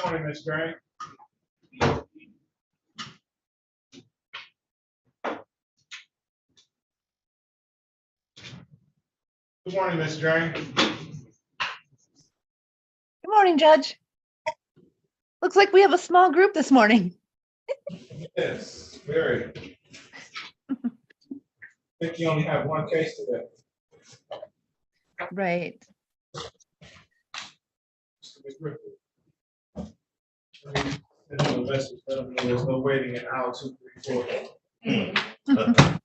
Morning, Ms. Gray. Good morning, Ms. Dre. Good morning, Judge. Looks like we have a small group this morning. Yes, very. I think you only have one case today. Right. Ms. Ripley. Send them a message, let them know there's no waiting in aisle 234.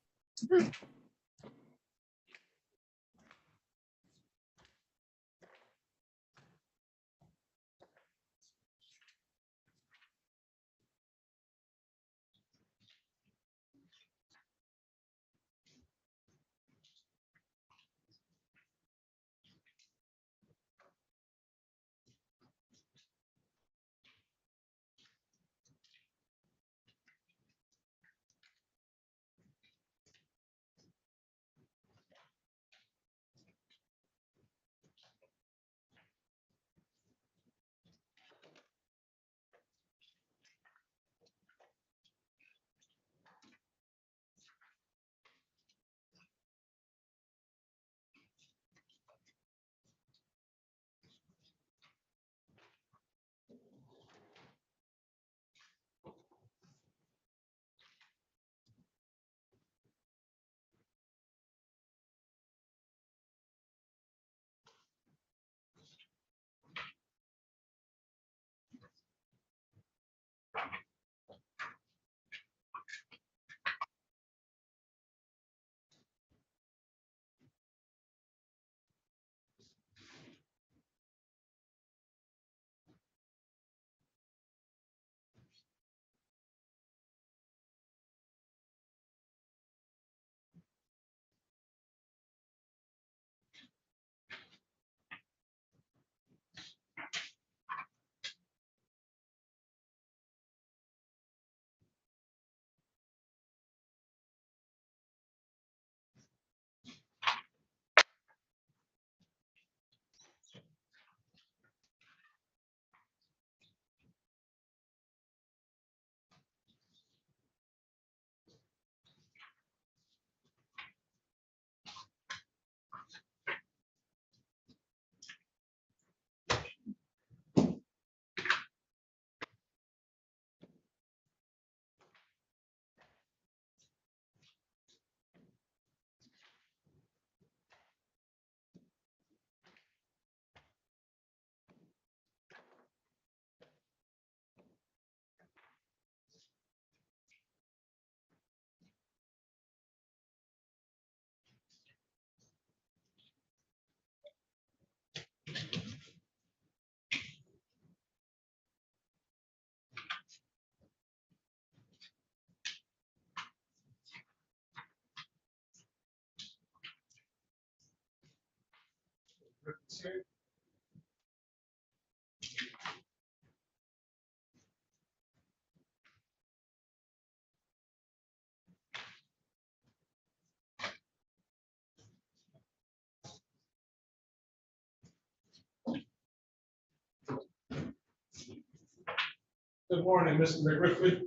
Good morning, Mr. McRiffley.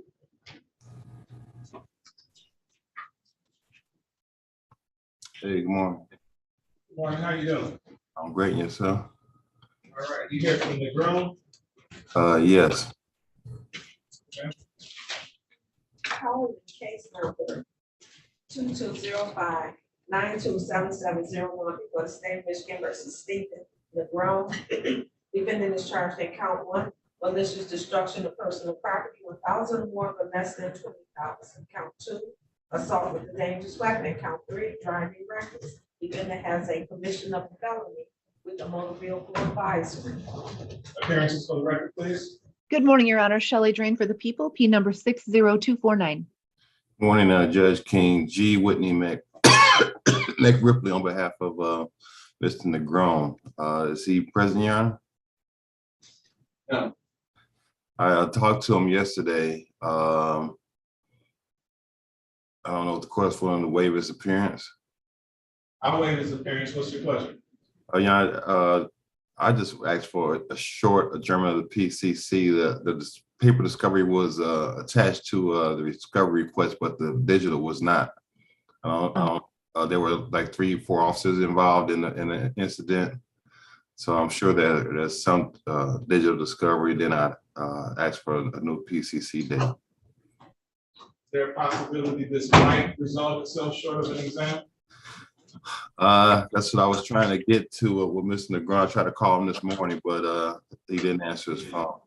Hey, good morning. Good morning, how you doing? I'm great, and yourself? All right, you hear from the groom? Yes. Okay. Calling case number 2205-927701 before the state of Michigan versus Stephen LeBron. Defendant is charged in count 1, malicious destruction of personal property, 1,000 or more, but less than 20,000. Count 2, assault with a dangerous weapon. Count 3, driving reckless. Defendant has a conviction of a felony with a motor vehicle advisory. Appearances for the record, please. Good morning, Your Honor. Shelley Drain for the people, P number 60249. Morning, Judge King. G. Whitney McRipley on behalf of Mr. Negron. Is he present, Your Honor? No. I talked to him yesterday. I don't know what the court's for him to waive his appearance. I'll waive his appearance. What's your pleasure? Your Honor, I just asked for a short adjournment of the PCC. The paper discovery was attached to the discovery request, but the digital was not. There were like 3 or 4 officers involved in the incident. So I'm sure that there's some digital discovery. Then I asked for a new PCC date. Is there a possibility this might resolve itself short of an exam? That's what I was trying to get to with Mr. Negron. I tried to call him this morning, but he didn't answer his phone.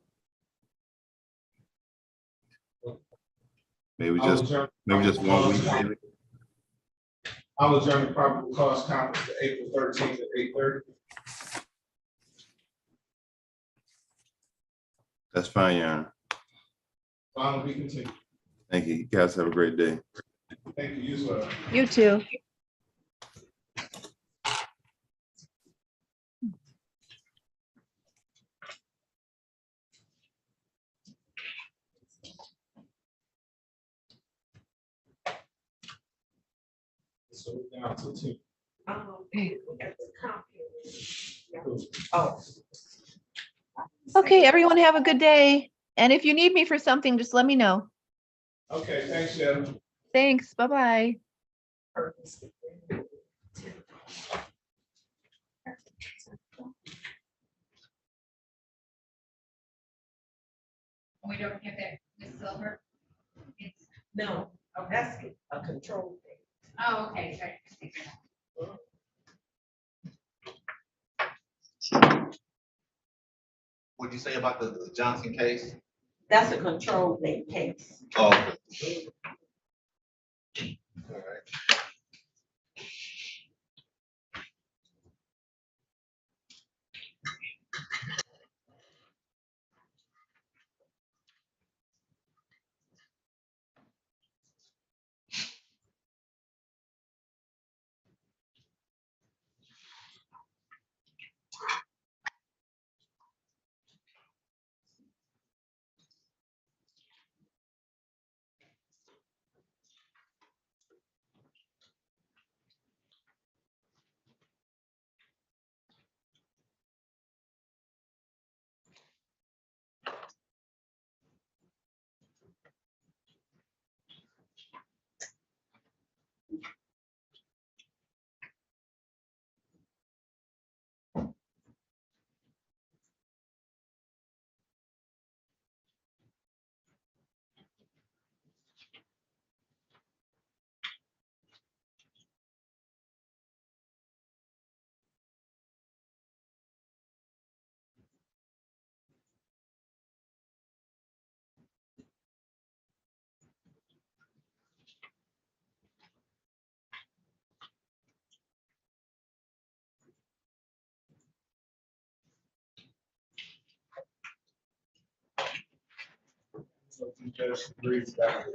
Maybe just 1 week, maybe. I'll adjourn the probable cause conference to April 13th at 8:30. That's fine, Your Honor. Fine, we continue. Thank you. You guys have a great day. Thank you, you as well. You too. So we're down to 2. We got the comp here. Yeah. Cool. Oh. Okay, everyone have a good day. And if you need me for something, just let me know. Okay, thanks, Shannon. Thanks. Bye-bye. We don't have that, Ms. Silver? It's, No, that's a control thing. oh, okay, sorry. What'd you say about the Johnson case? That's a control thing case. Oh, okay. All right. So if you just read that.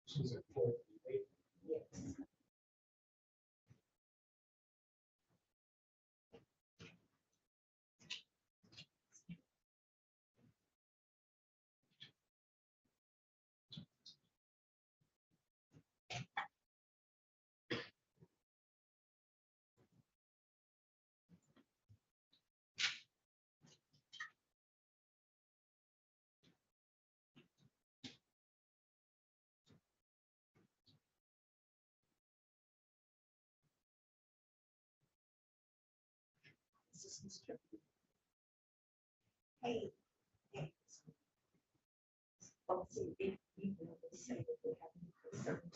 She's at 4:38. Hey. Hey. Oh, see, even though they say that they have certain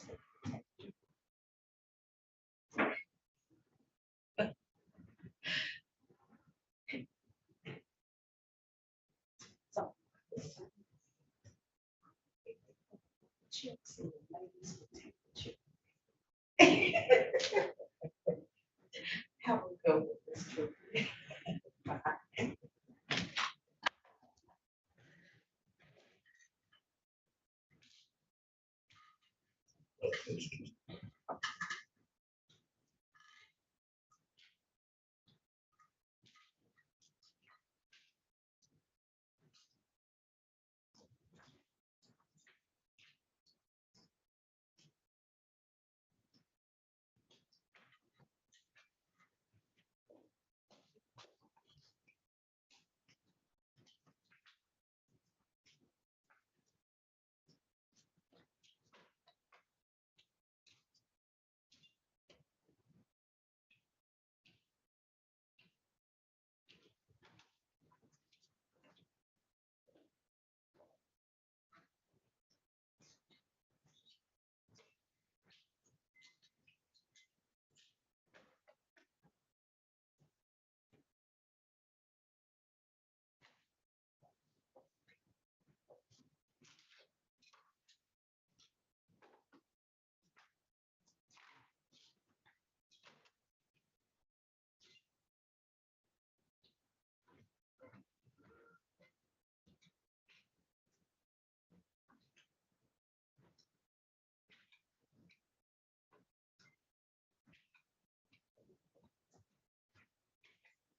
Have a go with this too.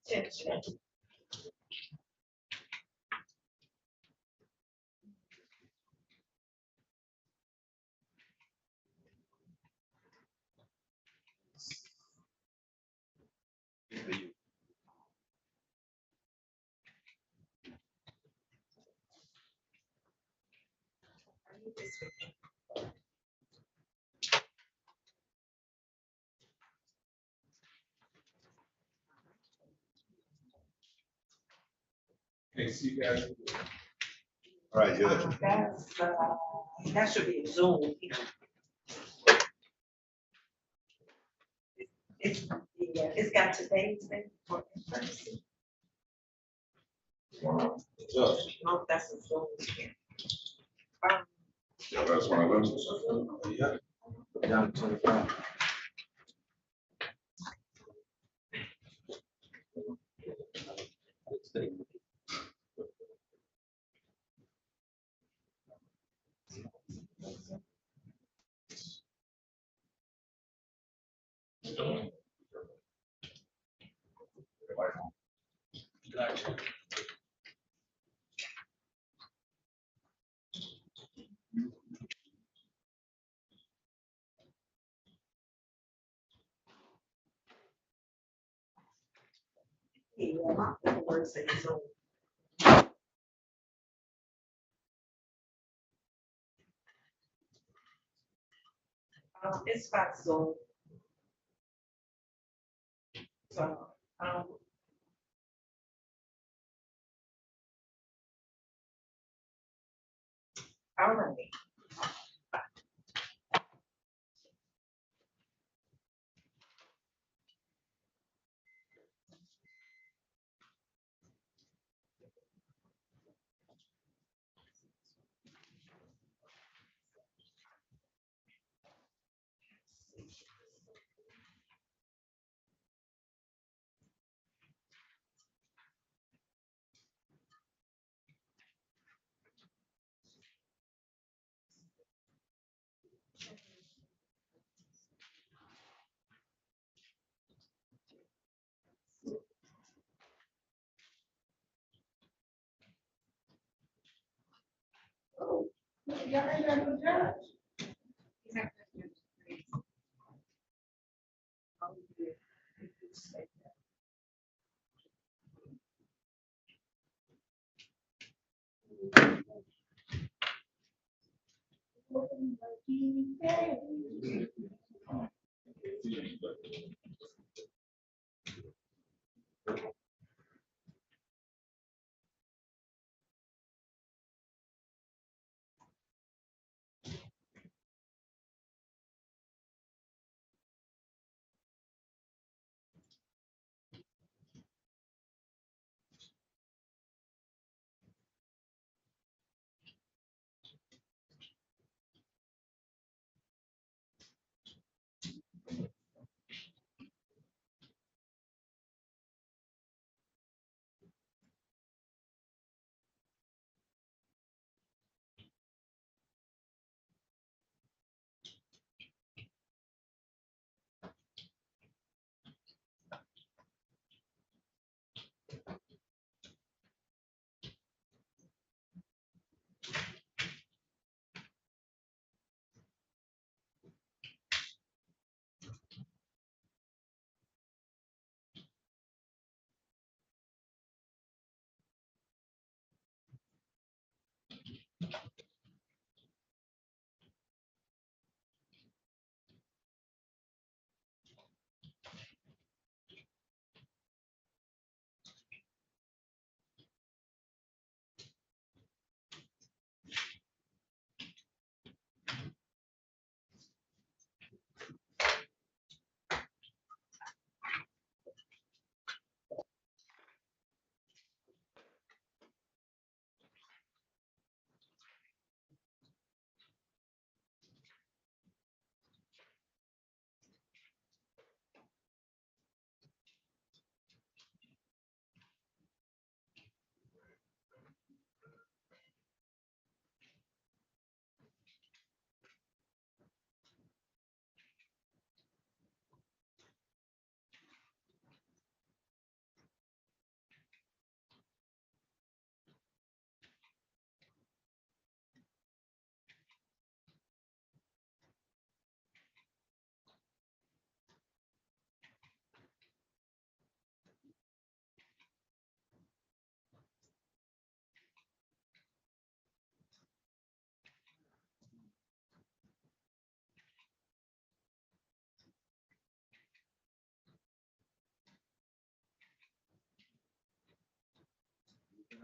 Attention. Okay, see you guys. All right, Judge. That should be a Zoom. It's got today's date for in person. Judge. No, that's a Zoom. That's one of them. Yeah. Down to 25. Yeah, my paperwork says Zoom. It's got Zoom. So, all right. Yeah, I got no judge. He's not gonna do it.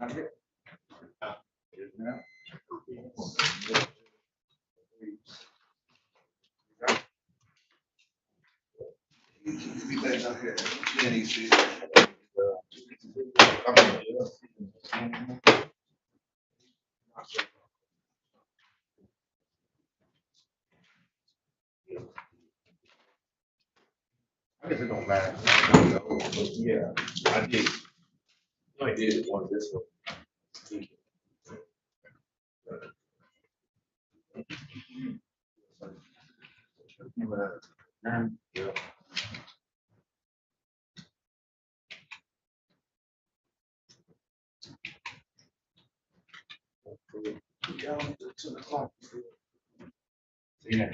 I guess it don't matter. Yeah, I did. I did one this one. Yeah. Yeah, 2 o'clock. Yeah.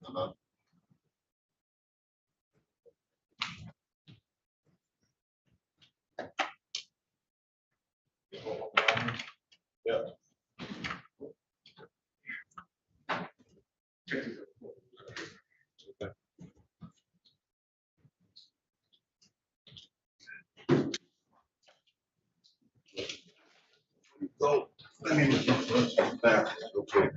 Uh-huh. Yeah. So, let me look back, okay.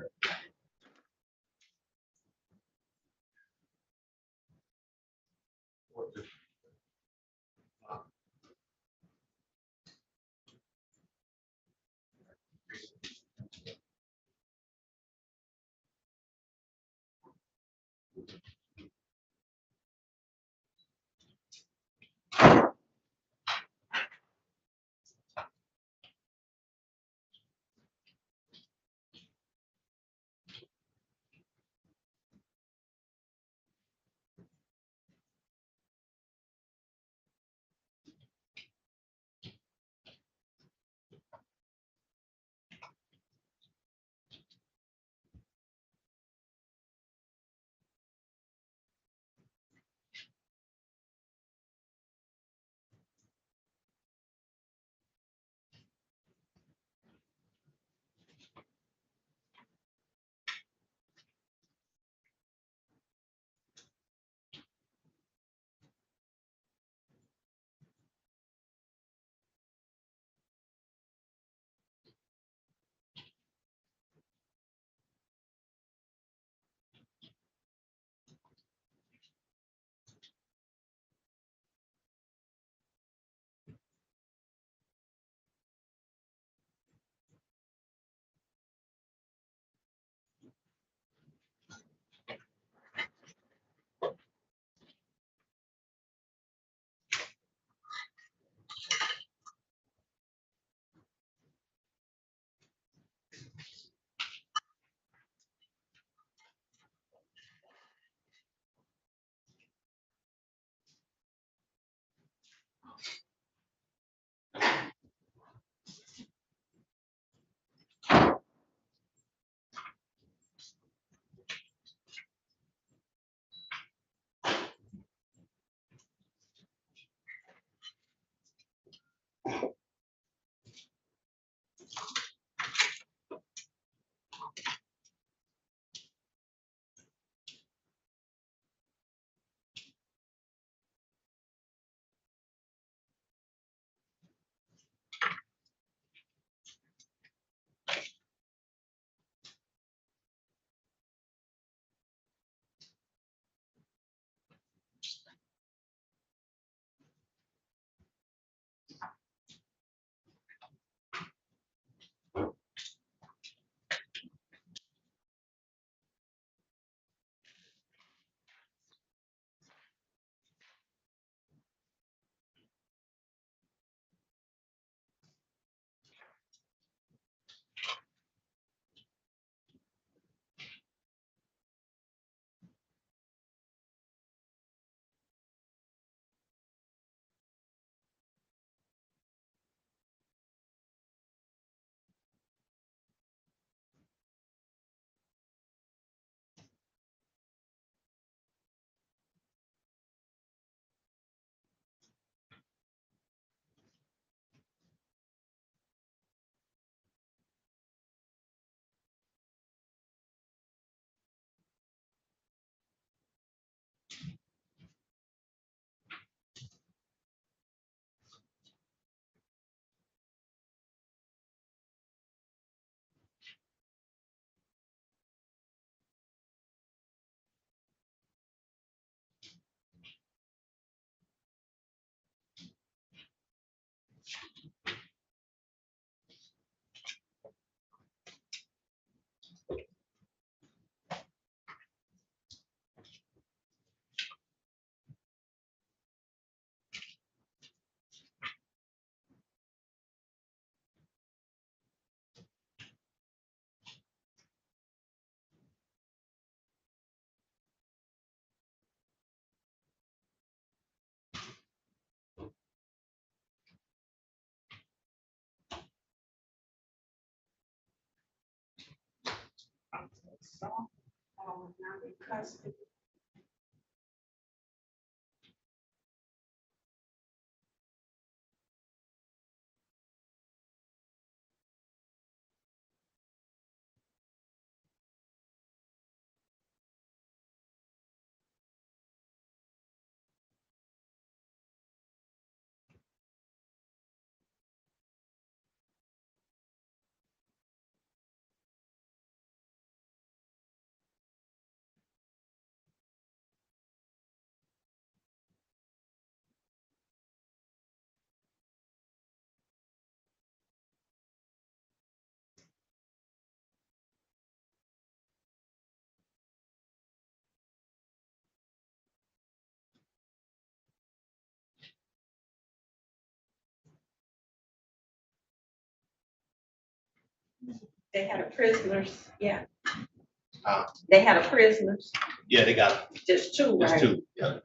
assault, not in custody. They had a prisoners, yeah. They had a prisoners, Yeah, they got, just two, there's right? two, yeah.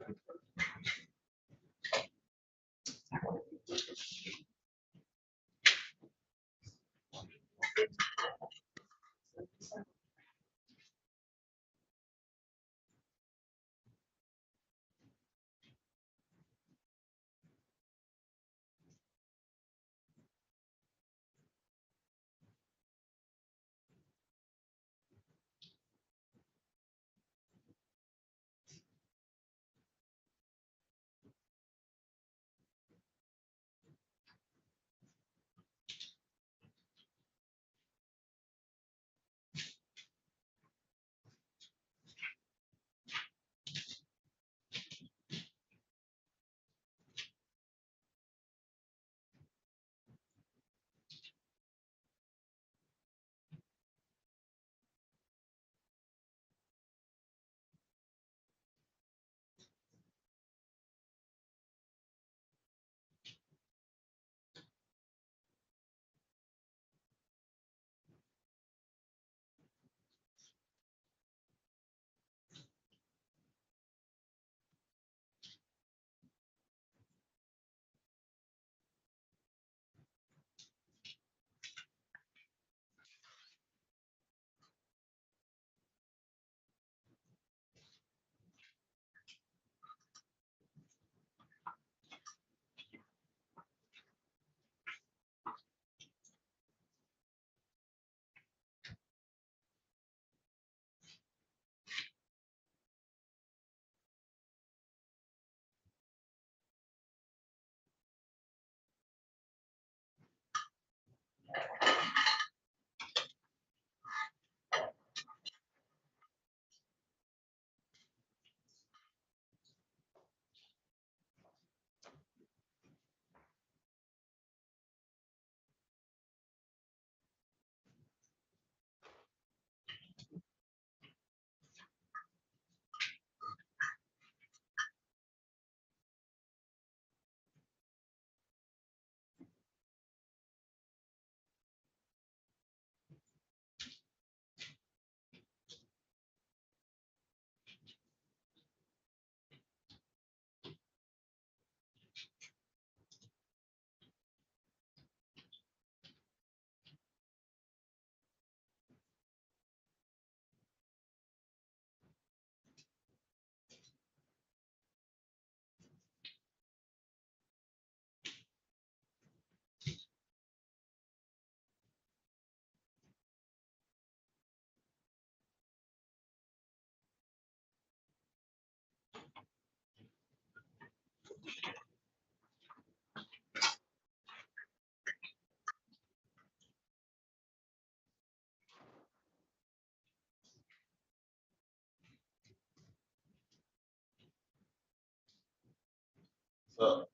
So.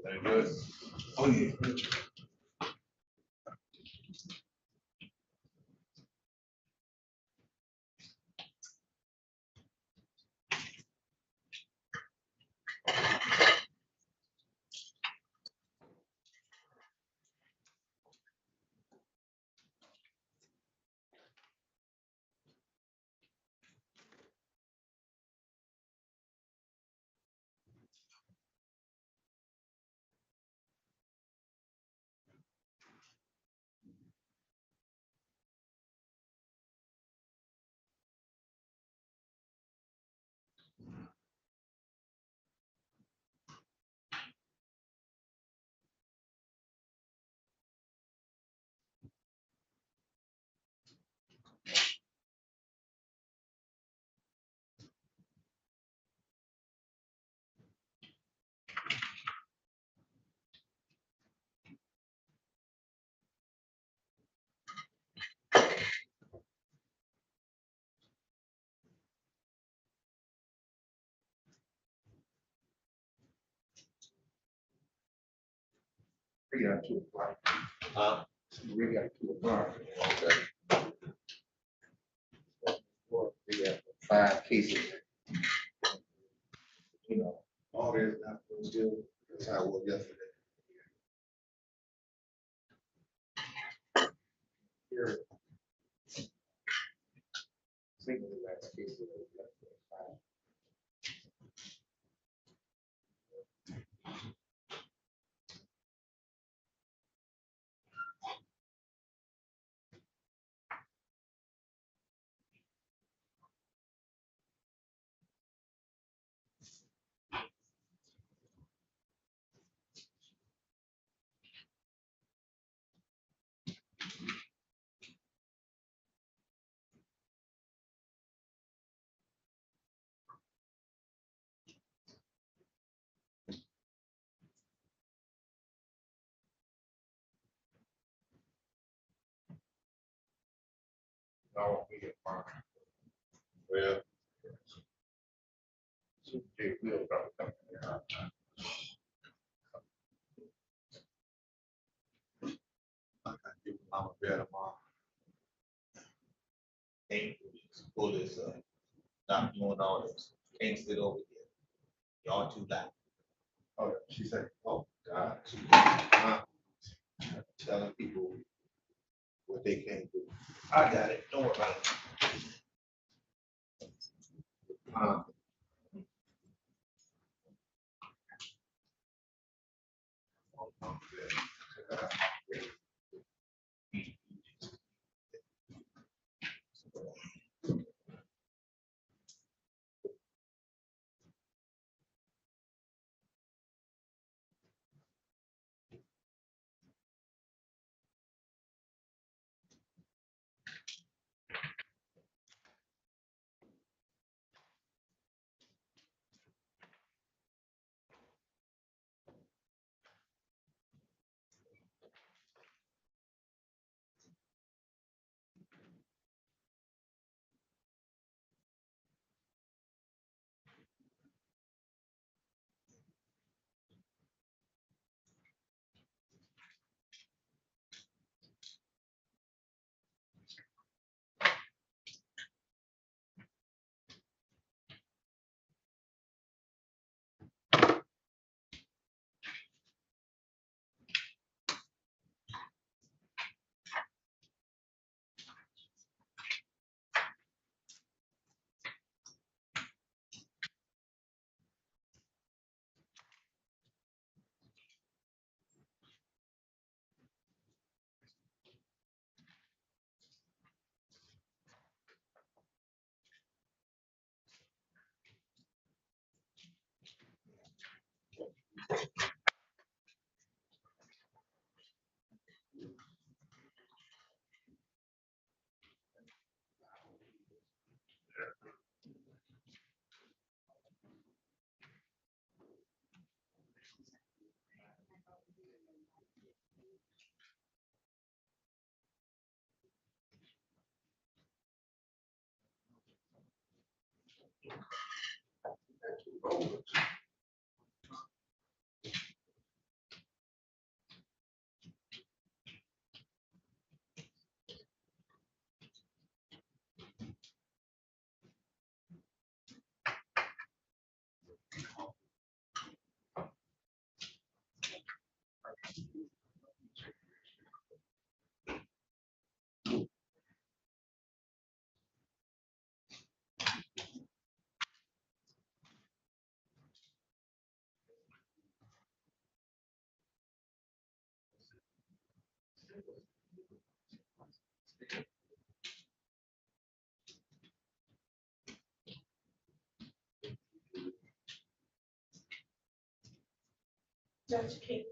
Very good. Oh, yeah. We got 2 o'clock. We got 2 o'clock. We got 5 cases. You know, all this not was good. That's how it was yesterday. Here. Think of the last case. That we got 5. No, we get fine. Well. They will probably come in there. I gotta give mama a bed tomorrow. Can't pull this up. Not doing all this. Can't sit over here. Y'all too loud. Oh, she said, oh, God. Telling people what they can't do. I got it. Don't worry about it. Judge King.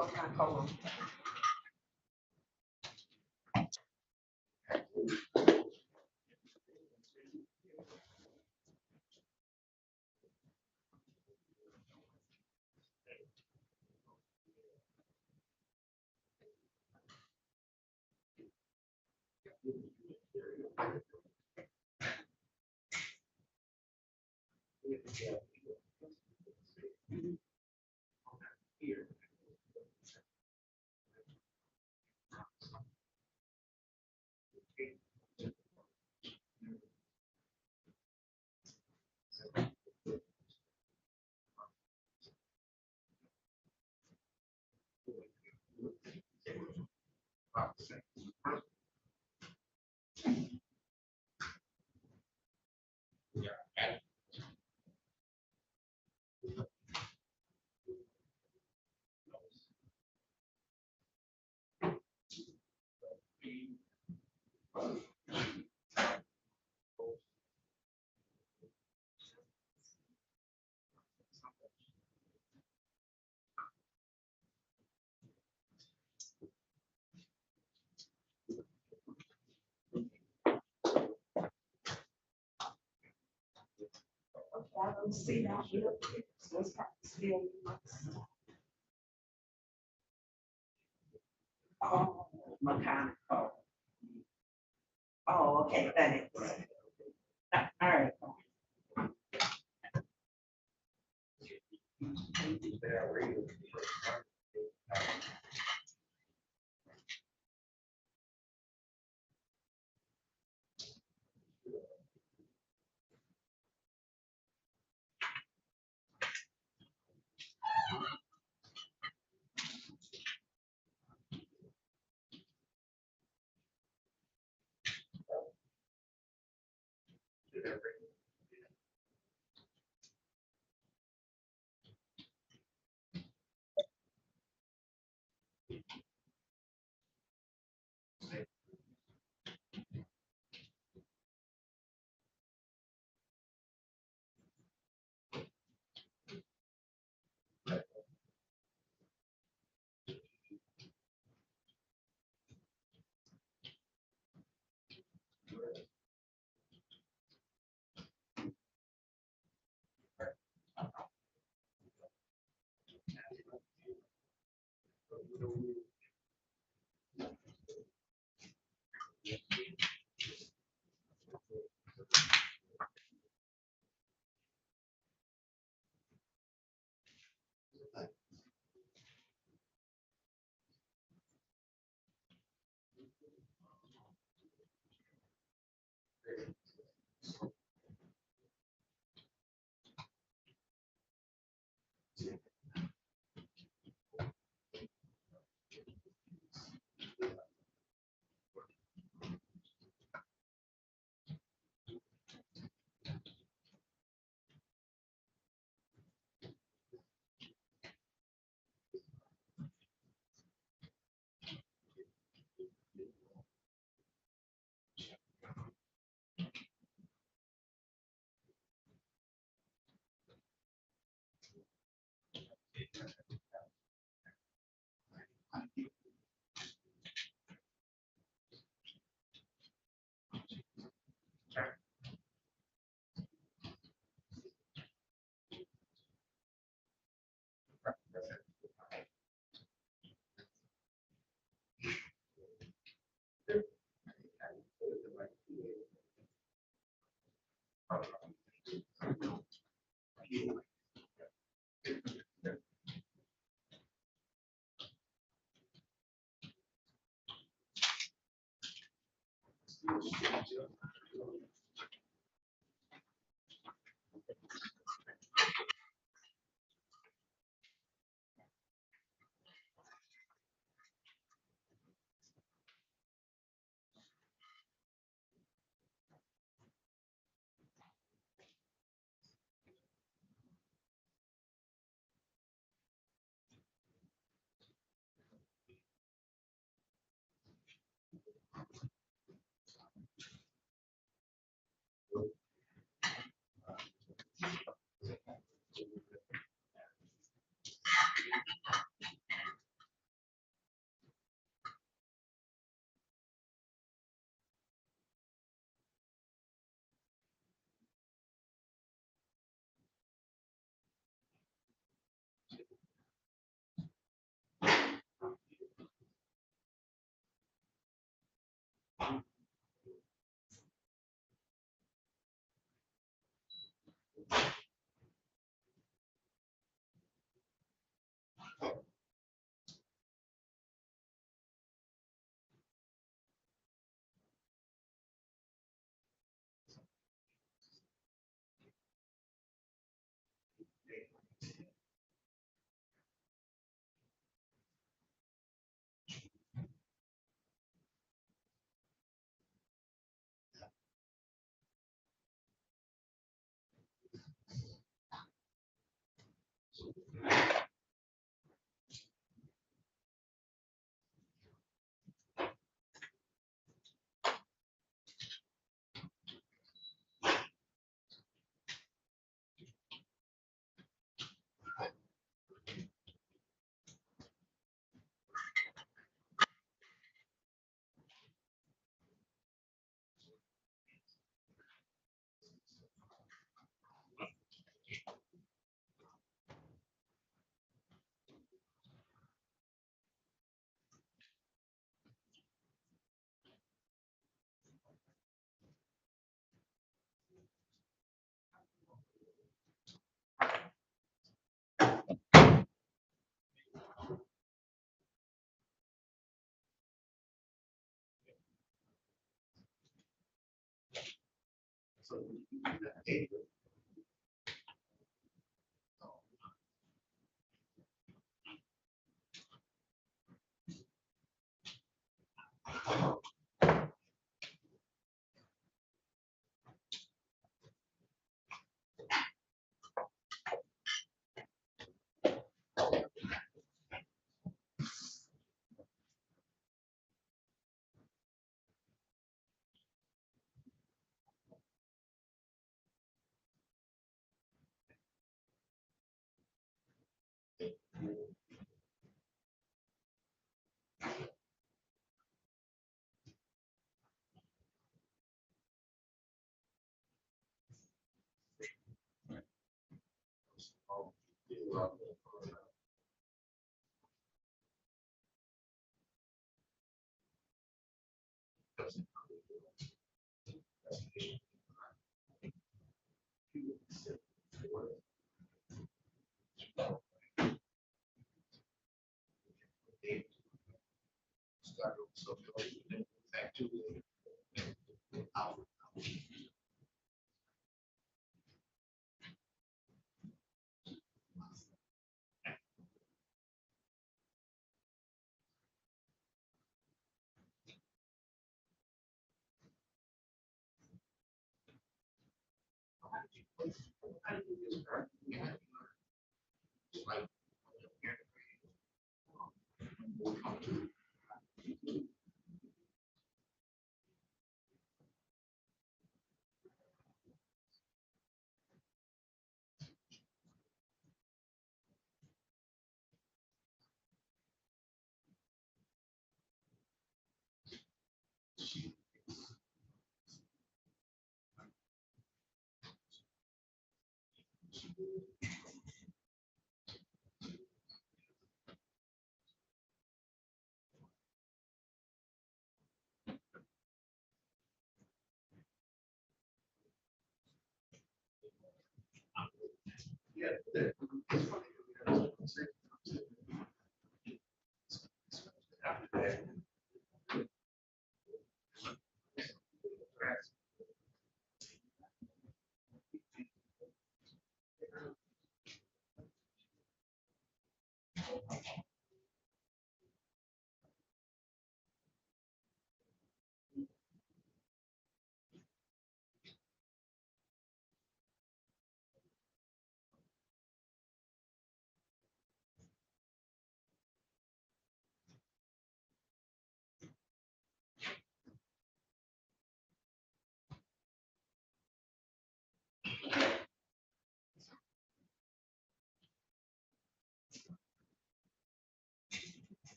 Okay, hold on. I don't see that here. So it's probably still. Oh, mechanical. Oh, okay, thanks. All right.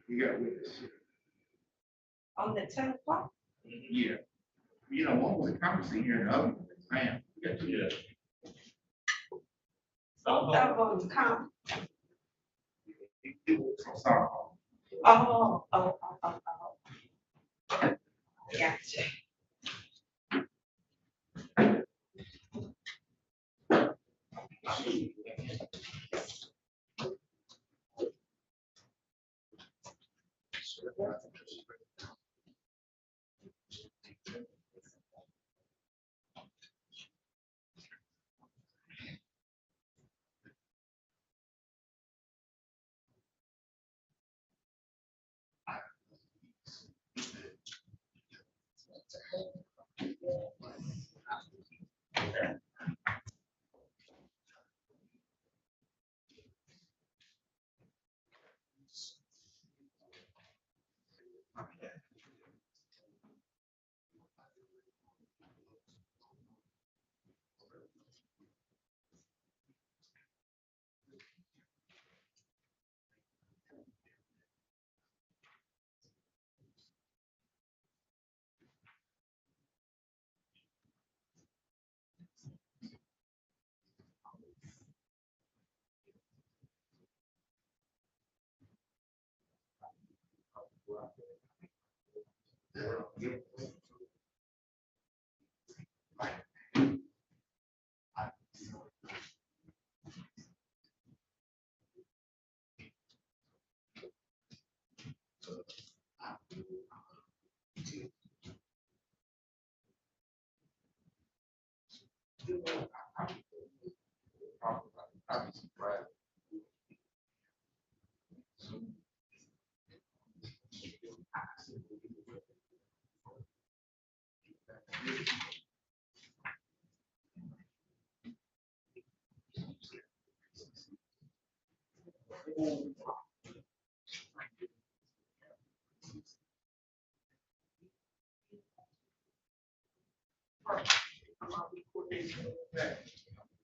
You got witness. On the 10 o'clock? Yeah. You know, one was a conference here and the other one was exam. We got two. Both of them come. Sorry. Oh. Gotcha.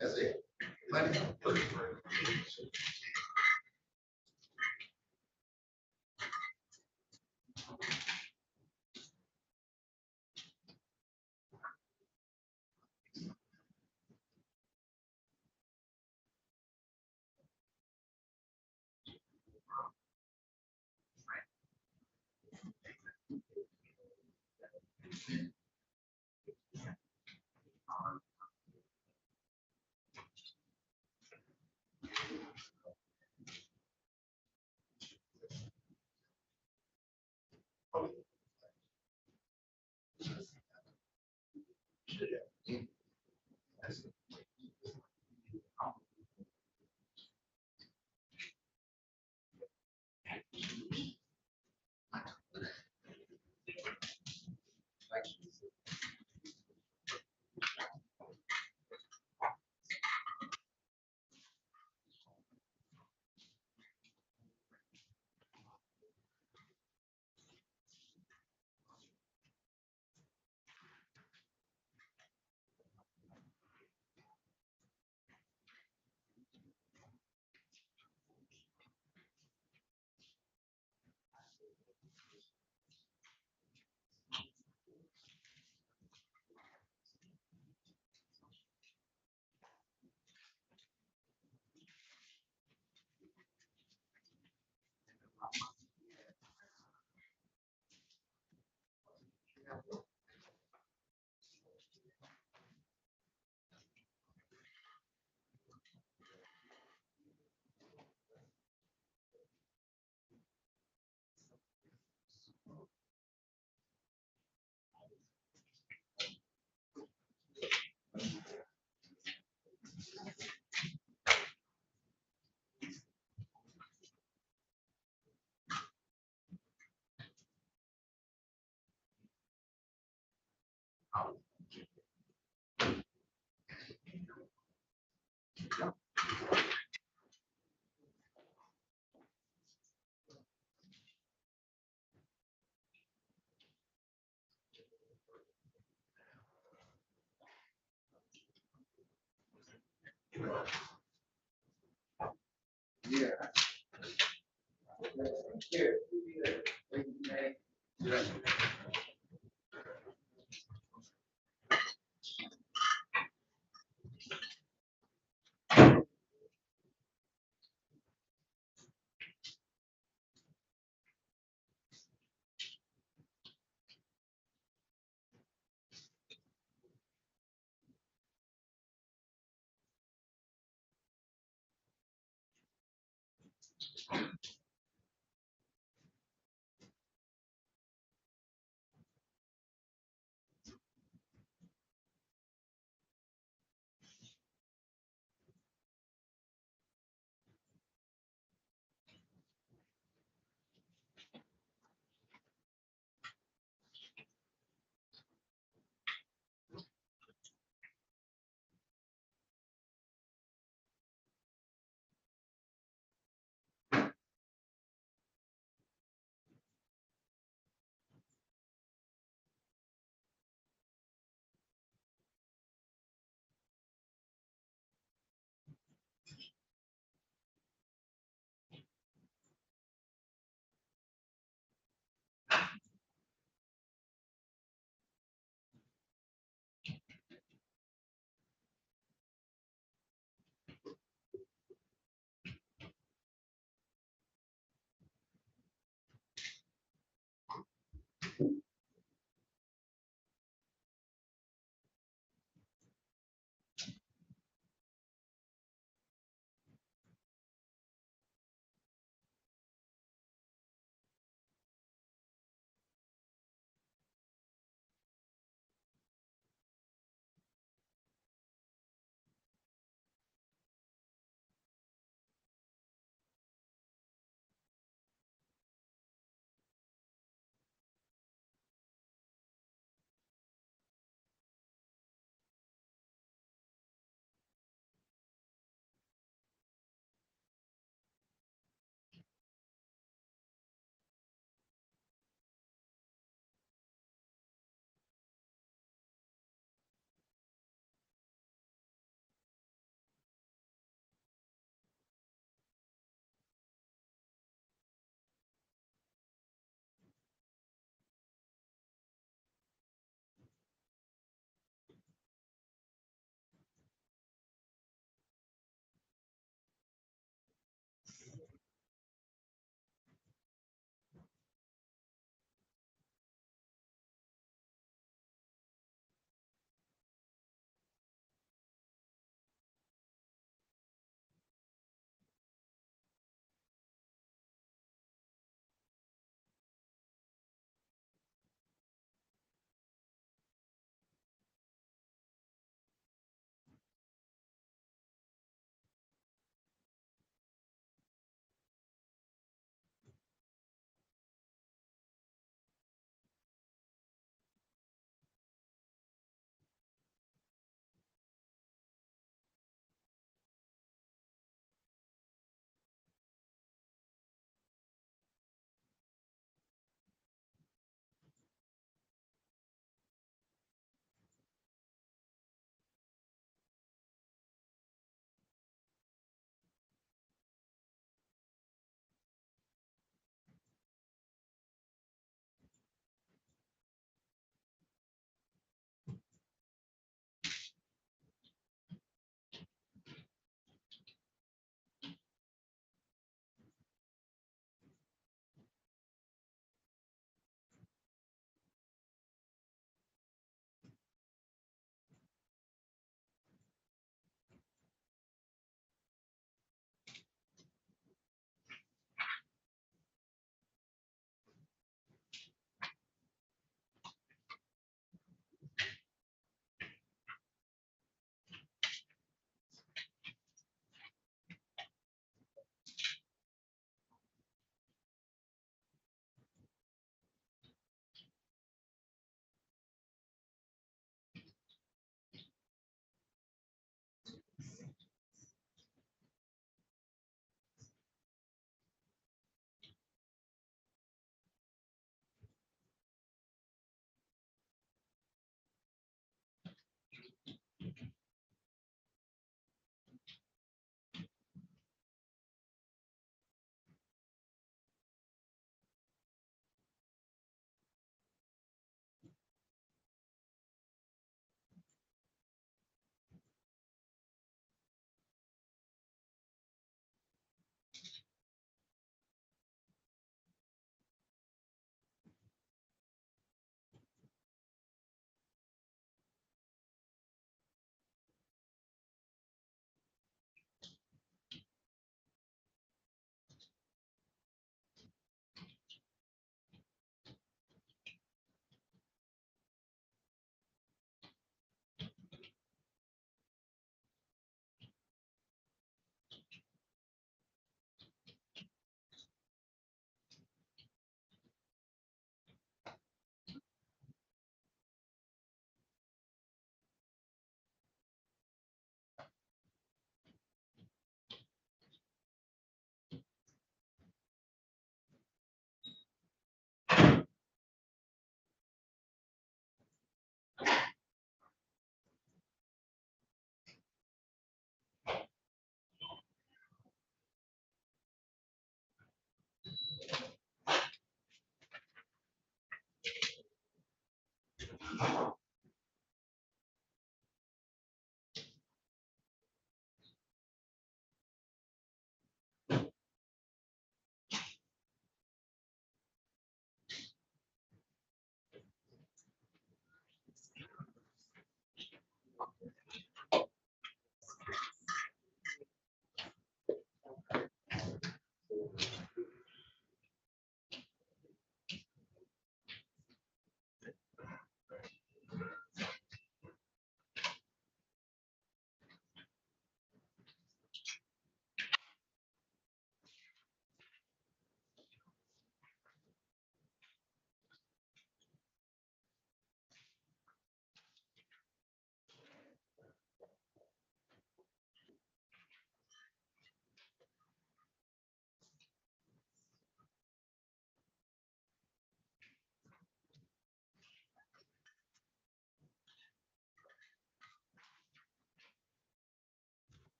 That's it.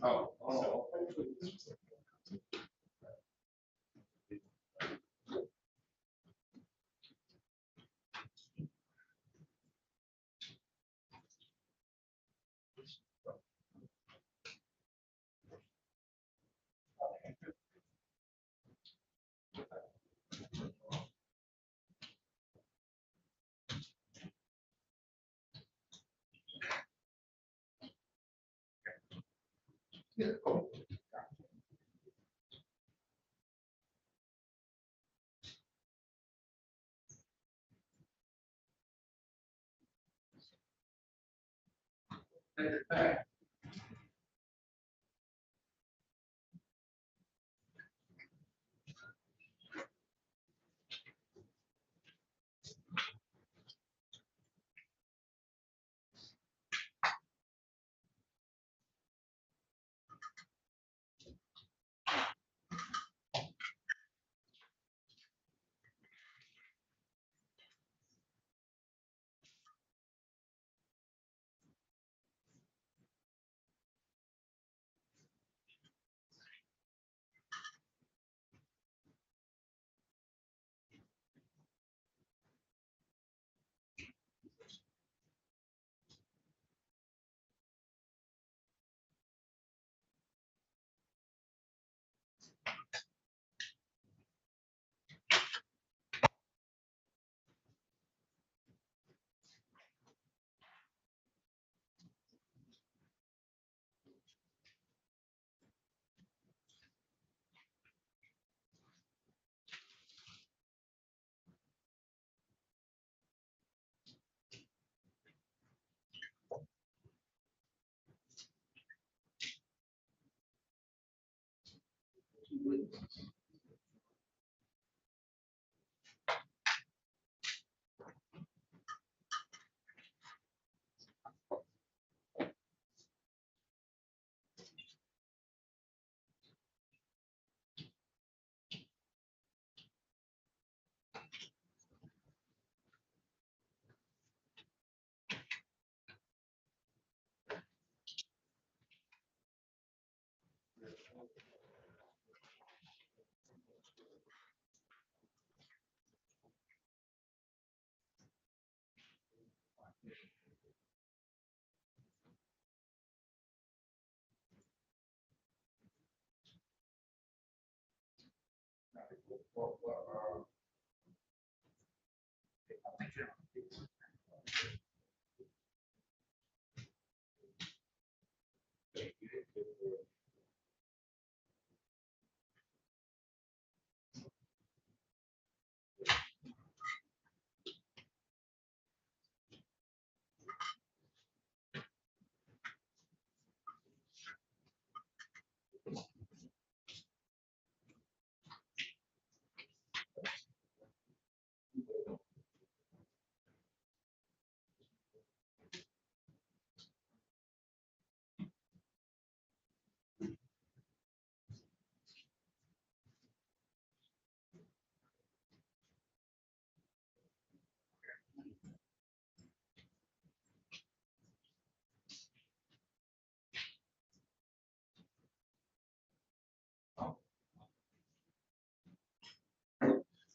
Oh. Yeah.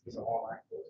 It's an online course.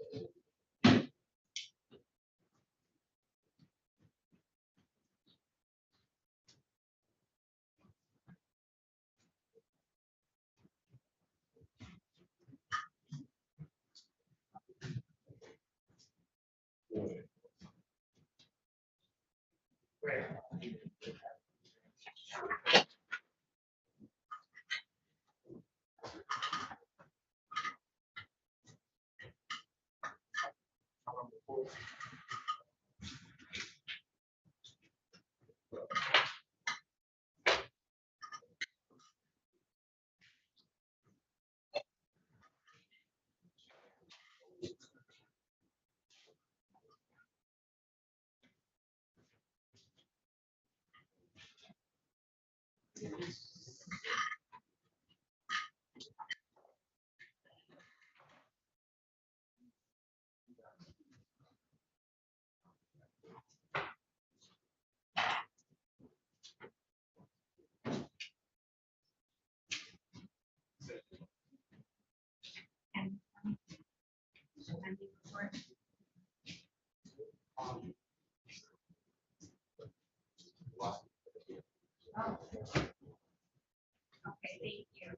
report. Oh. Okay, thank you.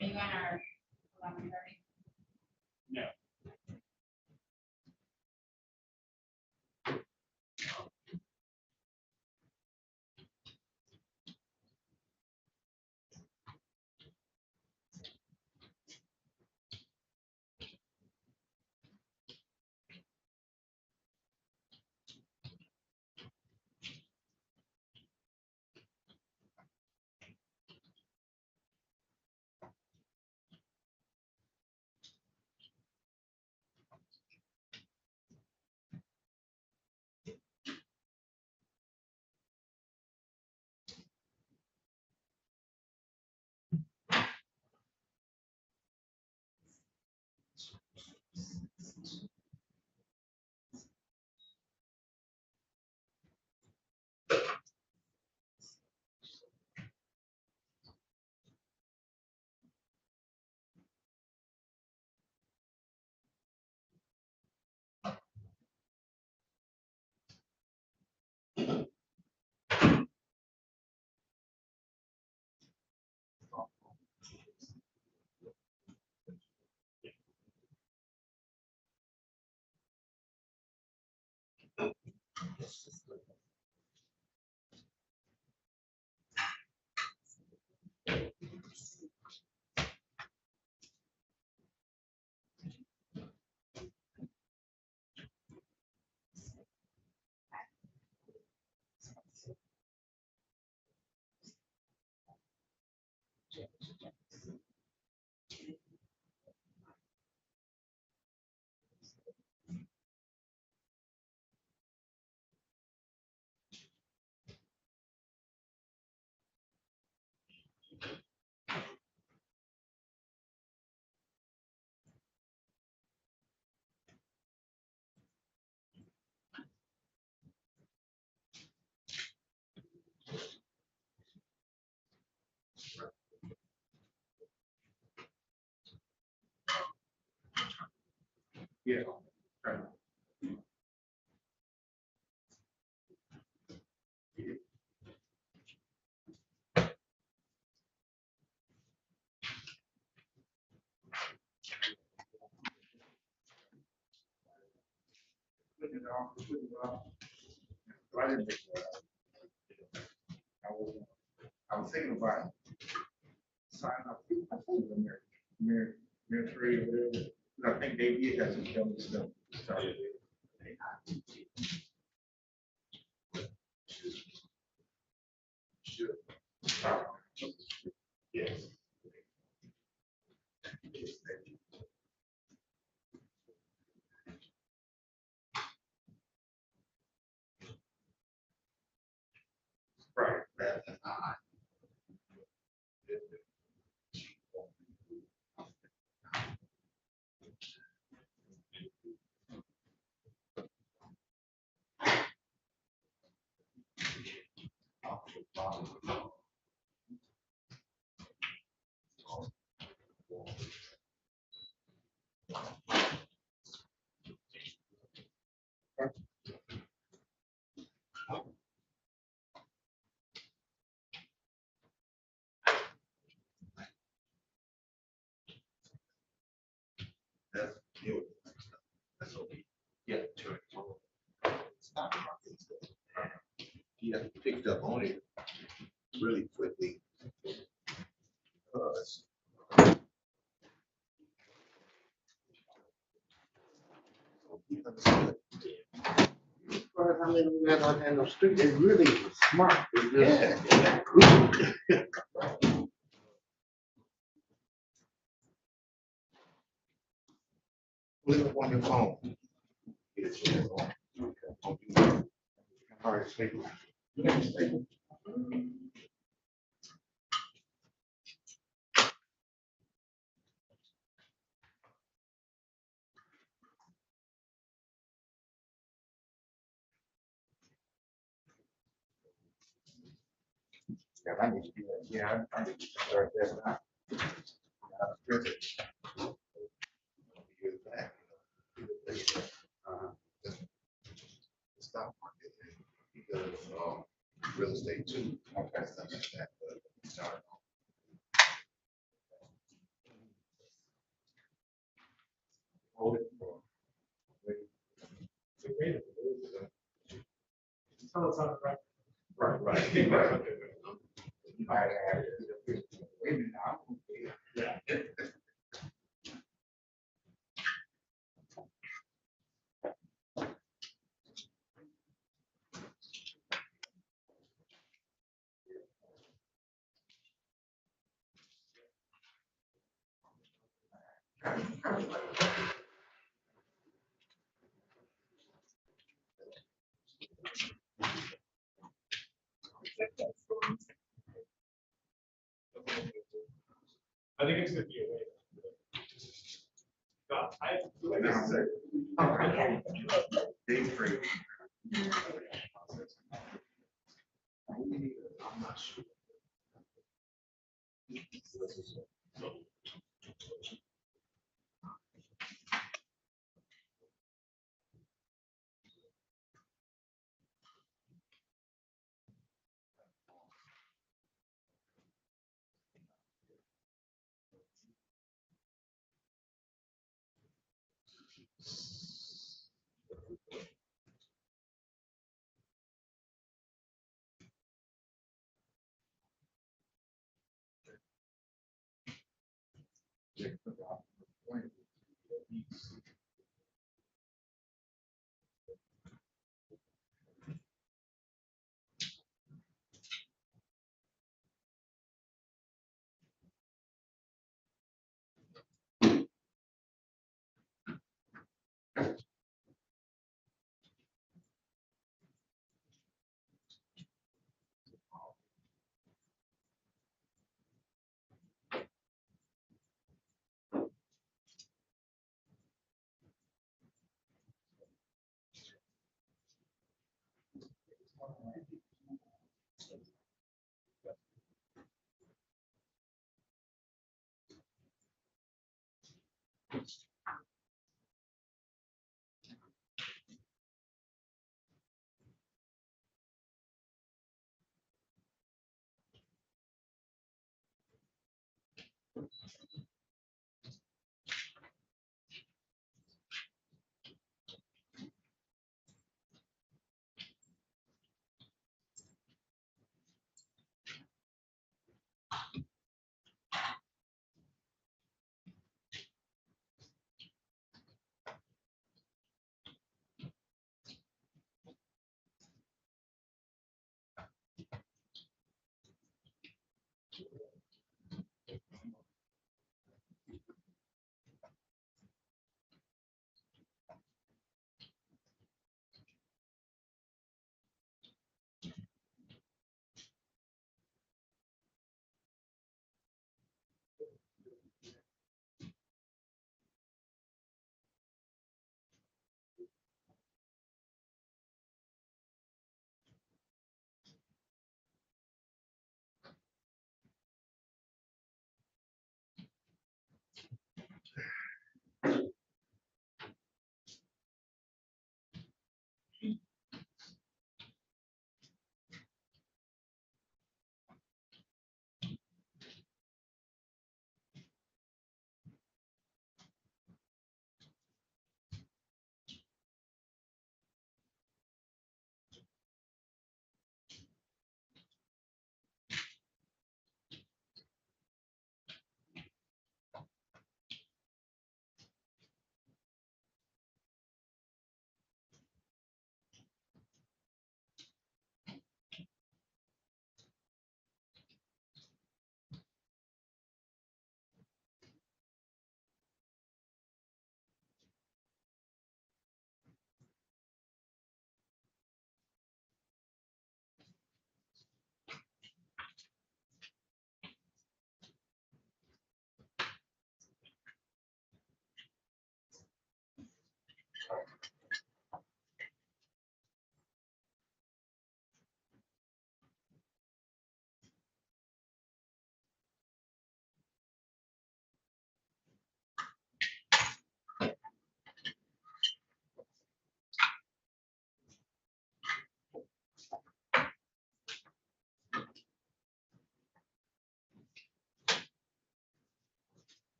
Are you on our 11:30? Yeah. I didn't make that. I was thinking about signing up. I think the mayor trade or whatever. 'Cause I think they did have some dumb stuff. So, yes. Right. That's you. That's okay. Yeah, sure. It's not. He picked up on it really quickly. Understood. As far as how many we got on the street, they really smart. They just- Yeah. Put it up on your phone. Get it shared on. Okay. All right, speak. Yeah, I need to do that. Yeah, I need to start that now. Print it. Years back, you know, the stock market, because, real estate too, okay, stuff like that, but it's not. Hold it for. Right, right. You might have it. Wait a minute, I'm- I think it's gonna be a waiver. No, Okay. Day three. I'm not sure.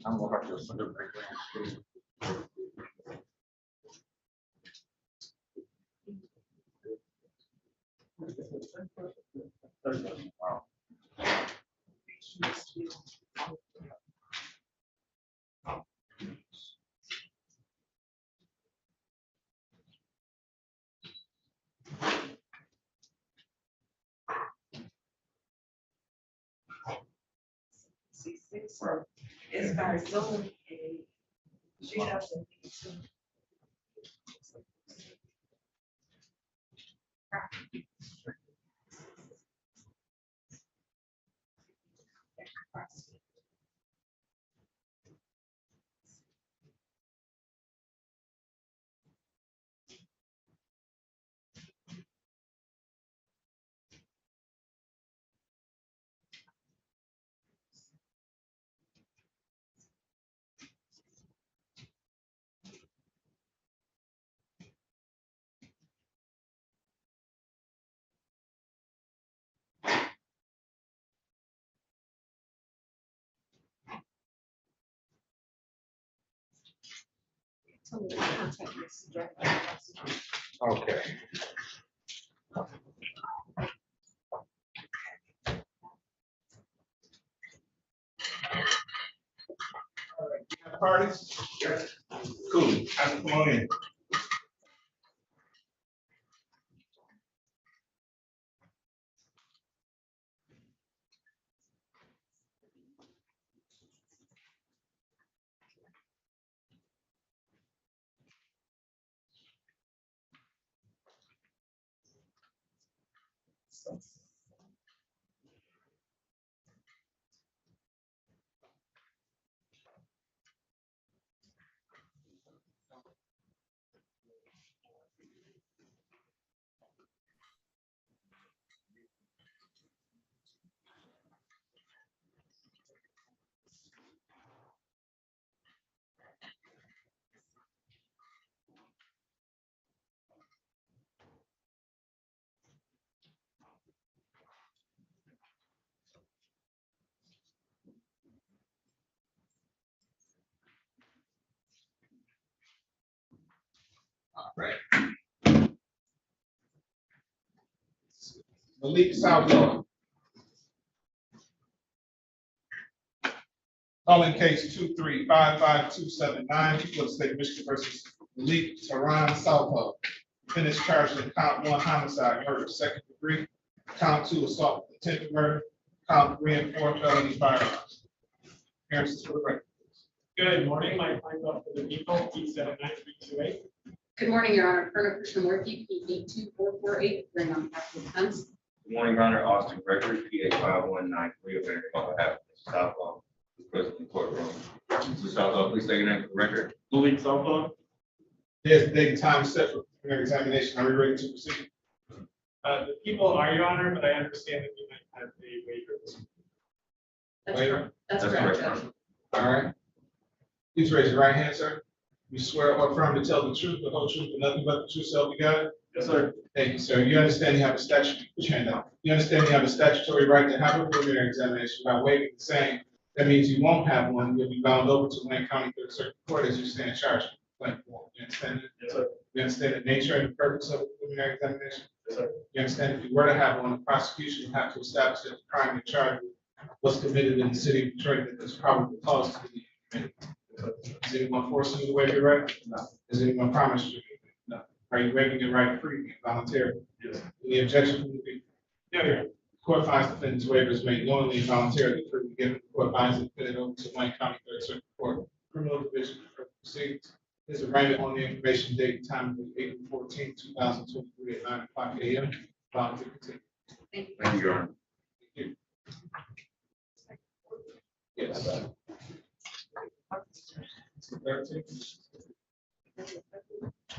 I'm gonna have to send it back. Wow. C6, or it's by Zoom, and she doesn't need to. Tell me the contact message, right? Okay. Parties? Yes. Cool. Come on in. Malik Southlaw. Calling case 2355279, people of the state of Michigan versus Malik Tehran Southpaw, defendants charged in count 1 homicide, murder, 2nd degree, count 2 assault with intent to murder, count 3 and 4 felony firearms. Appearances for the record. Good morning, Mike Feinberg for the people, P79328. Good morning, Your Honor. Colonel Krishnamurthy, P 82448, bring on behalf of the defense. Good morning, Your Honor. Austin Gregory, PA 5193, appearing on behalf of Mr. Southpaw, who's present in the courtroom. Mr. Southpaw, please take your name for the record. Malik Southpaw. There's date and time set for preliminary examination. Are we ready to proceed? The people are, Your Honor, but I understand that you might have a waiver. That's Waiver? correct. That's That's correct, correct. Judge. All right. Please raise your right hand, sir. You swear or affirm to tell the truth, the whole truth, and nothing but the truth, so help you God? Yes, sir. Thank you, sir. You understand you have a statute, put your hand down. You understand you have a statutory right to have a preliminary examination by waiving the same. That means you won't have one. You'll be bound over to Wayne County Third Circuit Court as you stand charged. You understand that? Yes, sir. You understand the nature and the purpose of a preliminary examination? Yes, sir. You understand if you were to have one, the prosecution would have to establish that the crime you're charged with was committed in the city of Detroit that was probably caused to be committed. Is anyone forcing you to waive your right? No. Has anyone promised you? No. Are you waiving your right freely, voluntarily? Yes. Any objection from the people? Yeah, yeah. Court finds defendant's waivers made knowingly and voluntarily freely given. The court finds it defendant over to Wayne County Third Circuit Court, Criminal Division for proceedings. His arraignment on the information date and time of April 14, 2023 at 9:00 a.m. Volunteer continue. Thank you. Thank you, Your Honor. Thank you. Yes. 13.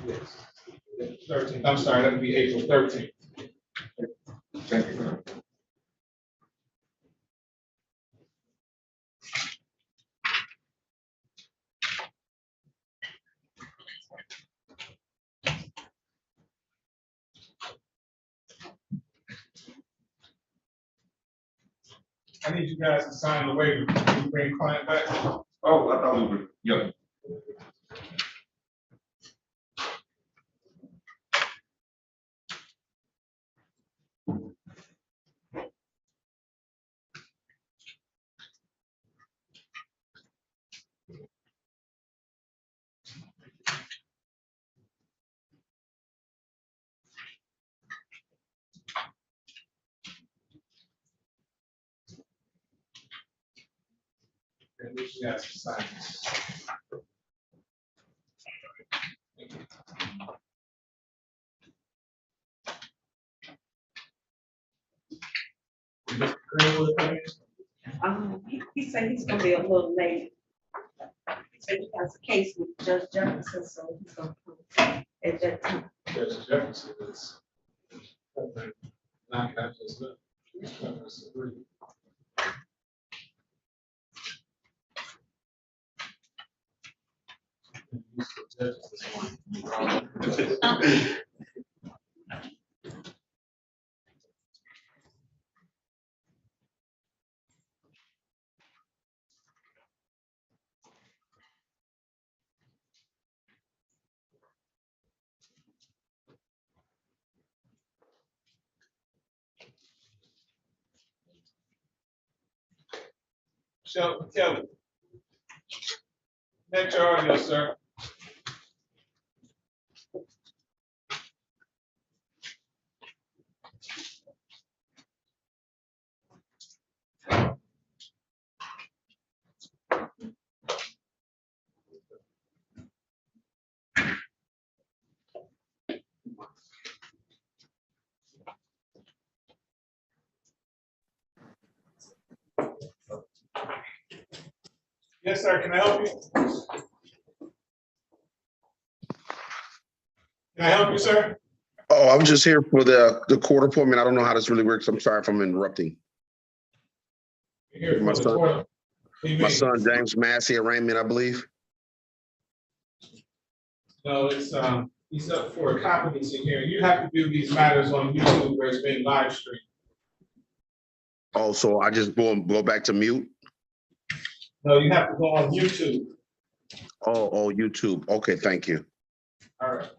Yes. 13. I'm sorry, that would be April 13th. Thank you, Your Honor. I need you guys to sign the waiver. Can you bring client back? Oh, I thought we were, yeah. I need you guys to sign this. Mr. Greenwood, come in. He said he's gonna be a little late. He said he has a case with Judge Jefferson, so he's gonna come at that time. Judge Jefferson is. Not that just look. Jefferson agreed. Shelton Kelly. Net your audio, sir. Yes, sir. Can I help you? Can I help you, sir? Oh, I'm just here for the court appointment. I don't know how this really works. I'm sorry if I'm interrupting. You're here My for the son- court. What do you My mean? son, James Massey, arraignment, I believe. No, it's, he's up for a competency hearing. You have to do these matters on YouTube where it's being live streamed. Oh, so I just go back to mute? No, you have to go on YouTube. Oh, YouTube. Okay, thank you. All right.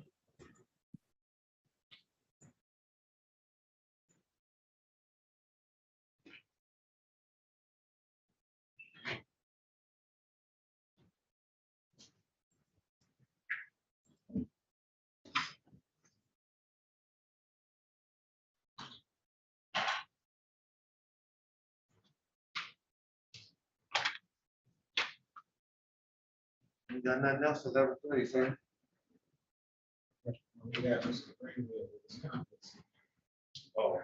You got nothing else at 11:30, sir? We got Mr. Greenwood with his comments. Oh.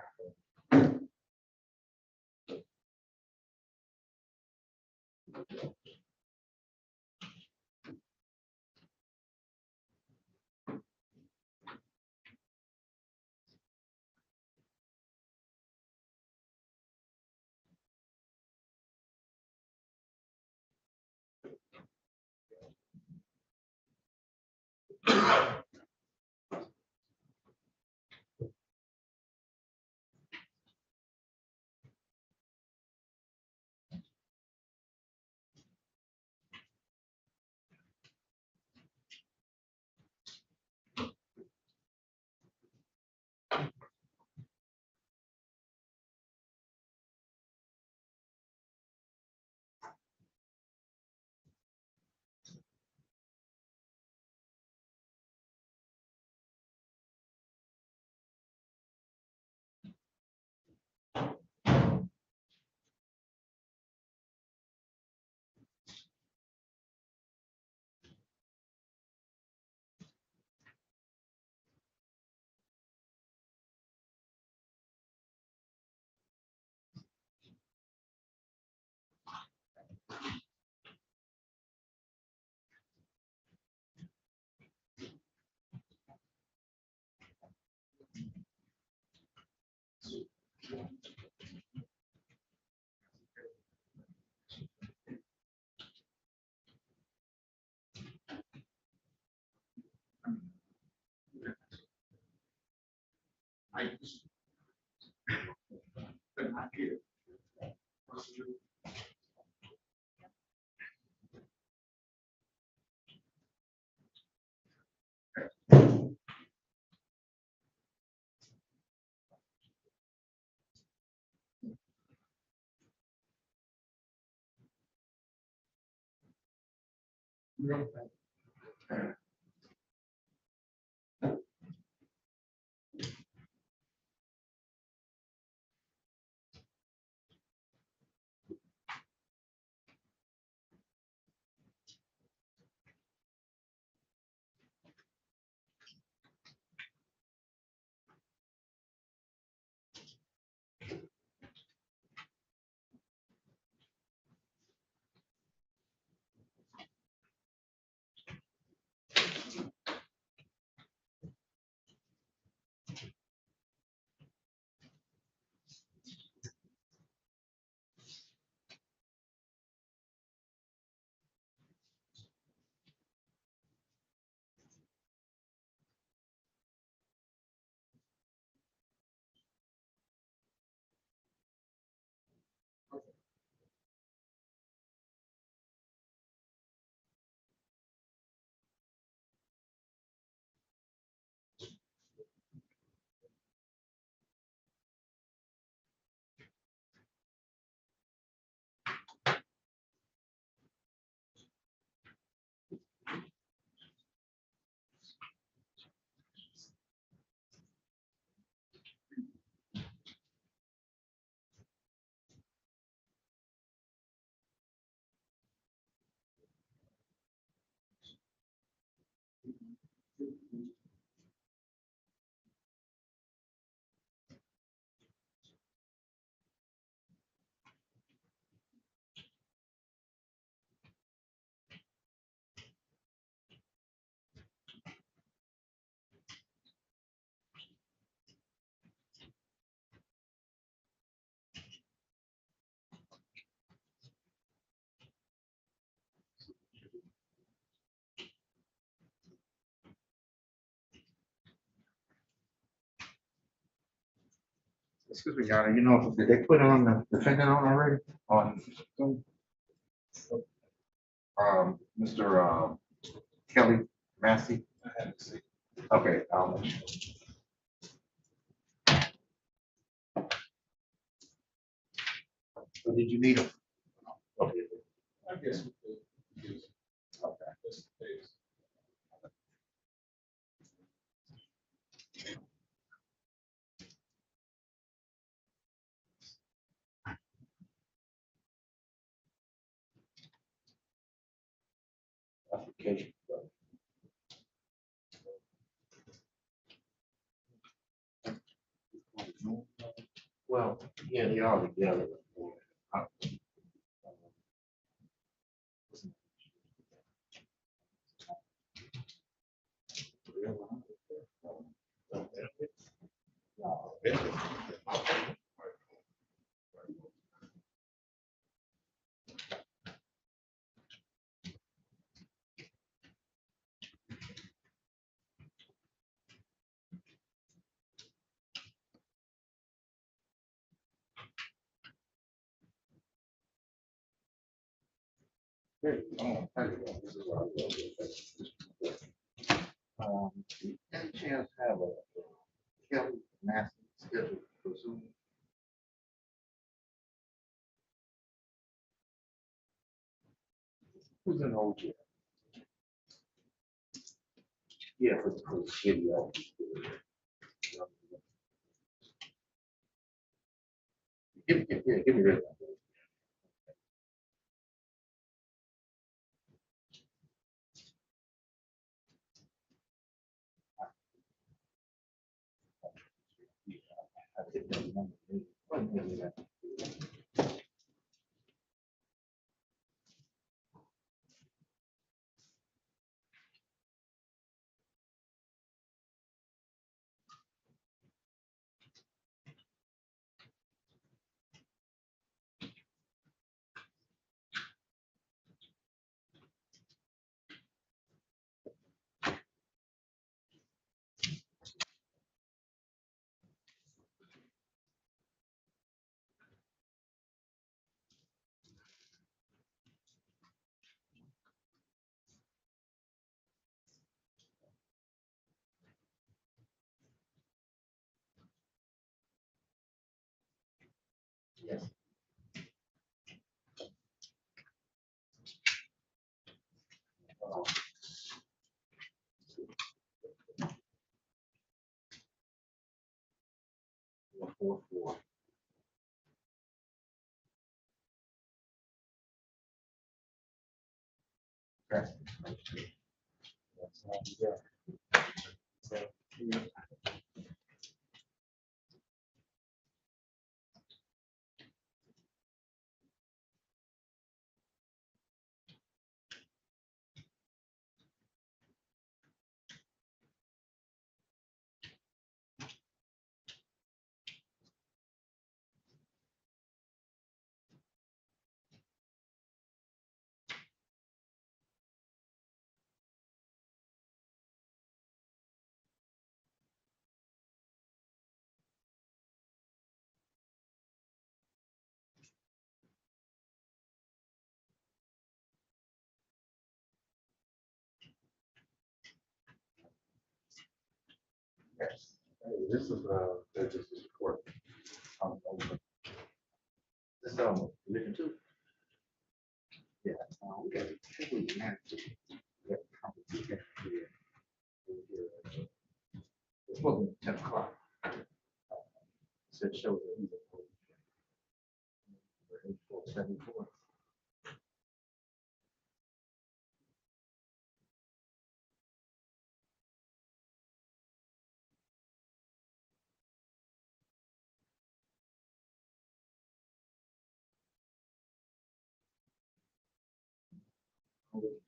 Excuse me, Your Honor, you know, did they put it on the defendant on already? On, Mr. Kelly Massey? I had to see. Okay, so did you need him? Okay. I guess we could use. Okay. Just in case. vacation. Well, yeah, they are together. Great. Thank you. This is what I will do. Any chance to have a Kelly master schedule for Zoom? Who's in OJ? Yeah, for the video. Give me that. I think that's number eight. What number is that? Yes. Four. Okay. Yes. Hey, this is this is report. This is division two. Yeah, we got to manage to get complicated here. It's supposed to be 10 o'clock. So it shows that he's at 8474.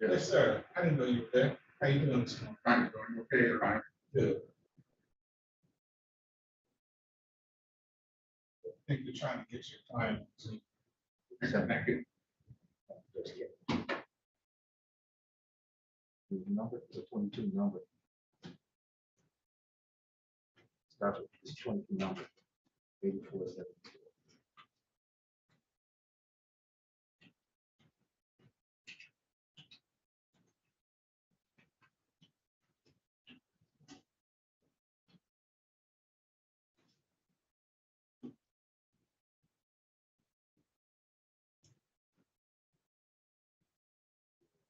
Yes, sir. I didn't know you were there. How you doing this morning? I'm doing okay, right? Good. I think you're trying to get your client to connect it. The number, the 22 number. Starts with this 22 number. 8474.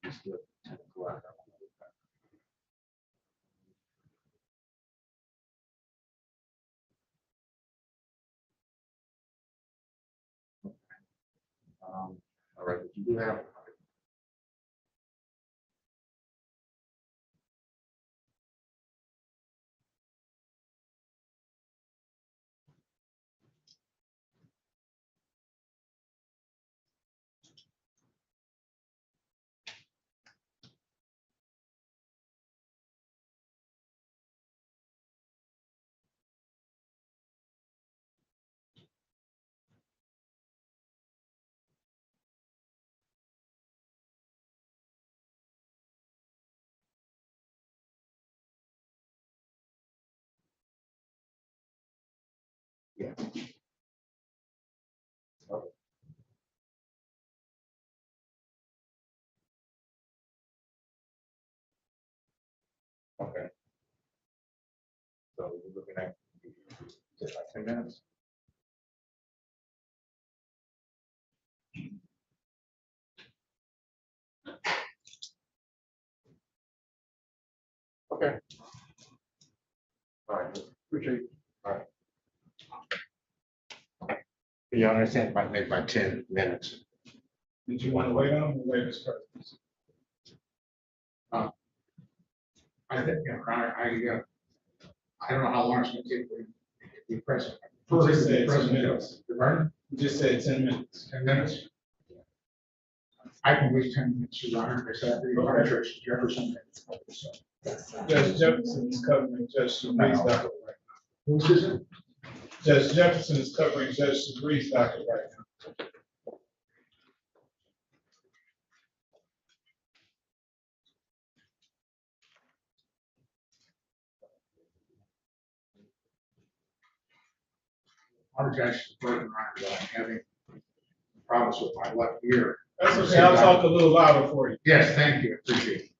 It's still 10 o'clock. All right, but you do have Okay. So we're looking at just like 10 minutes. Okay. All right, appreciate it. All right. You understand, might make by 10 minutes. Did you want to wait on the waivers first? I think, I don't know how long it's gonna take for the press. You just said 10 minutes. Pardon? You just said 10 minutes. 10 minutes? I can wait 10 minutes, Your Honor, because Jefferson. Judge Jefferson is covering Judge Sabri's docket right Who's this? now. Judge Jefferson is covering Judge Sabri's docket right now. Apologize for the I'm having problems with my left ear. That's okay, I'll talk a little louder for you. Yes, thank you, appreciate it.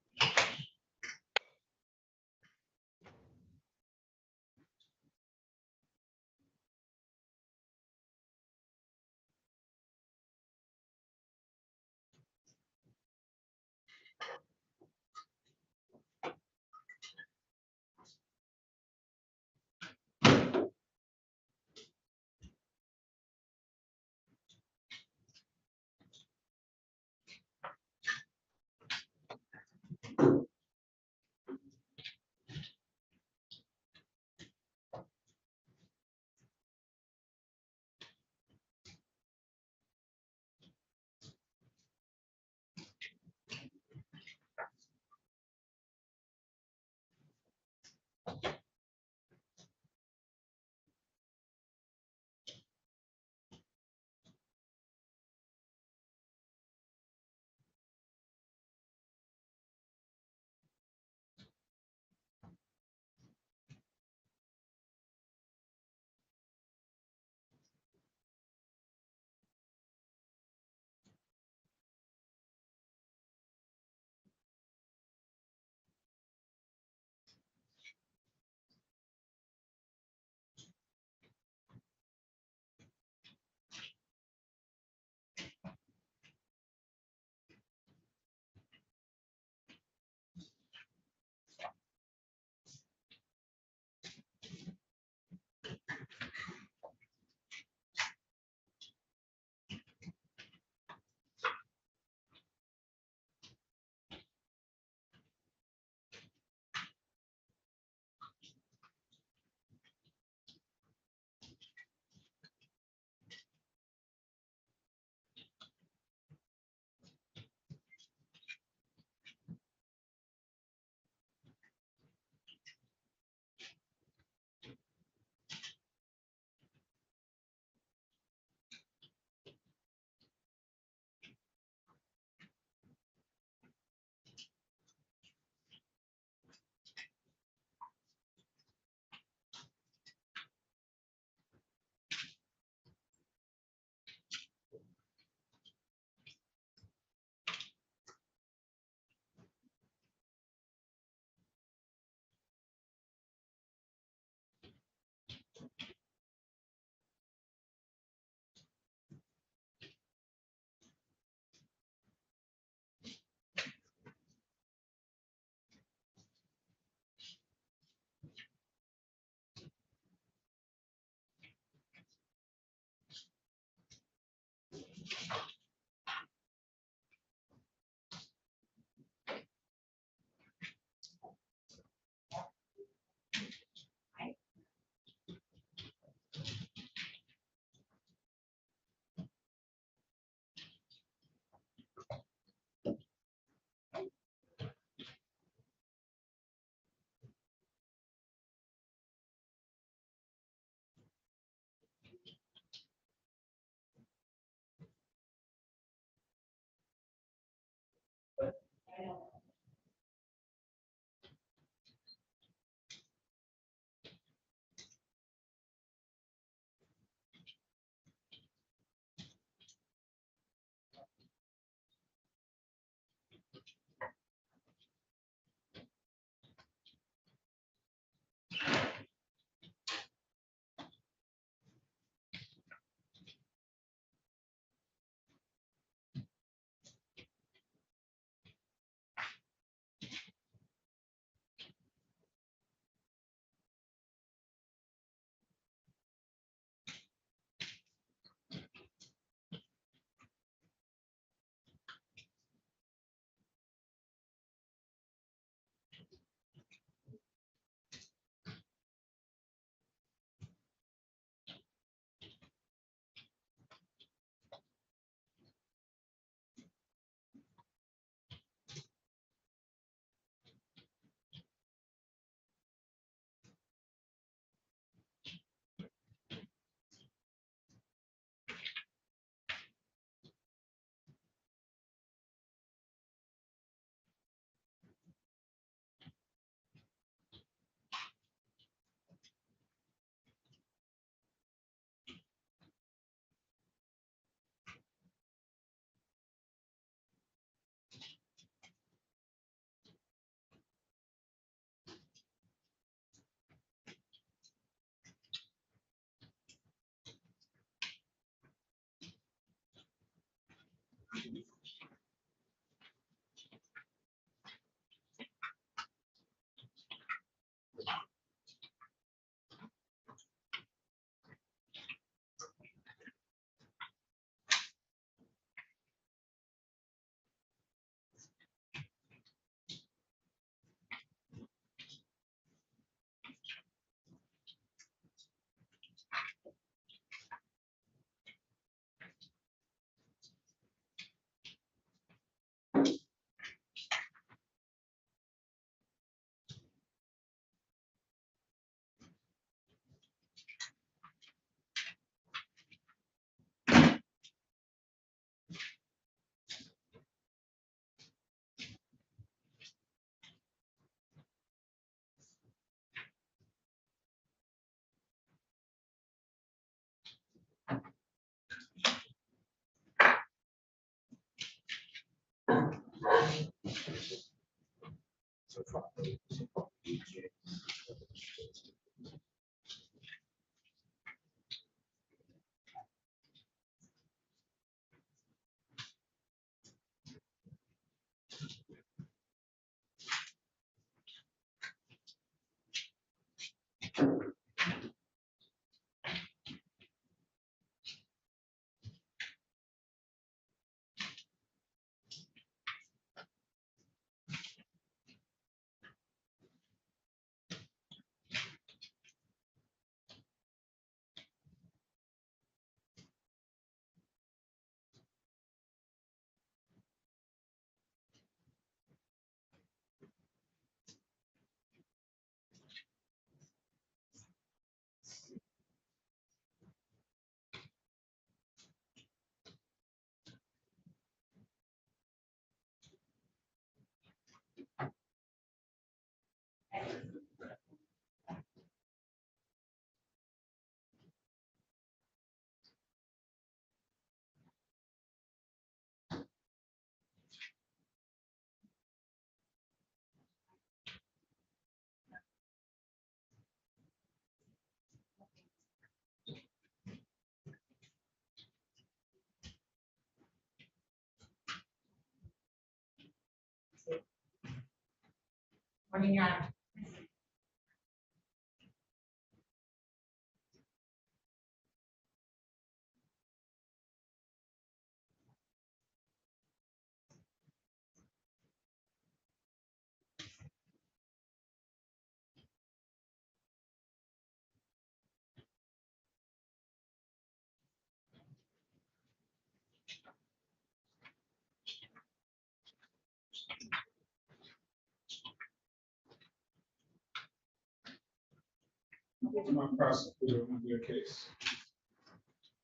So far. Morning, Your Honor. Who's my prosecutor on your case?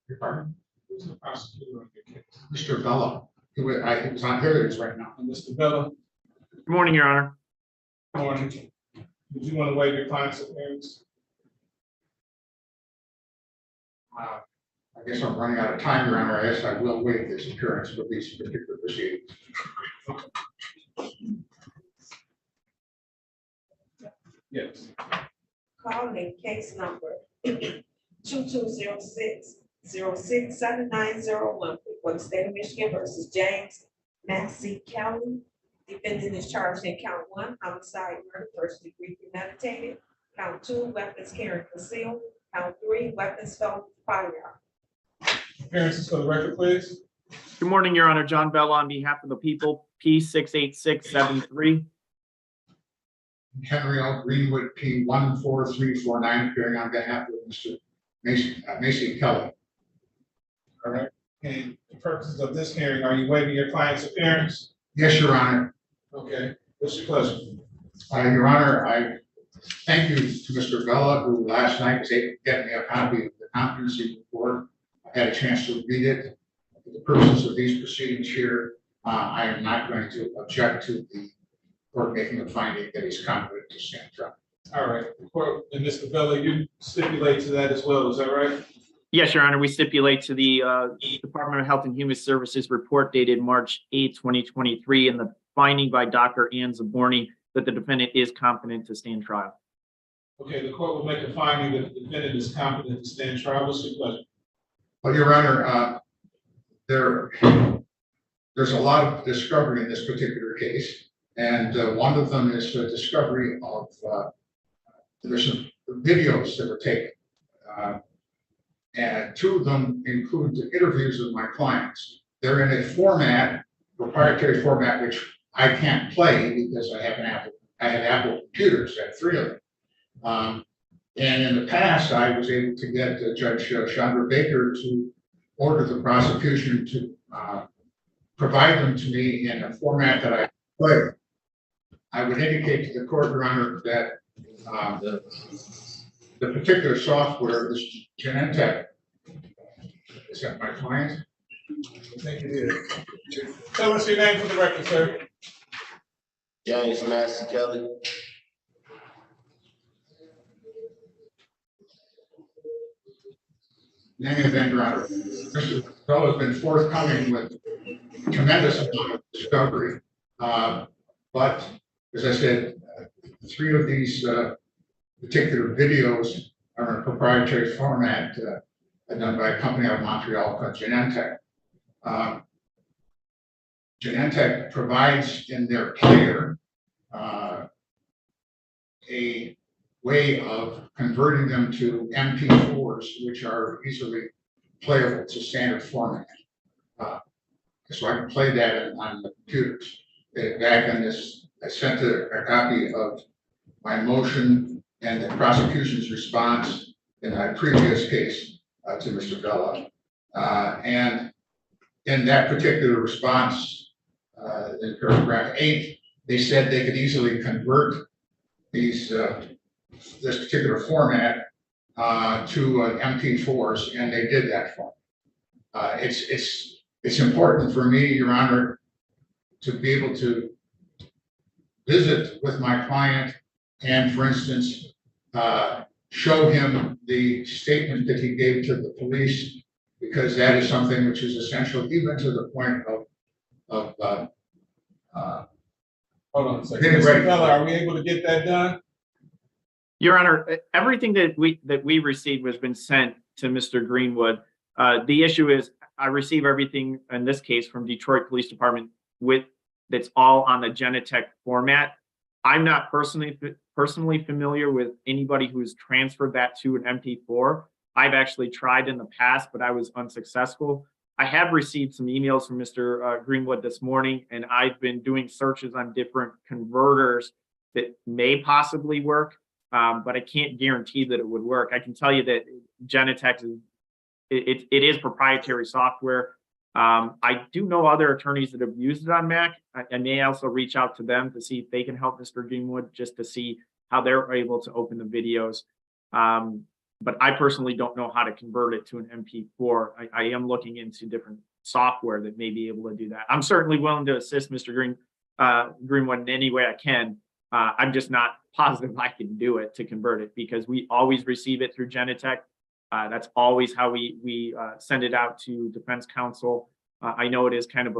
Your pardon? Who's the prosecutor on your case? Mr. Bella, he was on, here it is right now. And Mr. Bella, Good morning, Your Honor. morning. Did you want to waive your client's appearance? I guess I'm running out of time, Your Honor. I guess I will waive this appearance for these particular proceedings. Yes. Calling case number 2206-067901 for the state of Michigan versus James Massey Kelly. Defendant is charged in count 1, homicide, murder, first degree premeditated. Count 2, weapons carrying concealed. Count 3, weapons felon firearm. Appearances for the record, please. Good morning, Your Honor. John Bell on behalf of the people, P 68673. Henry L. Greenwood, P 14349, appearing on behalf of Mr. Macy Kelly. All right. And for purposes of this hearing, are you waiving your client's appearance? Yes, Your Honor. Okay. What's your pleasure? Your Honor, I thank you to Mr. Bella, who last night was able to get me a copy of the competency report. I had a chance to read it. For the purposes of these proceedings here, I am not going to object to the court making a finding that he's competent to stand trial. All right. The court, and Mr. Bella, you stipulate to that as well. Is that right? Yes, Your Honor, we stipulate to the Department of Health and Human Services report dated March 8, 2023, and the finding by Dr. Ann Zaborni that the defendant is competent to stand trial. Okay. The court will make a finding that the defendant is competent to stand trial. What's your pleasure? Well, Your Honor, there's a lot of discovery in this particular case, and one of them is the discovery of there's some videos that were taken, and 2 of them include the interviews of my clients. They're in a format, proprietary format, which I can't play because I have Apple computers. I have 3 of them. And in the past, I was able to get Judge Chandra Baker to order the prosecution to provide them to me in a format that I play. I would indicate to the court, Your Honor, that the particular software, this Genentech, is that my client? I think it is. Tell us your name for the record, sir. James Massey Kelly. In any event, Your Honor, Mr. Bell has been forthcoming with tremendous amount of discovery. But as I said, 3 of these particular videos are in a proprietary format done by a company out of Montreal called Genentech. Genentech provides in their player a way of converting them to MP4s, which are easily playable to standard format. So I can play that on the computers. Back on this, I sent a copy of my motion and the prosecution's response in my previous case to Mr. Bella. And in that particular response, in paragraph 8, they said they could easily convert these this particular format to MP4s, and they did that for me. It's important for me, Your Honor, to be able to visit with my client and, for instance, show him the statement that he gave to the police, because that is something which is essential, even to the point of Hold on a second. Getting Mr. ready. Bella, are we able to get that done? Your Honor, everything that we received has been sent to Mr. Greenwood. The issue is I receive everything in this case from Detroit Police Department that's all on the Genentech format. I'm not personally familiar with anybody who's transferred that to an MP4. I've actually tried in the past, but I was unsuccessful. I have received some emails from Mr. Greenwood this morning, and I've been doing searches on different converters that may possibly work, but I can't guarantee that it would work. I can tell you that Genentech it is proprietary software. I do know other attorneys that have used it on Mac. I may also reach out to them to see if they can help Mr. Greenwood, just to see how they're able to open the videos. But I personally don't know how to convert it to an MP4. I am looking into different software that may be able to do that. I'm certainly willing to assist Mr. Greenwood in any way I can. I'm just not positive I can do it to convert it, because we always receive it through Genentech. That's always how we send it out to defense counsel. I know it is kind of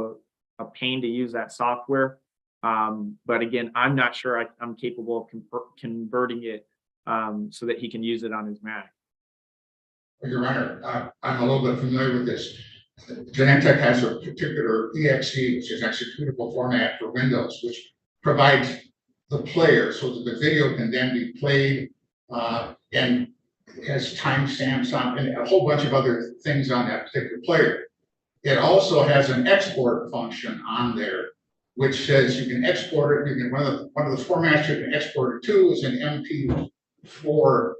a pain to use that software. But again, I'm not sure I'm capable of converting it so that he can use it on his Mac. Your Honor, I'm a little bit familiar with this. Genentech has a particular EXE, which is executable format for Windows, which provides the player so that the video can then be played and has timestamps on and a whole bunch of other things on that particular player. It also has an export function on there, which says you can export it. You can one of the formats you can export it to is an MP4,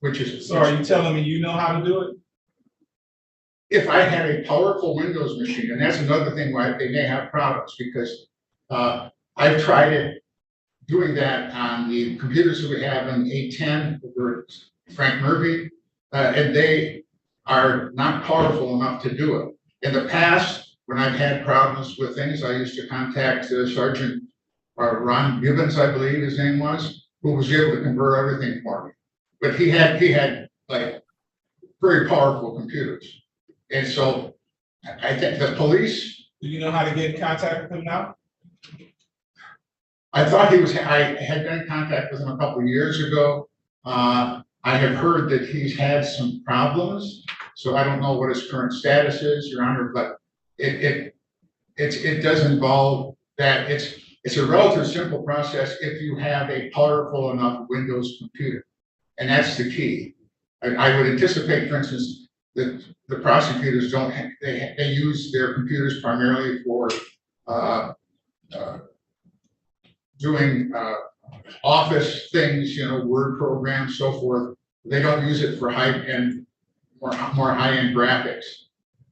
which is. So are you telling me you know how to do it? If I had a powerful Windows machine, and that's another thing why they may have problems, because I've tried it doing that on the computers that we have in A10 over Frank Murphy, and they are not powerful enough to do it. In the past, when I've had problems with things, I used to contact Sergeant Ron Gibbons, I believe his name was, who was able to convert everything for me. But he had like very powerful computers. And so I think the police. Do you know how to get in contact with him now? I thought I had been in contact with him a couple of years ago. I have heard that he's had some problems, so I don't know what his current status is, Your Honor, but it does involve that. It's a relatively simple process if you have a powerful enough Windows computer, and that's the key. I would anticipate, for instance, that the prosecutors they use their computers primarily for doing office things, Word programs, so forth. They don't use it for high-end, more high-end graphics.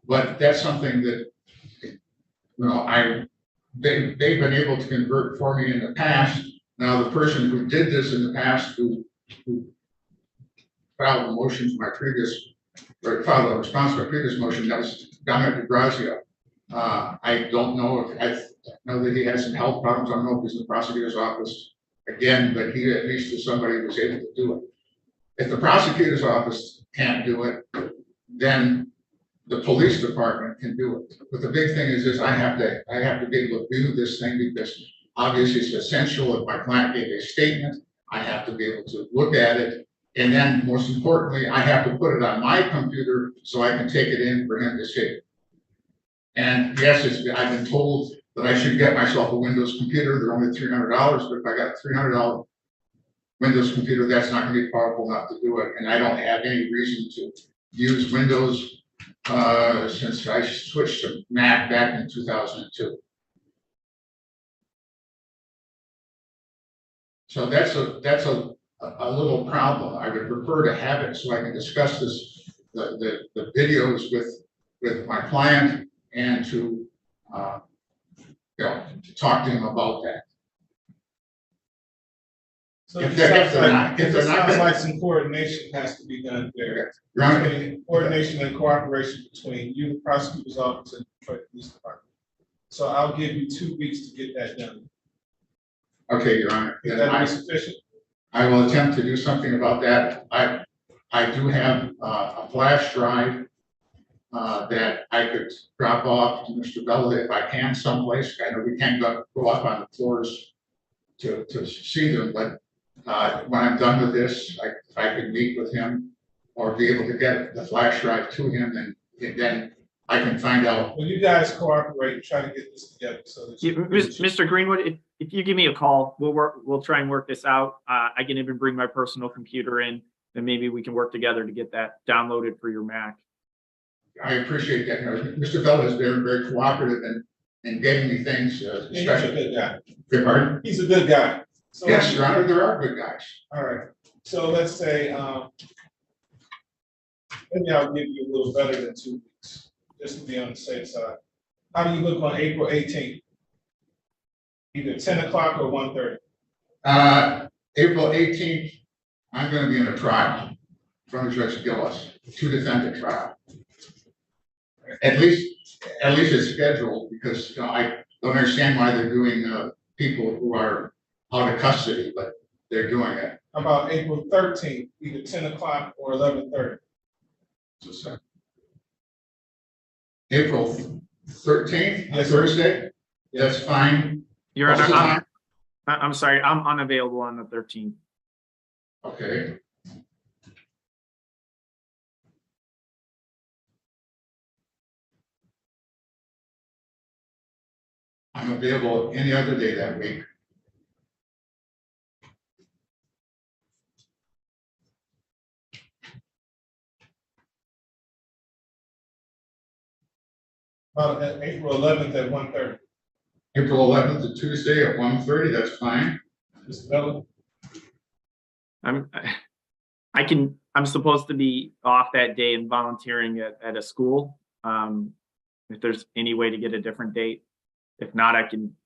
But that's something that, they've been able to convert for me in the past. Now, the person who did this in the past, who filed a motion to my previous, or filed a response to my previous motion, that was Dominic DeGrazia. I don't know if I know that he has some health problems. I don't know if he's in the prosecutor's office again, but he at least is somebody who was able to do it. If the prosecutor's office can't do it, then the police department can do it. But the big thing is I have to be able to view this thing, because obviously it's essential if my client gave a statement, I have to be able to look at it. And then most importantly, I have to put it on my computer so I can take it in for him to see. And yes, I've been told that I should get myself a Windows computer. They're only $300, but if I got a $300 Windows computer, that's not gonna be powerful enough to do it. And I don't have any reason to use Windows since I switched to Mac back in 2002. So that's a little problem. I would prefer to have it so I can discuss the videos with my client and to to talk to him about that. So If it they're sounds not- if it they're not sounds gonna- like some coordination has to be done there. Your Honor, Coordination and cooperation between you, the prosecutor's office, and the Detroit Police Department. So I'll give you 2 weeks to get that done. okay, Your Honor. Is Then that be sufficient? I will attempt to do something about that. I do have a flash drive that I could drop off to Mr. Bella if I can someplace. I know we can't go up on the floors to see them, but when I'm done with this, I could meet with him or be able to get the flash drive to him, and then I can find out. When you guys cooperate, try to get this together so that. Mr. Greenwood, if you give me a call, we'll try and work this out. I can even bring my personal computer in, and maybe we can work together to get that downloaded for your Mac. I appreciate that. You know, Mr. Bella is very, very cooperative in getting me things, He's a especially. good guy. Good pardon? He's a good guy. So Yes, Your Honor, there are good guys. all right, so let's say, maybe I'll give you a little better than 2 weeks, just to be on the safe side. How do you look on April 18th? Either 10 o'clock or 1:30? April 18th, I'm gonna be in a trial in front of Judge Gillis, 2-defendant trial. At least it's scheduled, because you know, I don't understand why they're doing people who are out of custody, but they're doing it. How about April 13th, either 10 o'clock or 11:30? So, April 13th, Yes, sir. Thursday, that's fine. Your What's Honor, the time? I'm sorry, I'm unavailable on the 13th. Okay. I'm available any other day that week. About April 11th at 1:30. April 11th, a Tuesday at 1:30, that's fine. Mr. Bella? I'm supposed to be off that day and volunteering at a school. If there's any way to get a different date, if not, I can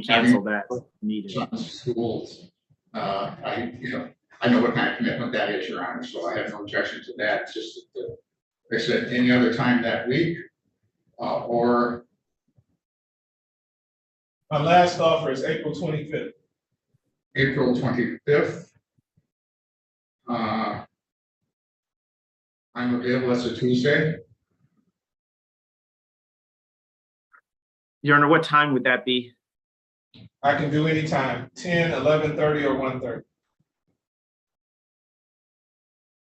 cancel that if needed. Some schools, I know what kind of commitment that is, Your Honor, so I have no objection to that. It's just that, like I said, any other time that week, or My last offer is April 25th. April 25th. I'm available, that's a Tuesday. Your Honor, what time would that be? I can do any time, 10, 11:30, or 1:30.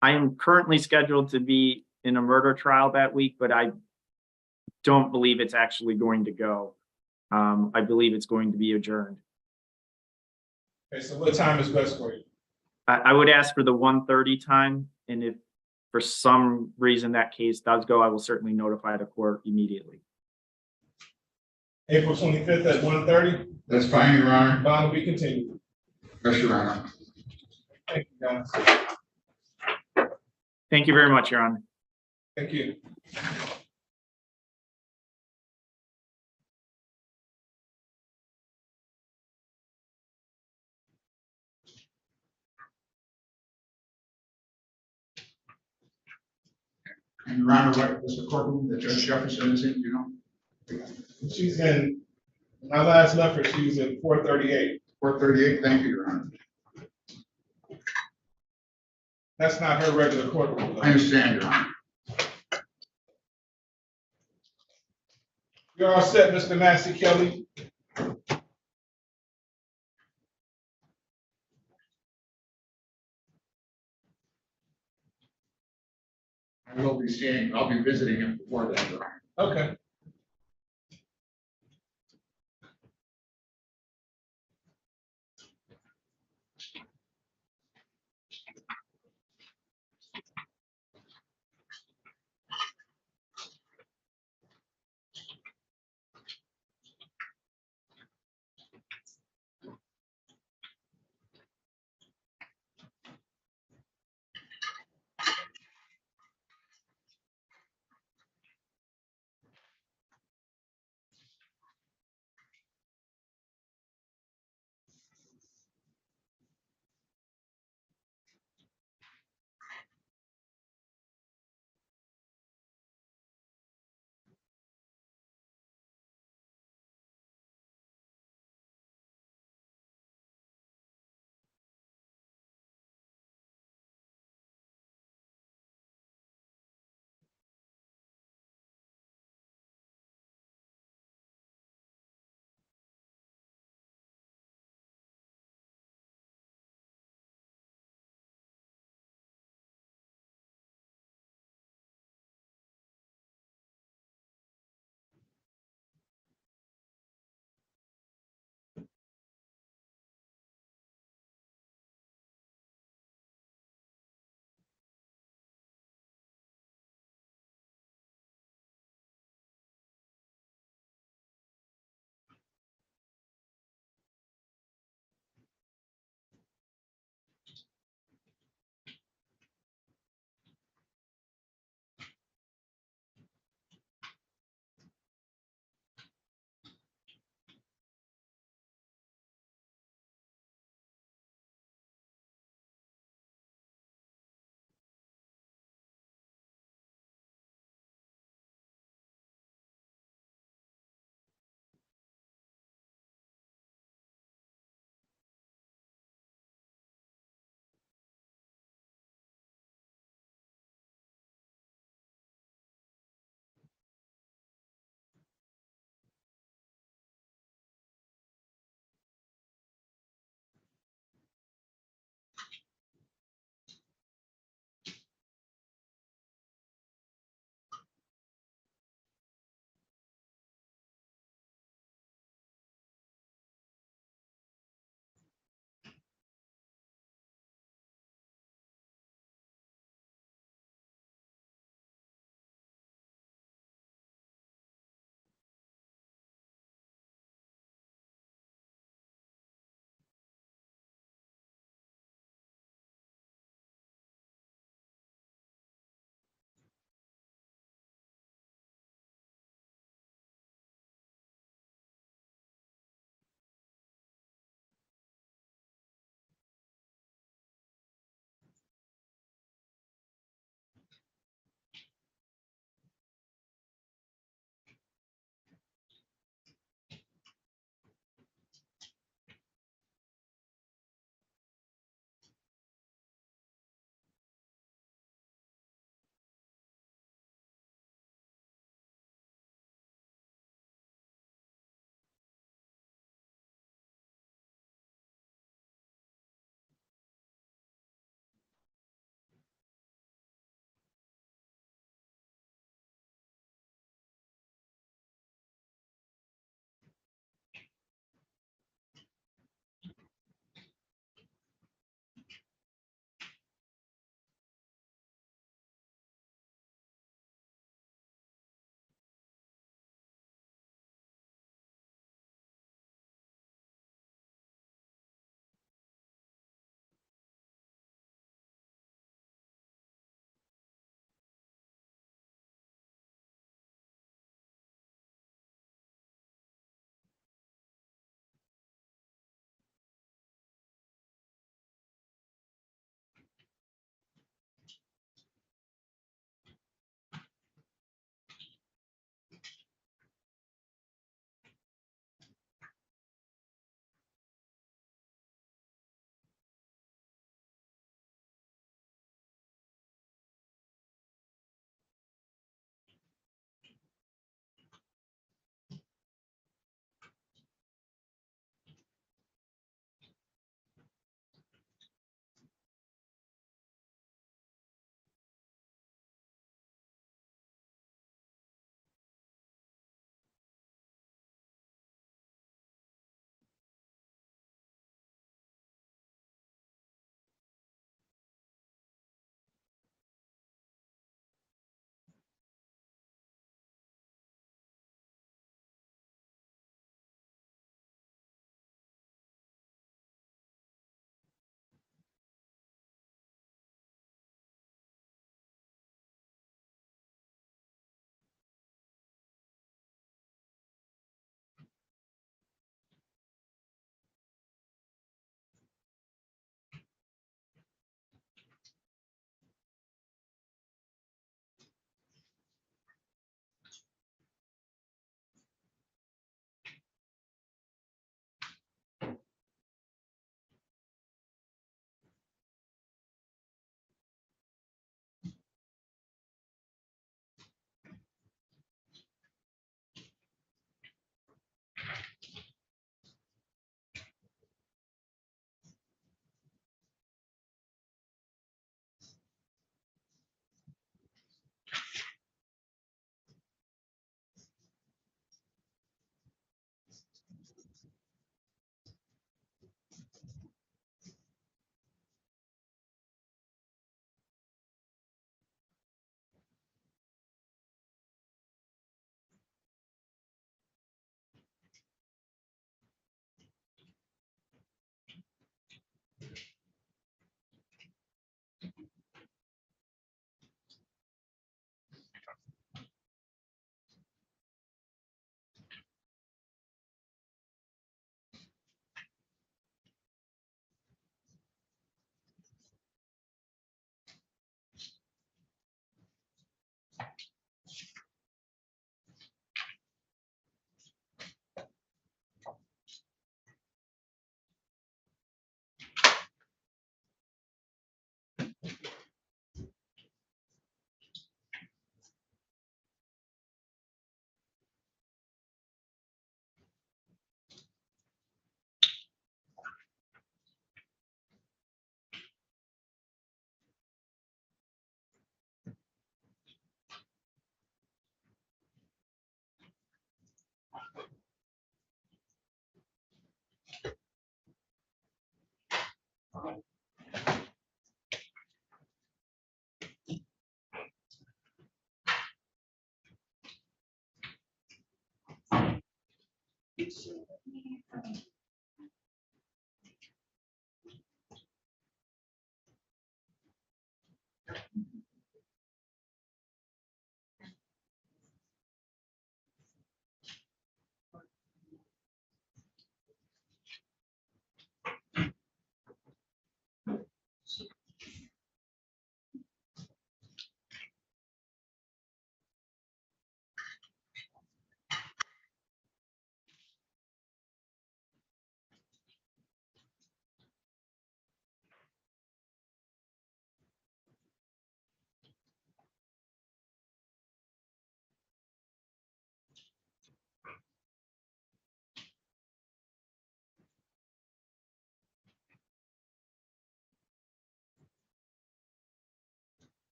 I am currently scheduled to be in a murder trial that week, but I don't believe it's actually going to go. I believe it's going to be adjourned. Okay, so what time is best for you? I would ask for the 1:30 time, and if for some reason that case does go, I will certainly notify the court immediately. April 25th at 1:30, That's fine, Your Honor. bond will be continued. Yes, Your Honor. Thank you, guys. Thank you very much, Your Honor. Thank you. And Your Honor, what was the courtroom that Judge Jefferson is in, you know? She's in, when I last left her, she was in 438. 438, thank you, Your Honor. That's not her regular courtroom. I understand, Your Honor. You're all set, Mr. Massey Kelly. I'll be visiting him before then. Okay.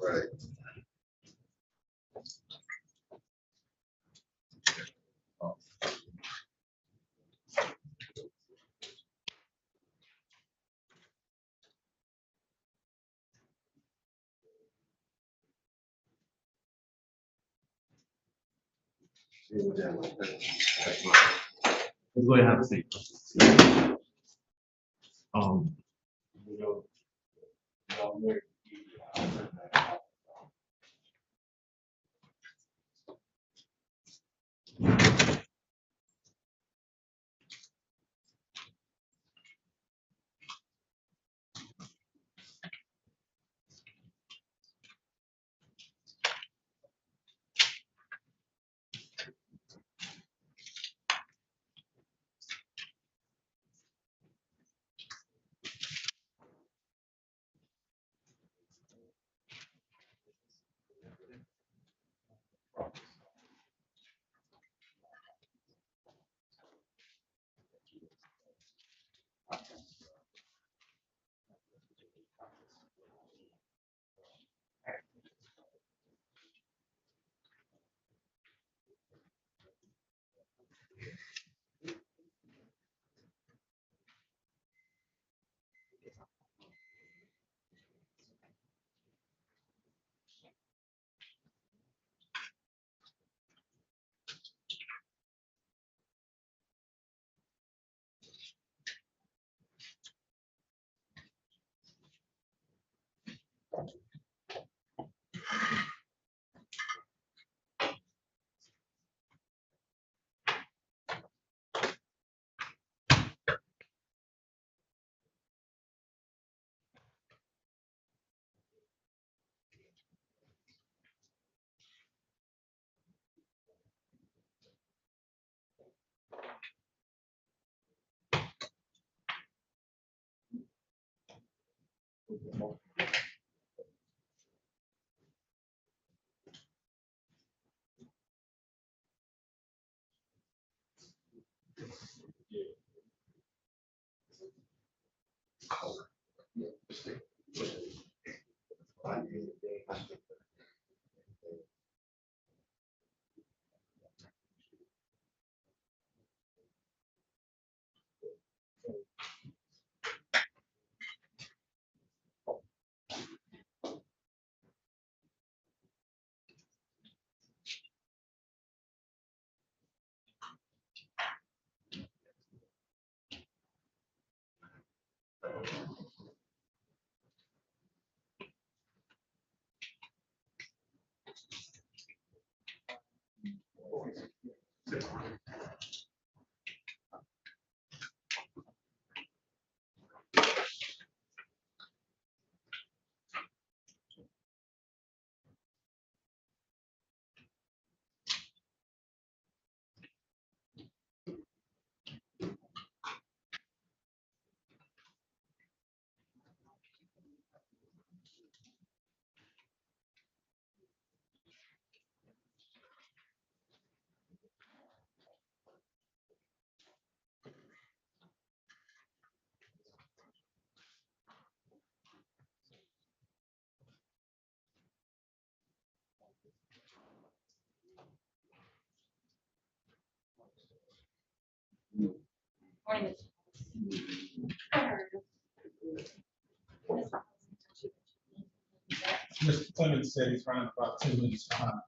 Right. Let's go ahead and have a seat. You know, Morning. Mr. Clemens said he's running about 2 minutes behind.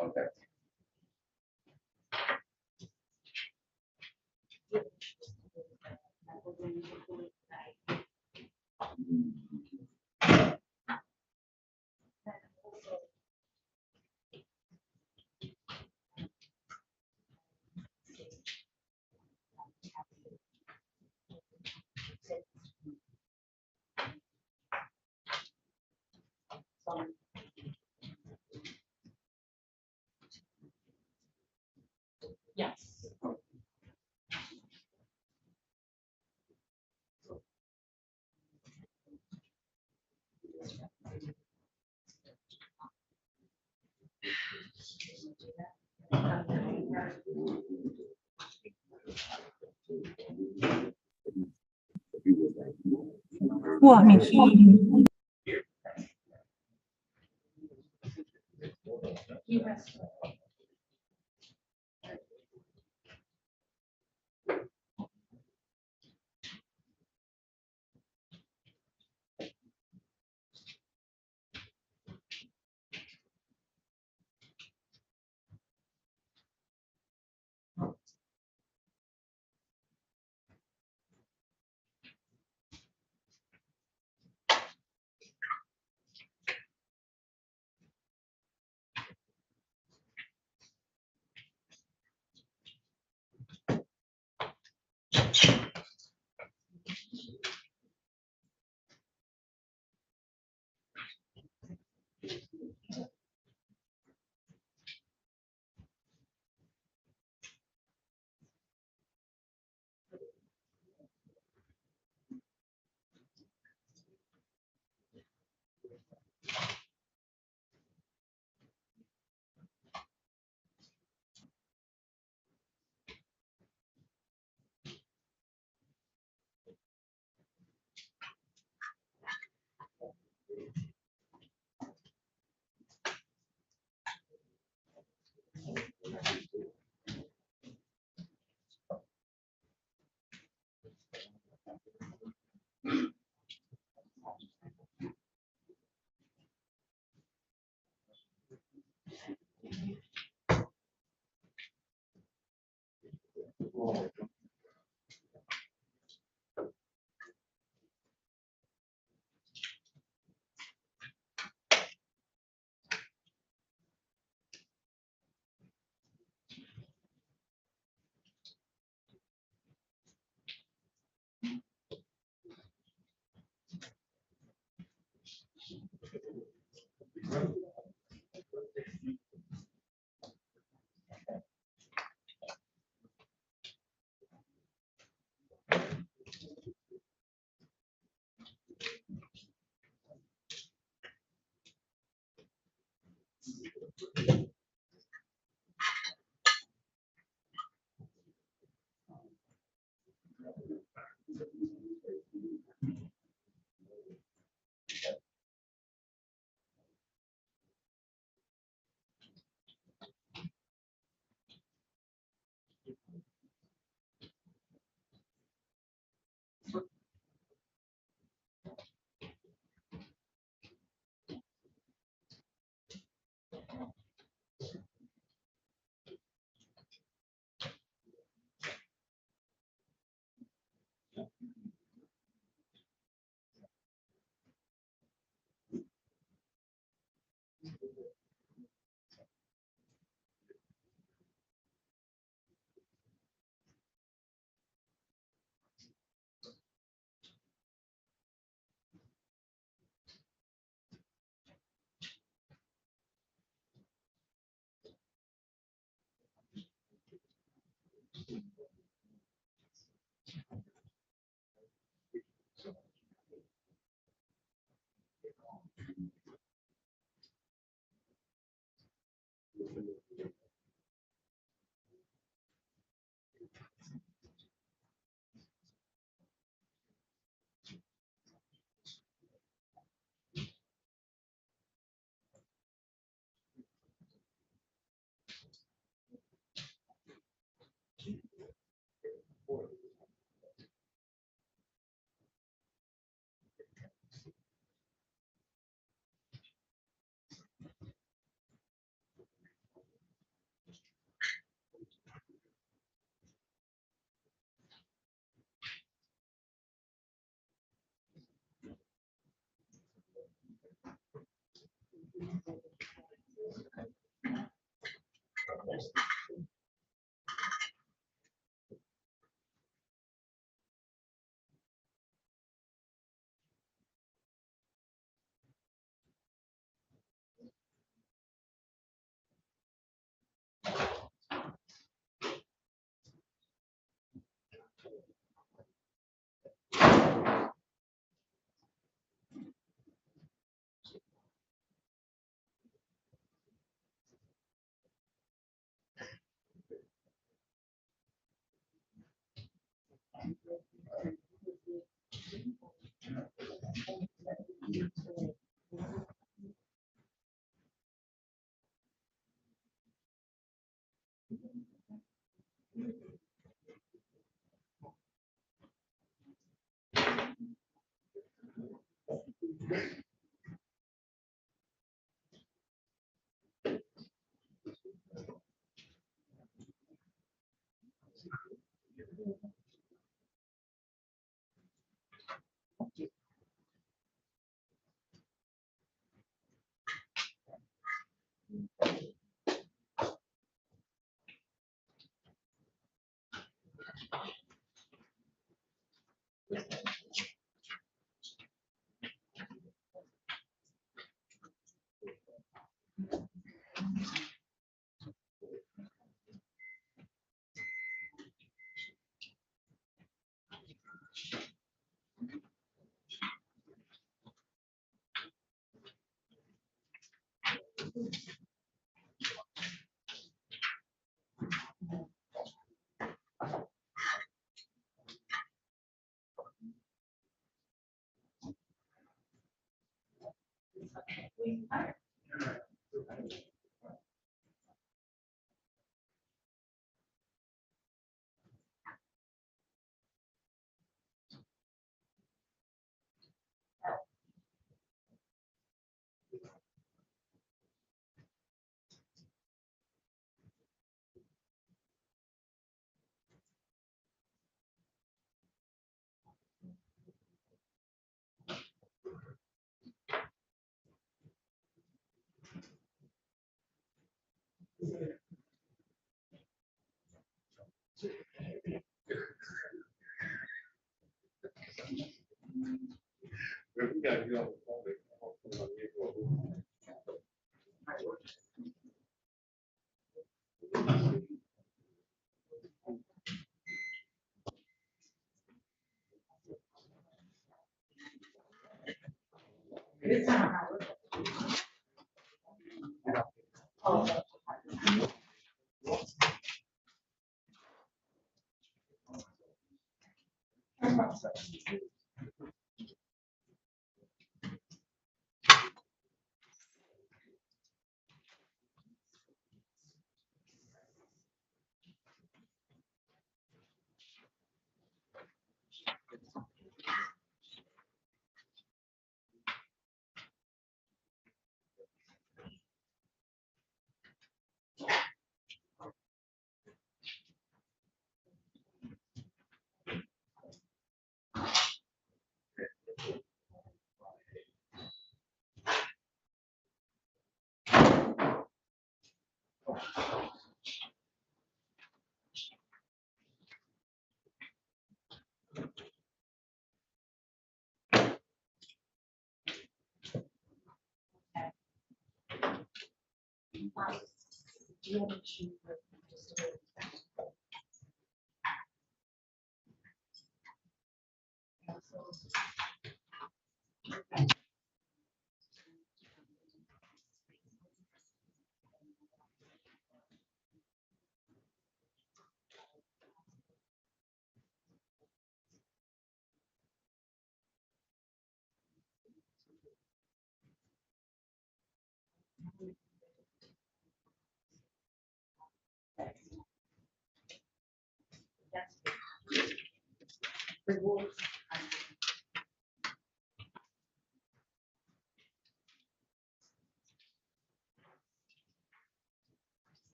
Okay. Yes. Yes.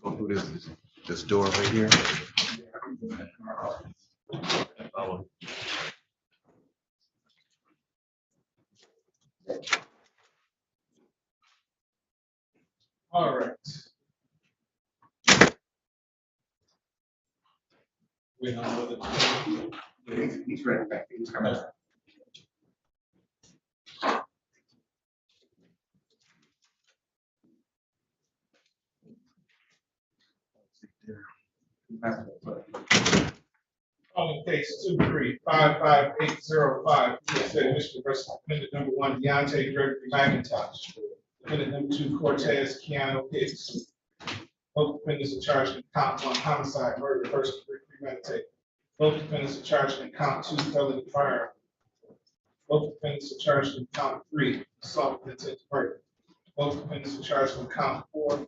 Go through this door right here. All right. We don't know whether. He's ready back. He's coming. Calling case 2355805, State of Michigan versus defendant number one, Deontay Gregory McIntosh. Defendant number two, Cortez Keanu Hicks. Both defendants are charged in count one homicide, murder, first degree premeditated. Both defendants are charged in count two felony firearm. Both defendants are charged in count three, assault with intent to murder. Both defendants are charged in count four,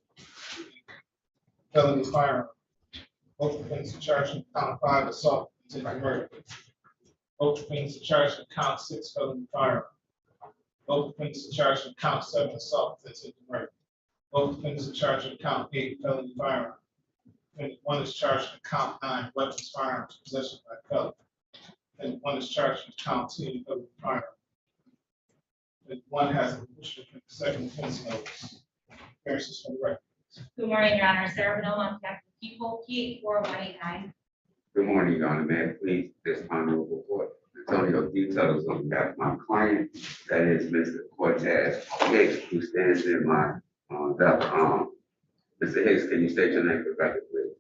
felony firearm. Both defendants are charged in count five, assault with intent to murder. Both defendants are charged in count six, felony firearm. Both defendants are charged in count seven, assault with intent to murder. Both defendants are charged in count eight, felony firearm. Defendant one is charged in count nine, weapons, firearms, possession by felon. And one is charged in count 10, felony firearm. And one has a second offense notice. Appearances for the record. Good morning, Your Honor. Sarah Vanilla on behalf of the people, P84189. Good morning, Your Honor. May I please this honorable court? Antonio details on behalf of my client, that is Mr. Cortez Hicks, who stands in my Mr. Hicks, can you state your name for the record, please?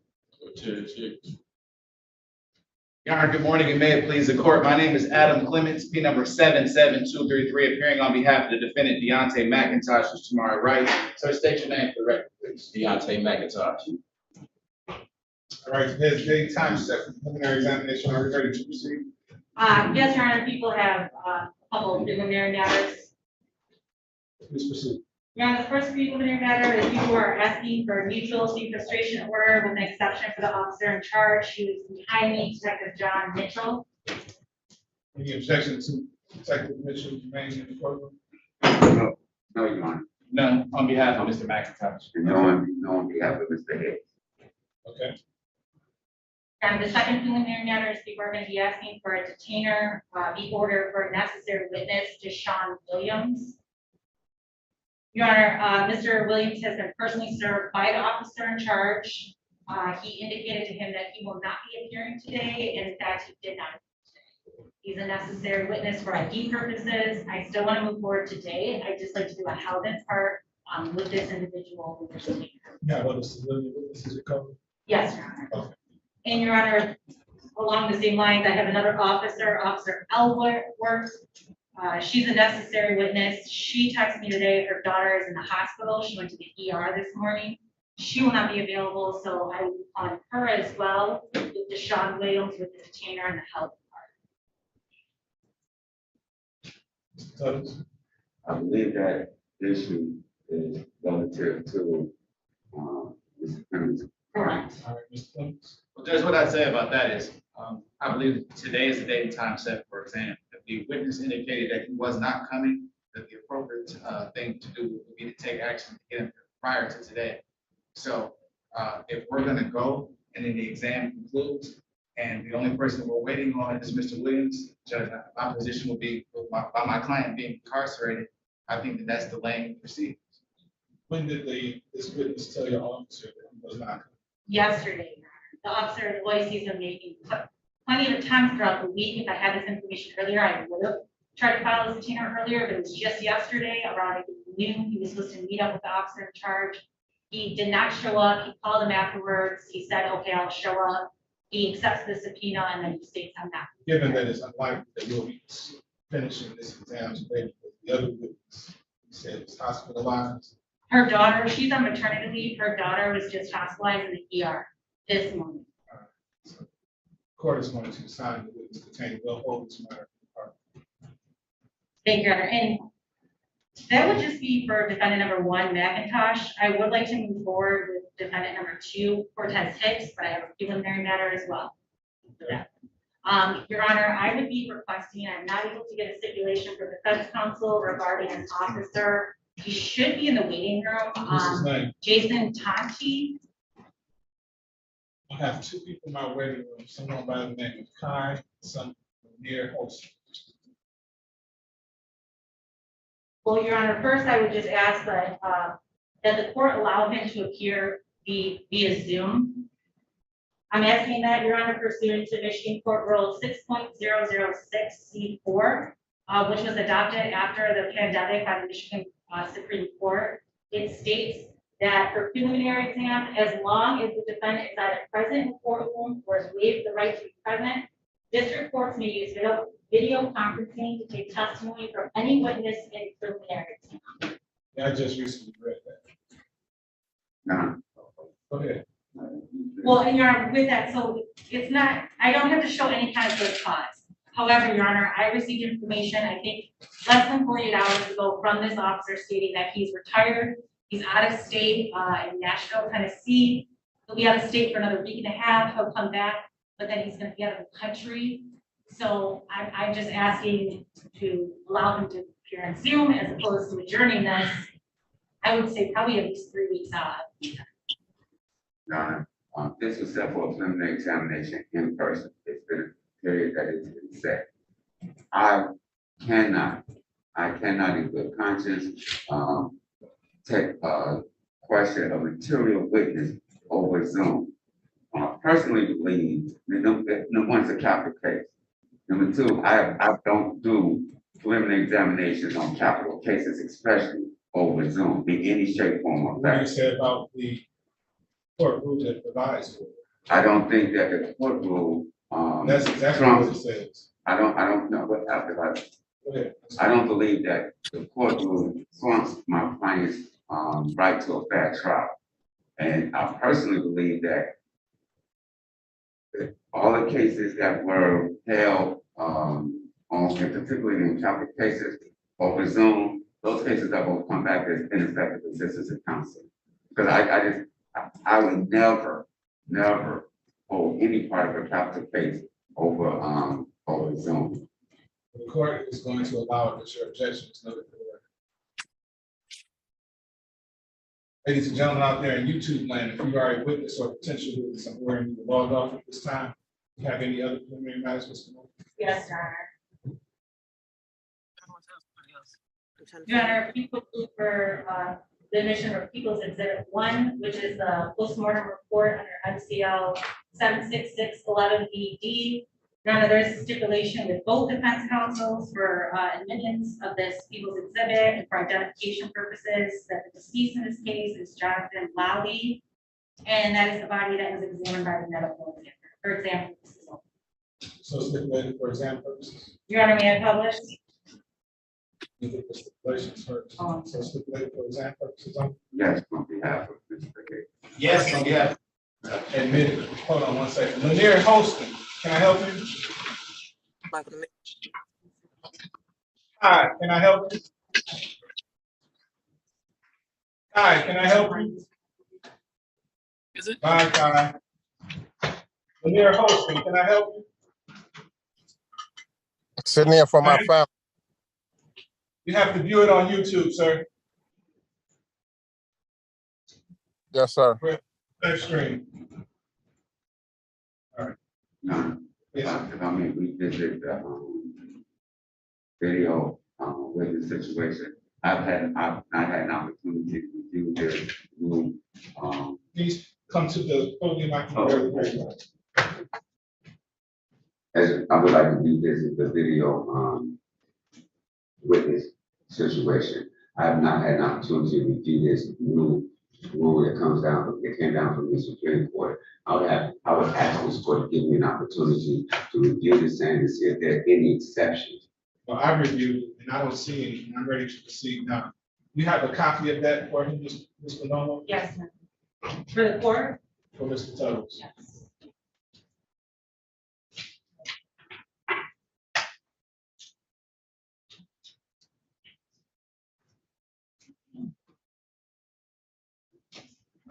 Your Honor, good morning, and may it please the court. My name is Adam Clements, P number 77233, appearing on behalf of the defendant Deontay McIntosh, who's to my right. Sir, state your name for the record, please. Deontay McIntosh. All right, there's date, time set for preliminary examination. Are we ready to proceed? Yes, Your Honor, people have a couple of preliminary matters. Please proceed. Your Honor, the first preliminary matter is you are asking for a mutual sequestration order with an exception for the officer in charge, who is behind me, Detective John Mitchell. Any objection to Detective Mitchell remaining in the courtroom? No, Your Honor. None, on behalf of Mr. McIntosh. And no on behalf of Mr. Hicks. Okay. And the second preliminary matter is people are going to be asking for a detainer, be ordered for a necessary witness to Sean Williams. Your Honor, Mr. Williams has been personally served by the officer in charge. He indicated to him that he will not be appearing today, and in fact, he did not. He's a necessary witness for ID purposes. I still want to move forward today. I'd just like to do a Howden part with this individual with this detainer. Yeah, well, the civilian witnesses are covered. Yes, Your Honor. Okay. And Your Honor, along the same lines, I have another officer, Officer Elworth. She's a necessary witness. She texted me today, her daughter is in the hospital. She went to the ER this morning. She will not be available, so I will be calling her as well with Deshaun Williams with the detainer and the health department. I believe that issue is relative to Mr. Clements. Correct. All right, Mr. Clements. Well, Judge, what I'd say about that is, I believe that today is the date and time set for exam. If the witness indicated that he was not coming, that the appropriate thing to do would be to take action to get him prior to today. So if we're gonna go and then the exam concludes, and the only person we're waiting on is Mr. Williams, Judge, my position will be, by my client being incarcerated, I think that that's delaying proceedings. When did this witness tell your officer that he was not coming? Yesterday, Your Honor. The officer at Lloyd sees him making plenty of times throughout the week. If I had this information earlier, I would have tried to file this detainer earlier, but it was just yesterday around noon. He was supposed to meet up with the officer in charge. He did not show up. He called him afterwards. He said, okay, I'll show up. He accepts the subpoena and then he states I'm not. Given that it's unlikely that you'll be finishing this exam today, because the other witness, you said was hospitalized. Her daughter, she's on maternity leave. Her daughter was just hospitalized in the ER this morning. So court is going to sign the witness detained. We'll hold this matter. Thank you, Your Honor. And that would just be for defendant number 1, McIntosh. I would like to move forward with defendant number 2, Cortez Hicks, but I have a preliminary matter as well. Your Honor, I would be requesting, I'm not able to get a stipulation for defense counsel regarding an officer. He should be in the waiting room. What's his name? Jason Tonti. I have 2 people in my waiting room, someone by the name of Kai, some near Holston. Well, Your Honor, first I would just ask that the court allow him to appear via Zoom. I'm asking that, Your Honor, pursuant to Michigan Court Rule 6.006C4, which was adopted after the pandemic by the Michigan Supreme Court. It states that for preliminary exams, as long as the defendant is either present in the courtroom or has waived the right to be present, district courts may use video conferencing to take testimony from any witness in preliminary exam. Yeah, I just recently read that. Nah. Go ahead. Well, and Your Honor, with that, so it's not, I don't have to show any kind of good cause. However, Your Honor, I received information, I think, less than 48 hours ago from this officer stating that he's retired, he's out of state, in Nashville, Tennessee. He'll be out of state for another week and a half, he'll come back, but then he's gonna be out of the country. So I'm just asking to allow him to appear on Zoom as opposed to adjourning this. I would say probably at least 3 weeks out. This was set for a preliminary examination in person. It's been a period that has been set. I cannot in good conscience, take a question of material witness over Zoom. I personally believe, number 1 is a capital case. Number 2, I don't do preliminary examinations on capital cases, especially over Zoom, in any shape, form, or What do you fashion. say about the court rule that provides for it? I don't think that the court rule, That's exactly what it says. I don't know what after Go ahead. I don't believe that the court rule trumps my client's right to a fair trial. And I personally believe that all the cases that were held and particularly in capital cases over Zoom, those cases that will come back as ineffective assistance of counsel. Because I would never hold any part of a capital case over Zoom. The court is going to allow it, but your objection is noted for the record. Ladies and gentlemen out there in YouTube land, if you are a witness or potential witness somewhere and you logged off at this time, do you have any other preliminary matters, Mr. Moore? Yes, Your Honor. Your Honor, people for the admission of People's Exhibit 1, which is the postmortem report under MCL 76611BD. Your Honor, there is a stipulation with both defense counsels for admittance of this People's Exhibit and for identification purposes that the deceased in this case is Jonathan Lowry, and that is the body that was examined by the medical examiner. For example, this is all. So stipulated for exam purposes? Your Honor, may I publish? You think the stipulations first? So stipulated for exam purposes only? Yes, on behalf of Mr. Hicks. Yes, on behalf. Admitted. Hold on 1 second. Lanier Holston, can I help you? Hi, can I help you? Hi, can I help you? Is it? Bye, Kai. Lanier Holston, can I help you? Sitting here for my family. You have to view it on YouTube, sir. Yes, sir. Left screen. All right. No, Yes. if I may revisit the video with the situation. I've not had an opportunity to review this new. Please come to the podium. I can barely hear you. As I would like to revisit the video with this situation. I have not had an opportunity to review this new the one where it came down from the Supreme Court, I would ask this court to give me an opportunity to review the same and see if there are any exceptions. Well, I reviewed it and I don't see any, and I'm ready to proceed now. You have a copy of that for him, Mr. Nolan, Yes, ma'am. For the court? for Mr. Tubbs? Yes.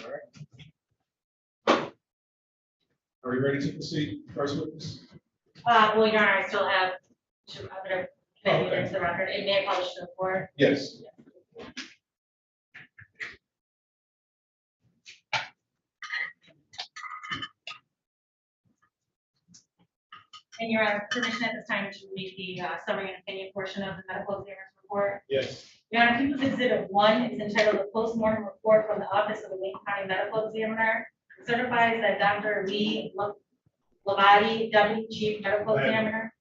All right. Are we ready to proceed? First witness? Well, Your Honor, I still have two other Okay. commitments to the record. It may have published to the court. Yes. And Your Honor, permission at this time to read the summary and opinion portion of the medical examiner's report. Yes. Your Honor, People's Exhibit 1 is entitled "A Postmortem Report from the Office of the Wayne County Medical Examiner." It certifies that Dr. Lee Lavati, Deputy Chief Medical Examiner,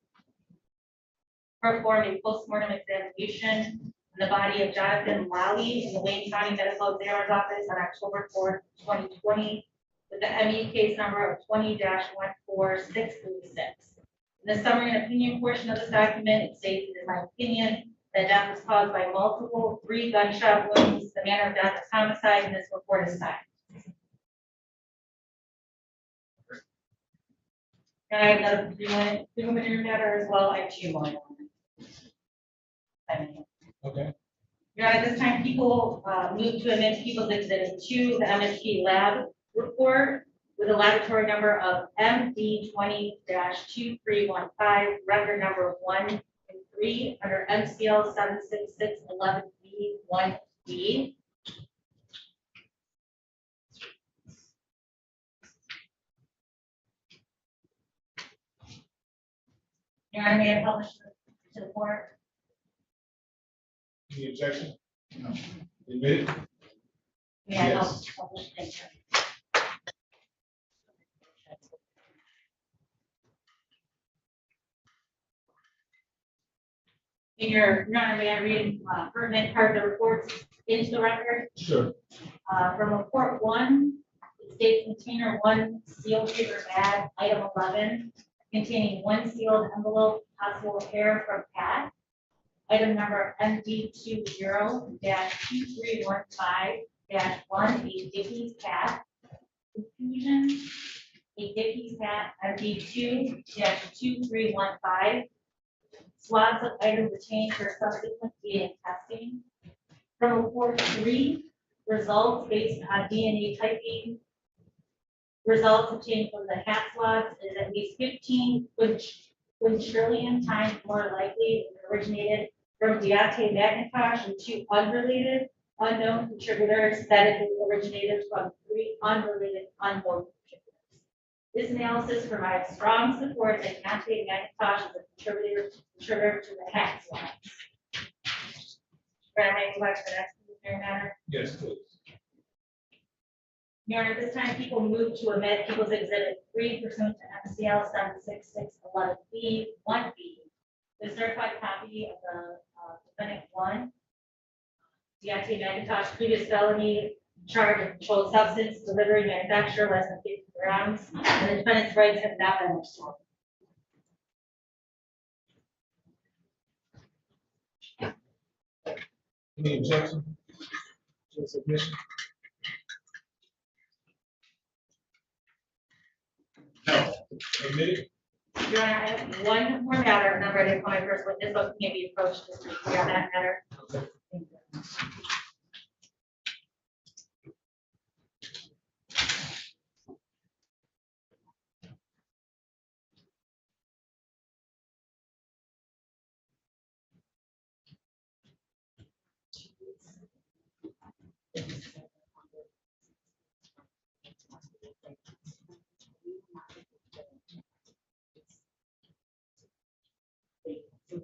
performed a postmortem examination in the body of Jonathan Lally in the Wayne County Medical Examiner's Office on October 4th, 2020, with the ME case number of 20-14636. In the summary and opinion portion of this document, it states, "It is my opinion that death was caused by multiple 3 gunshot wounds. The manner of death is homicide, and this report is signed." And I have another preliminary matter as well. I have 2 more. Okay. Your Honor, at this time, people move to amend People's Exhibit 2, the MSP lab report with a laboratory number of MD 20-2315, record number 1 and 3 under MCL 76611B1B. Your Honor, may I publish this to the court? Any objection? No. Admitted? May I Yes. publish? Thank you. Your Honor, may I read pertinent part of the reports into the record? Sure. From report 1, it states container 1 sealed paper bag, item 11, containing 1 sealed envelope, possible hair from cat. Item number MD20-2315-1, a Dickies cat. Confusion, a Dickies cat, MD2-2315. Swabs of items retained for subsequent DNA testing. From report 3, results based on DNA typing. Results obtained from the hat swabs is at least 15 quintillion times more likely it originated from Deontay McIntosh and 2 unrelated unknown contributors that it originated from 3 unrelated unknown contributors. This analysis provides strong support that Deontay McIntosh is a contributor to the hat swabs. Can I move on to the next matter? Yes, please. Your Honor, at this time, people move to amend People's Exhibit 3 pursuant to MCL 76611B1B. The certified copy of the defendant 1, Deontay McIntosh, previous felony charge of controlled substance, delivery, manufacture less than 50 grams, and the defendant's rights have not been restored. Any objection to submission? No. Admitted? Your Honor, I have 1 more matter, and I'm ready to call my first witness, so can be approached this week on that matter. Okay. Thank you.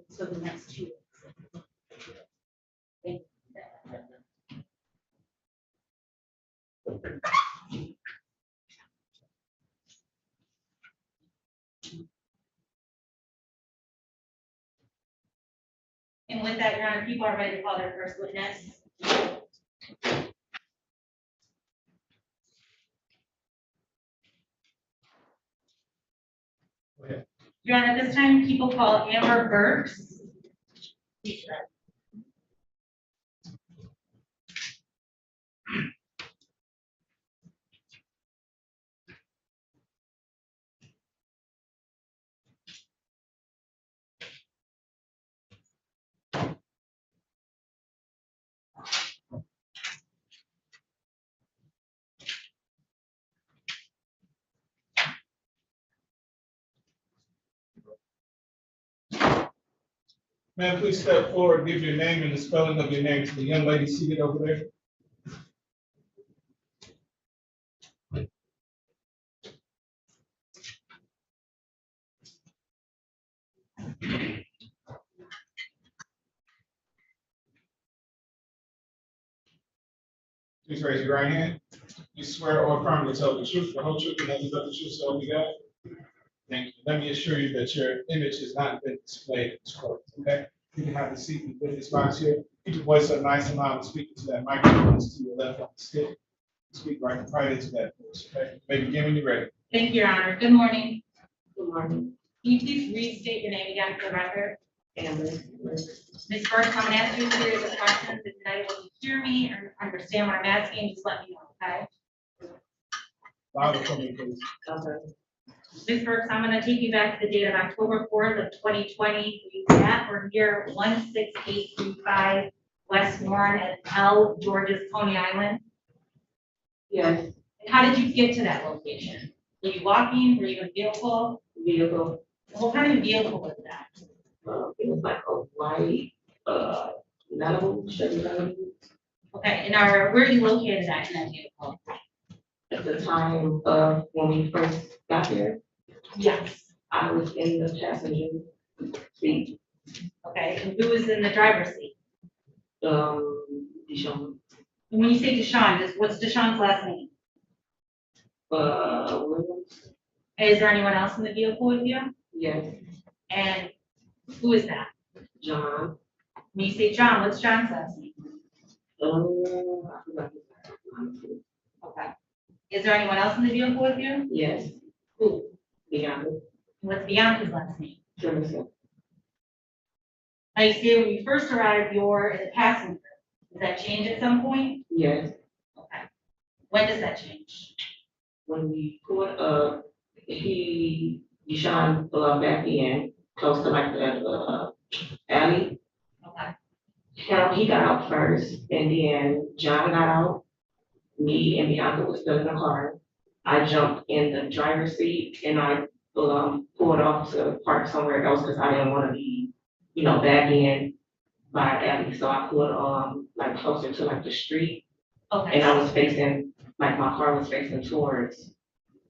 So the next 2 weeks. Thank you. And with that, Your Honor, people are ready to call their first witness. Your Honor, at this time, people call Amber Burks. Please, sir. Ma'am, please step forward, give your name and the spelling of your name to the young lady seated over there. Please raise your right hand. You swear or affirm to tell the truth, the whole truth, and nothing but the truth, so help you God? Thank you. Let me assure you that your image has not been displayed in this court, okay? You can have the seat and witness box here. Keep your voice up nice and loud and speak into that microphone that's to your left on the stick. Speak right into that voice, okay? May begin when you're ready. Thank you, Your Honor. Good morning. Good morning. Can you please restate your name again for the record? Amber. Ms. Burke, I'm gonna ask you a series of questions. If you're not able to hear me or understand what I'm asking, just let me know, okay? Louder for me, please. Okay. Ms. Burke, I'm gonna take you back to the date of October 4th of 2020. You at or near 16825 West Warren at L. George's, Coney Island. Yes, How did you get to that location? Were you walking? Were you in a vehicle? vehicle, What kind of vehicle was that? it was like a white, Malibu, Chevy Malibu. Okay, and where are you located at in that vehicle? At the time, when we first got there, Yes. I was in the passenger seat, Okay, and who was in the driver's seat? Deshaun, And when you say Deshaun, what's Deshaun's last name? Williams, Is there anyone else in the vehicle with you? yes, And who is that? John, When you say John, what's John's last name? I forgot his name. Okay. Is there anyone else in the vehicle with you? Yes, Who? Bianca, What's Bianca's last name? Trimmerson, Now you say when you first arrived, you're as a passenger. Does that change at some point? yes. Okay. When does that change? When we pulled up, Deshaun, back in, close to like the, alley. Okay. He got out first, and then John got out. Me and Bianca was still in the car. I jumped in the driver's seat and I, pulled off to park somewhere else because I didn't want to be, back in by alley. So I pulled, like closer to like the street. Okay. And I was facing, like my car was facing towards,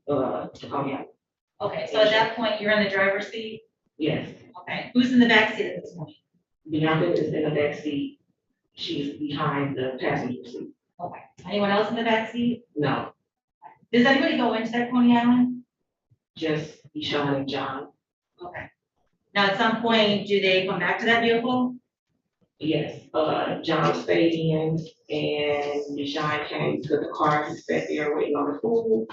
Coney. Okay, so at that point, you're in the driver's seat? Yes, Okay. Who's in the back seat at this point? Bianca is in the back seat. She's behind the passenger seat. Okay. Anyone else in the back seat? No, Does anybody go into that Coney Island? just Deshaun and John. Okay. Now, at some point, do they come back to that vehicle? Yes, John stayed in and Deshaun came to the car, he sat there waiting on the food.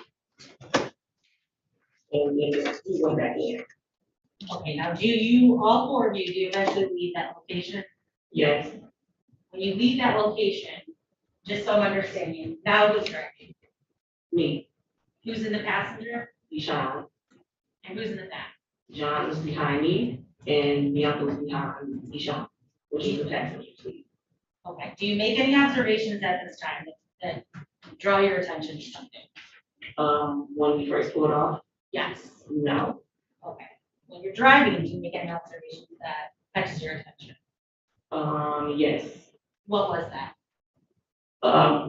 And then he went back in. Okay, now do you, all four of you, do you eventually leave that location? Yes, When you leave that location, just so I'm understanding, now who's driving? me, Who's in the passenger Deshaun, and who's in the back? John was behind me and Bianca was behind Deshaun, which is the passenger seat. Okay, do you make any observations at this time that draw your attention to something? When we first pulled off, Yes. no, Okay. When you're driving, do you make any observations that catches your attention? yes. What was that?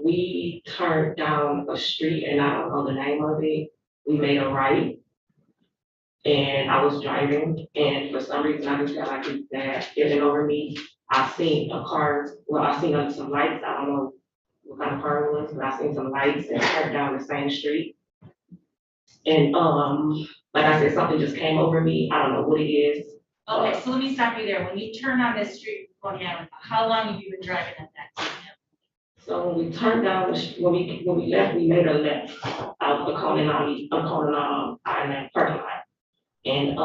We turned down a street and I don't know the name of it. We made a right. And I was driving and for some reason I just felt like his dad getting over me. I seen a car, well, I seen some lights. I don't know what kind of car it was, but I seen some lights and turned down the same street. And, like I said, something just came over me. I don't know what it is. Okay, so let me stop you there. When you turn on this street, Coney Island, how long have you been driving at that time? So when we turned down, when we left, we made a left out of the Coney Island parking lot. And,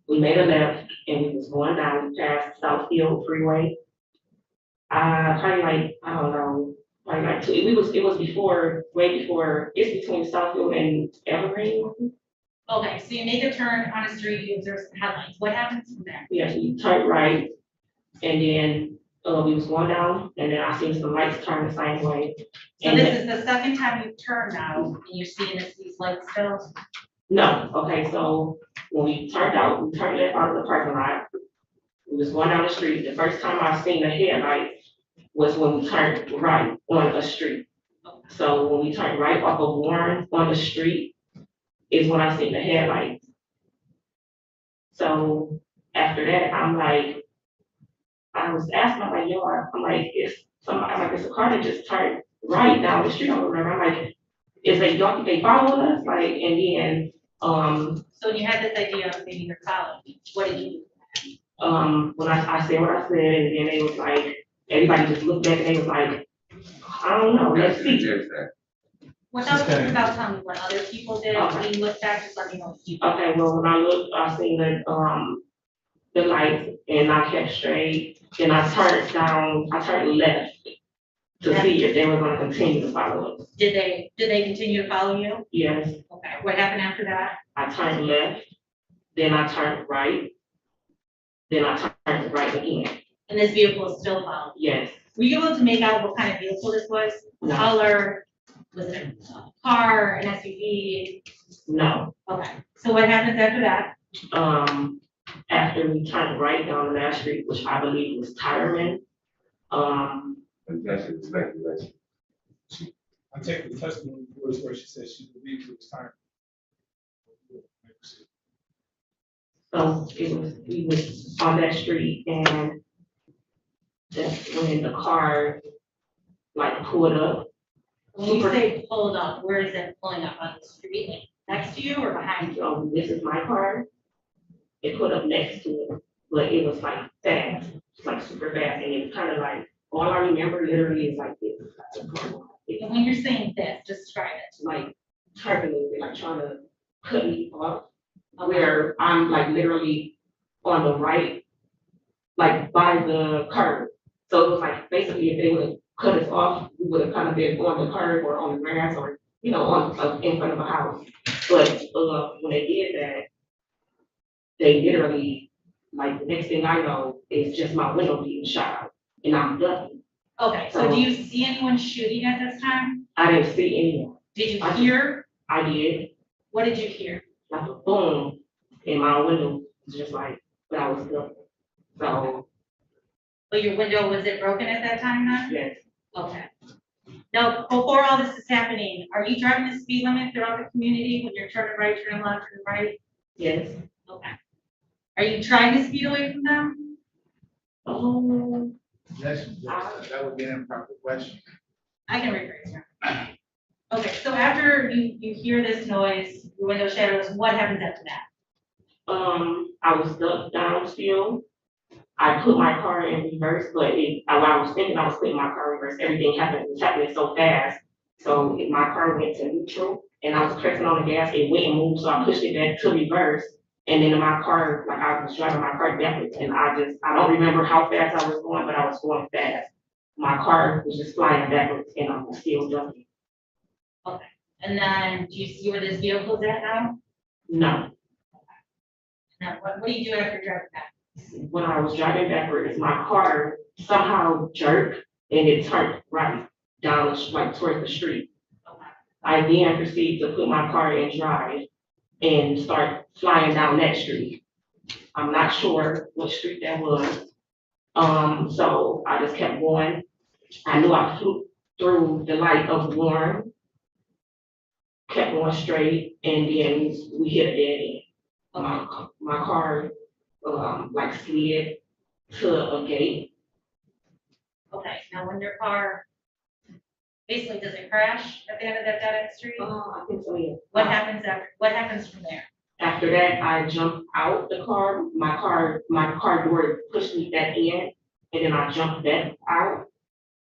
we made a left and we was going down past Southfield Freeway. Probably like, I don't know, probably like it was before, way before, it's between Southfield and Evergreen. Okay, so you make a turn on a street, you observe some headlights. What happens from there? Yeah, we turned right, and then, we was going down, and then I seen some lights turn the same way. So And this is the second time you've turned now, and you're seeing these lights still? no, okay, so when we turned left out of the parking lot. We was going down the street. The first time I seen the headlights was when we turned right on a street. So when we turned right off of Warren on the street is when I seen the headlights. So after that, I'm like, I was asking, I'm like, yo, I'm like, it's a car that just turned right down the street over there. I'm like, is they don't they following us? Like, and then, So when you had this idea of maybe you're following, what did you do? when I said what I said, and then they was like, everybody just looked back and they was like, I don't know, let's see. Without telling me what other people did, when you look back, just let me know what you did. Okay, well, when I looked, I seen the lights and I kept straight, and I turned left to see if they were gonna continue to follow us. Did they continue to follow you? Yes, Okay, what happened after that? I turned left, then I turned right, then I turned right again. And this vehicle is still following? Yes. Were you able to make out what kind of vehicle this was? No. Color? Was it a car, an SUV? No. Okay, so what happens after that? After we turned right down the last street, which I believe was Tireman, I'm taking the testimony where she said she believed it was time. so we was on that street, and that's when the car like pulled up. When you say pulled up, where is it pulling up on the street? Like next to you or behind you? So this is my car. It put up next to it, but it was like fast, like super fast, and it was kind of like, all I remember literally is like this. And when you're saying this, describe it. Like turbulent, like trying to cut me off, where I'm like literally on the right, like by the curb. So it was like basically if they would have cut us off, we would have kind of been on the curb or on the grass or, you know, on in front of a house. But when they did that, they literally, like the next thing I know is just my window being shot out and I'm ducking. Okay, so do you see anyone shooting at this time? I didn't see anyone. Did you hear? I did. What did you hear? Like a boom, and my window was just like, but I was ducking. So. But your window, was it broken at that time then? Yes. Okay. Now, before all this is happening, are you driving the speed limit throughout the community when you're turning right, turning left, turning right? Yes. Okay. Are you trying to speed away from them? Oh. That would be an improper question. I can rephrase that. Okay, so after you hear this noise, your window shatters, what happens after that? I was ducked down still. I put my car in reverse, but while I was thinking I was putting my car in reverse, everything happened, it was happening so fast. So my car went to neutral and I was pressing on the gas, it wouldn't move, so I pushed it back to reverse. And then my car, like I was driving my car backwards and I don't remember how fast I was going, but I was going fast. My car was just flying backwards and I was still jumping. Okay, and then do you see where this vehicle is at now? No. Now, what do you do after driving back? When I was driving backwards, my car somehow jerked and it turned right down, like towards the street. I then proceeded to put my car in drive and start flying down that street. I'm not sure what street that was. So I just kept going. I knew I flew through the light of Warren, kept going straight, and then we hit a dead end. My car like slid to a gate. Okay, now when your car, basically, does it crash at the end of that dead end street? I think so, yeah. What happens from there? After that, I jumped out the car. My car door pushed me back in, and then I jumped back out.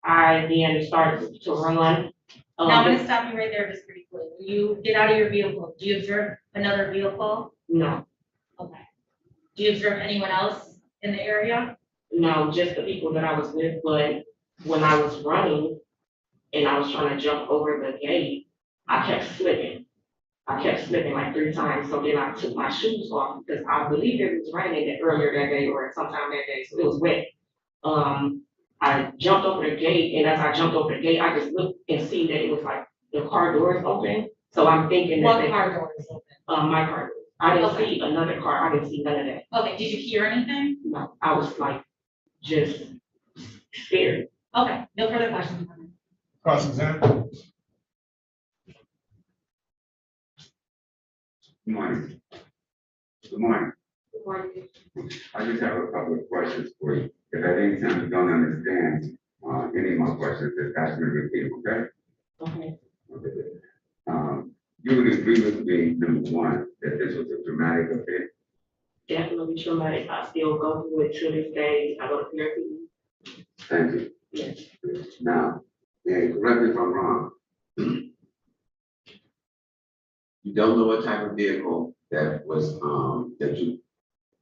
I then started to run. Now I'm gonna stop you right there just briefly. When you get out of your vehicle, do you observe another vehicle? No. Okay. Do you observe anyone else in the area? No, just the people that I was with, but when I was running and I was trying to jump over the gate, I kept slipping. I kept slipping like 3 times, so then I took my shoes off because I believe it was raining earlier that day or sometime that day, so it was wet. I jumped over the gate, and as I jumped over the gate, I just looked and see that it was like the car doors open. So I'm thinking that What car door is open? my car. I didn't Okay. see another car. I didn't see none of that. Okay, did you hear anything? No, I was like just scared. Okay, no further questions. Cross-examine. Good morning. Good morning. I just have a couple of questions for you. If at any time you don't understand, any of my questions, just ask me to repeat, okay? Okay. You would agree with me, number one, that this was a dramatic event? Definitely traumatic. I still go through it to this day. I go to therapy. Thank you. Yes. Now, and correct me if I'm wrong. You don't know what type of vehicle that was, that you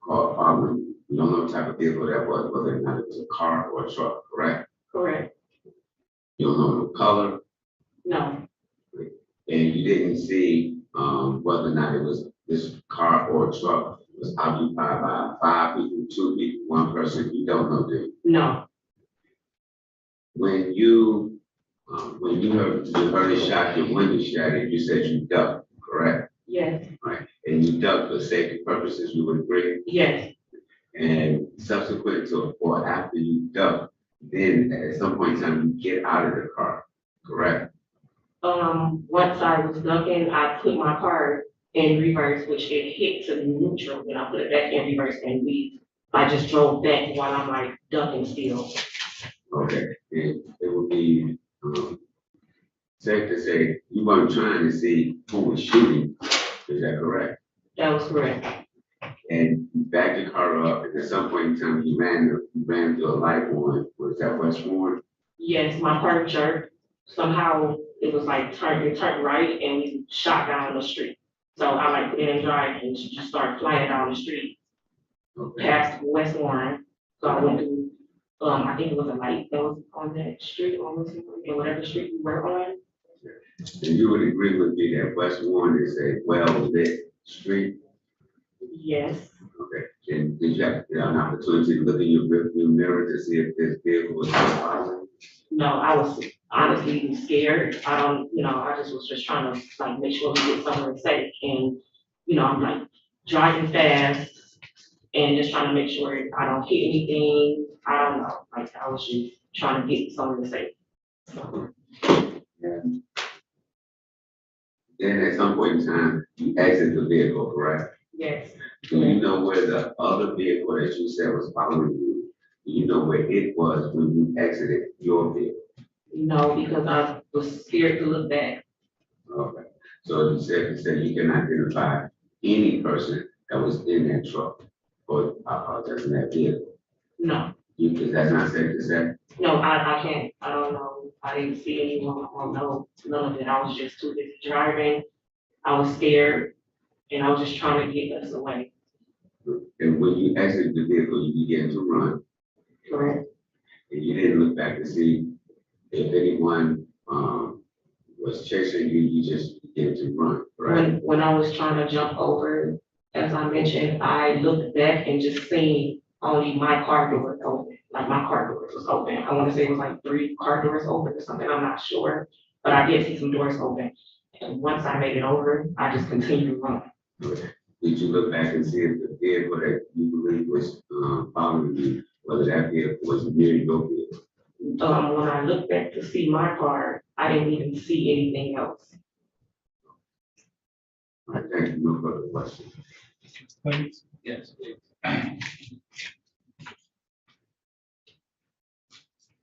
called following. You don't know what type of vehicle that was, whether or not it was a car or a truck, correct? Correct. You don't know the color, No. and you didn't see, whether or not it was this car or truck was occupied by 5 people, 2 people, 1 person. You don't know, do you? No. When you heard the shot, your window shattered, you said you ducked, correct? Yes. Right, and you ducked for safety purposes, you would agree? Yes. And subsequent to or after you ducked, then at some point in time, you get out of the car, correct? Once I was ducking, I put my car in reverse, which it hit to neutral, and I put it back in reverse, and I just drove back while I'm like ducking still. Okay, and it would be, safe to say you weren't trying to see who was shooting, is that correct? That was correct. And you backed your car up, and at some point in time, you ran to a light on, was that West Warren? Yes, my car jerked. Somehow it was like it turned right and we shot down the street. So I like put it in drive and just started flying down the street past West Warren. So I went through, I think it was a light that was on that street, on West Warren, and whatever street we were on. And you would agree with me that West Warren is a well-lit street? Yes. Okay, and did you have an opportunity to look in your rearview mirror to see if this vehicle was following? No, I was honestly scared. I just was just trying to like make sure we get somewhere safe. And, I'm like driving fast and just trying to make sure I don't hit anything. I don't know, like I was just trying to get somewhere safe. And then at some point in time, you exit the vehicle, correct? Yes. Do you know where the other vehicle that you said was following you, do you know where it was when you exited your vehicle? No, because I was scared to look back. Okay, so you said you can identify any person that was in that truck or that's in that vehicle? No. Is that not safe to say? No, I can't. I don't know. I didn't see anyone. I don't know none of it. I was just too busy driving. I was scared and I was just trying to get us away. And when you exited the vehicle, you began to run. Correct. And you didn't look back to see if anyone was chasing you, you just began to run, right? When I was trying to jump over, as I mentioned, I looked back and just seen only my car door open, like my car door was open. I want to say it was like 3 car doors open or something, I'm not sure, but I did see some doors open. And once I made it over, I just continued running. Did you look back and see if the vehicle that you believe was following you, whether that vehicle was near your vehicle? When I looked back to see my car, I didn't even see anything else. All right, thank you. No further questions. Please. Yes, please.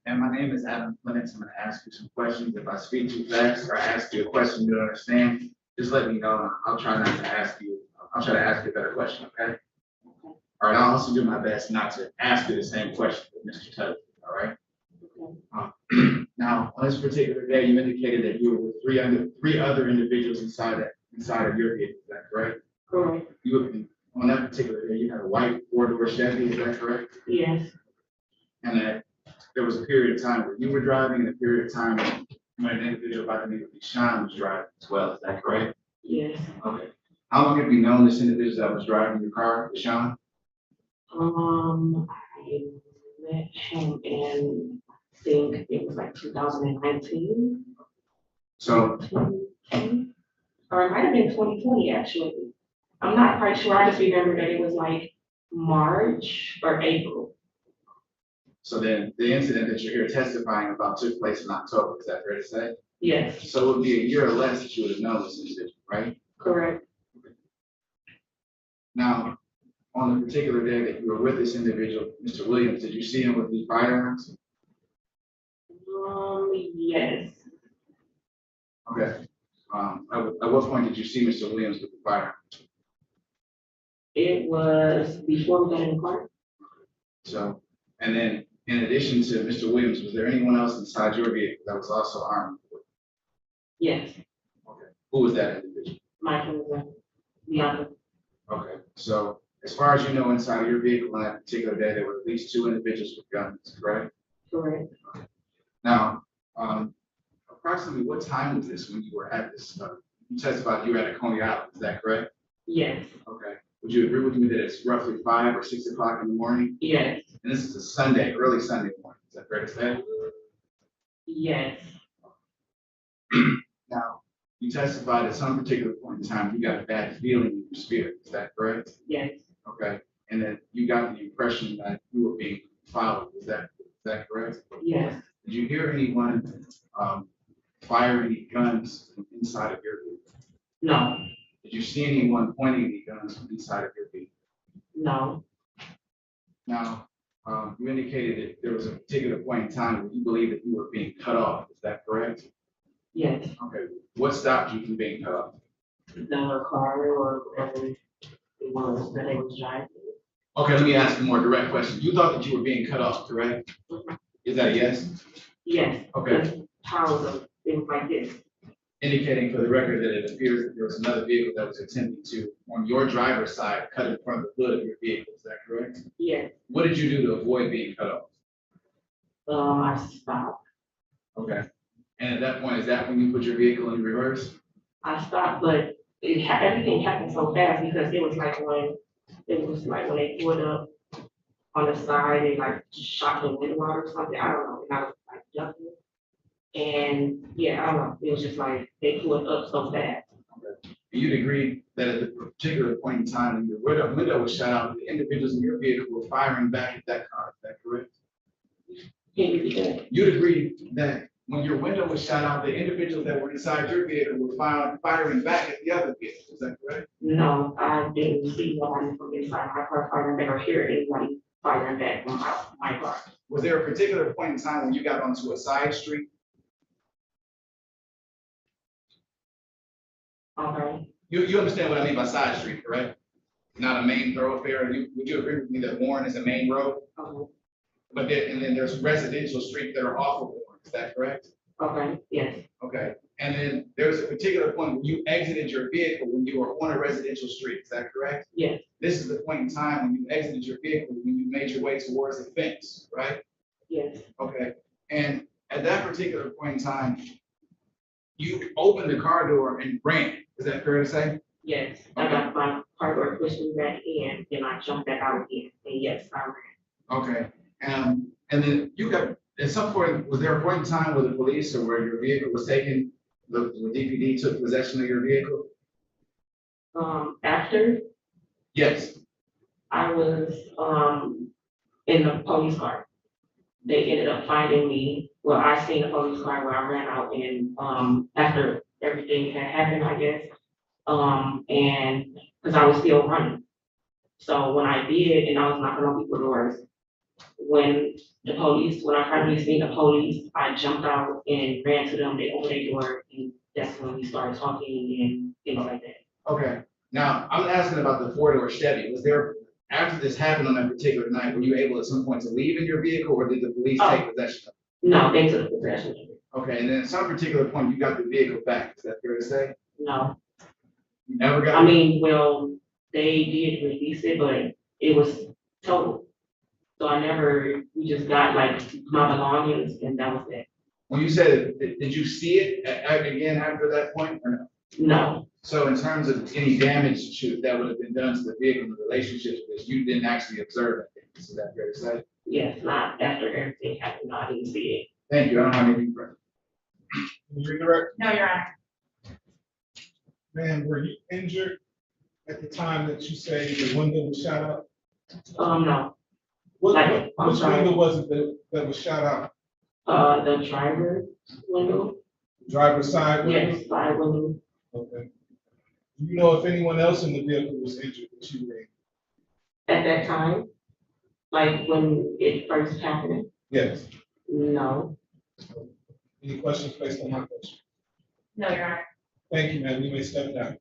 And my name is Adam Clements. I'm gonna ask you some questions. If I speak too fast or I ask you a question you don't understand, just let me know. I'll try not to ask you. I'll try to ask you a better question, okay? All right, I'll also do my best not to ask you the same question that Mr. Tuttle, all right? Now, on this particular day, you indicated that you were with 3 other individuals inside of your vehicle, is that correct? Correct. You on that particular day, you had a white four-door Chevy, is that correct? Yes, And that there was a period of time where you were driving and a period of time when an individual by the name of Deshaun was driving as well, is that correct? yes. Okay. How long have you known this individual that was driving your car, Deshaun? I met him in, I think it was like 2019. So, Or it might have been 2020, actually. I'm not quite sure. I just remember that it was like March or April. so then the incident that you're here testifying about took place in October, is that fair to say? Yes, So it would be a year or less that you would have known this individual, right? correct. Now, on the particular day that you were with this individual, Mr. Williams, did you see him with the firearms? Yes, Okay. At what point did you see Mr. Williams with the firearms? it was before we got in the car. So, and then in addition to Mr. Williams, was there anyone else inside your vehicle that was also armed? Yes, Okay. Who was that individual? Michael was Bianca. Okay, so as far as you know, inside of your vehicle on that particular day, there were at least 2 individuals with guns, correct? Correct. Now, approximately what time was this when you were at this, you testified you were at a Coney Island, is that correct? Yes, Okay. Would you agree with me that it's roughly 5 or 6 o'clock in the morning? yes, And this is a Sunday, early Sunday morning, is that fair to say? yes, Now, you testified at some particular point in time, you got a bad feeling in your spirit, is that correct? yes, Okay, and then you got the impression that you were being followed, is that correct? yes. Did you hear anyone, fire any guns from inside of your vehicle? No, Did you see anyone pointing any guns from inside of your vehicle? no, Now, you indicated that there was a particular point in time where you believed that you were being cut off, is that correct? yes. Okay, what stopped you from being cut off? The car or whatever it was that they was driving. Okay, let me ask a more direct question. You thought that you were being cut off, correct? Is that a yes? Yes. Okay. The towers of things like this. Indicating for the record that it appears that there was another vehicle that was attempting to, on your driver's side, cut in front of the hood of your vehicle, is that correct? Yes. What did you do to avoid being cut off? I stopped. Okay, and at that point, is that when you put your vehicle in reverse? I stopped, but everything happened so fast because it was like when they pulled up on the side, they like shot the window out or something. I don't know. And I was like jumping. And yeah, I don't know. It was just like they pulled up so fast. You'd agree that at the particular point in time when your window was shot out, the individuals in your vehicle were firing back at that car, is that correct? Can you repeat that? You'd agree that when your window was shot out, the individuals that were inside your vehicle were firing back at the other vehicle, is that correct? No, I didn't see nobody from inside my car firing back or hear anybody firing back from my car. Was there a particular point in time when you got onto a side street? Okay. You understand what I mean by side street, correct? Not a main thoroughfare. Would you agree with me that Warren is a main road? Okay. But then there's residential streets that are off of Warren, is that correct? Okay. Yes. Okay, and then there's a particular point when you exited your vehicle when you were on a residential street, is that correct? Yes. This is the point in time when you exited your vehicle, when you made your way towards the fence, right? Yes. Okay, and at that particular point in time, you opened the car door and ran, is that fair to say? Yes. I got my car door pushed me back in, and I jumped back out again. And yes, I ran. Okay, and then you got, at some point, was there a point in time where the police or where your vehicle was taken, the DPD took possession of your vehicle? After Yes. I was in the police car, they ended up finding me. Well, I seen the police car where I ran out, and after everything had happened, I guess, and because I was still running. So when I did, and I was knocking on people's doors, when I finally seen the police, I jumped out and ran to them. They opened their door, and that's when we started talking and things like that. Okay, now, I'm asking about the four-door Chevy. Was there, after this happened on that particular night, were you able at some point to leave in your vehicle, or did the police take possession of it? No, they took possession of it. Okay, and then at some particular point, you got the vehicle back, is that fair to say? No. You never got? I mean, well, they did release it, but it was total. So we just got like my belongings and that was it. When you said, did you see it again after that point or no? No, So in terms of any damage that would have been done to the vehicle in relationship to this, you didn't actually observe it. Is that fair to say? yes, not after everything happened, no, I didn't see it. Thank you. I don't have anything further. Can you redirect? No, Your Honor. Ma'am, were you injured at the time that you say the window was shot out? No, What, Like, I'm which sorry. window was it that was shot out? the driver window, Driver's side window? yes, side window, Okay. Do you know if anyone else in the vehicle was injured that you were in? at that time, like when it first happened, Yes. no. Any questions based on my question? No, Your Honor. Thank you, ma'am. You may step down.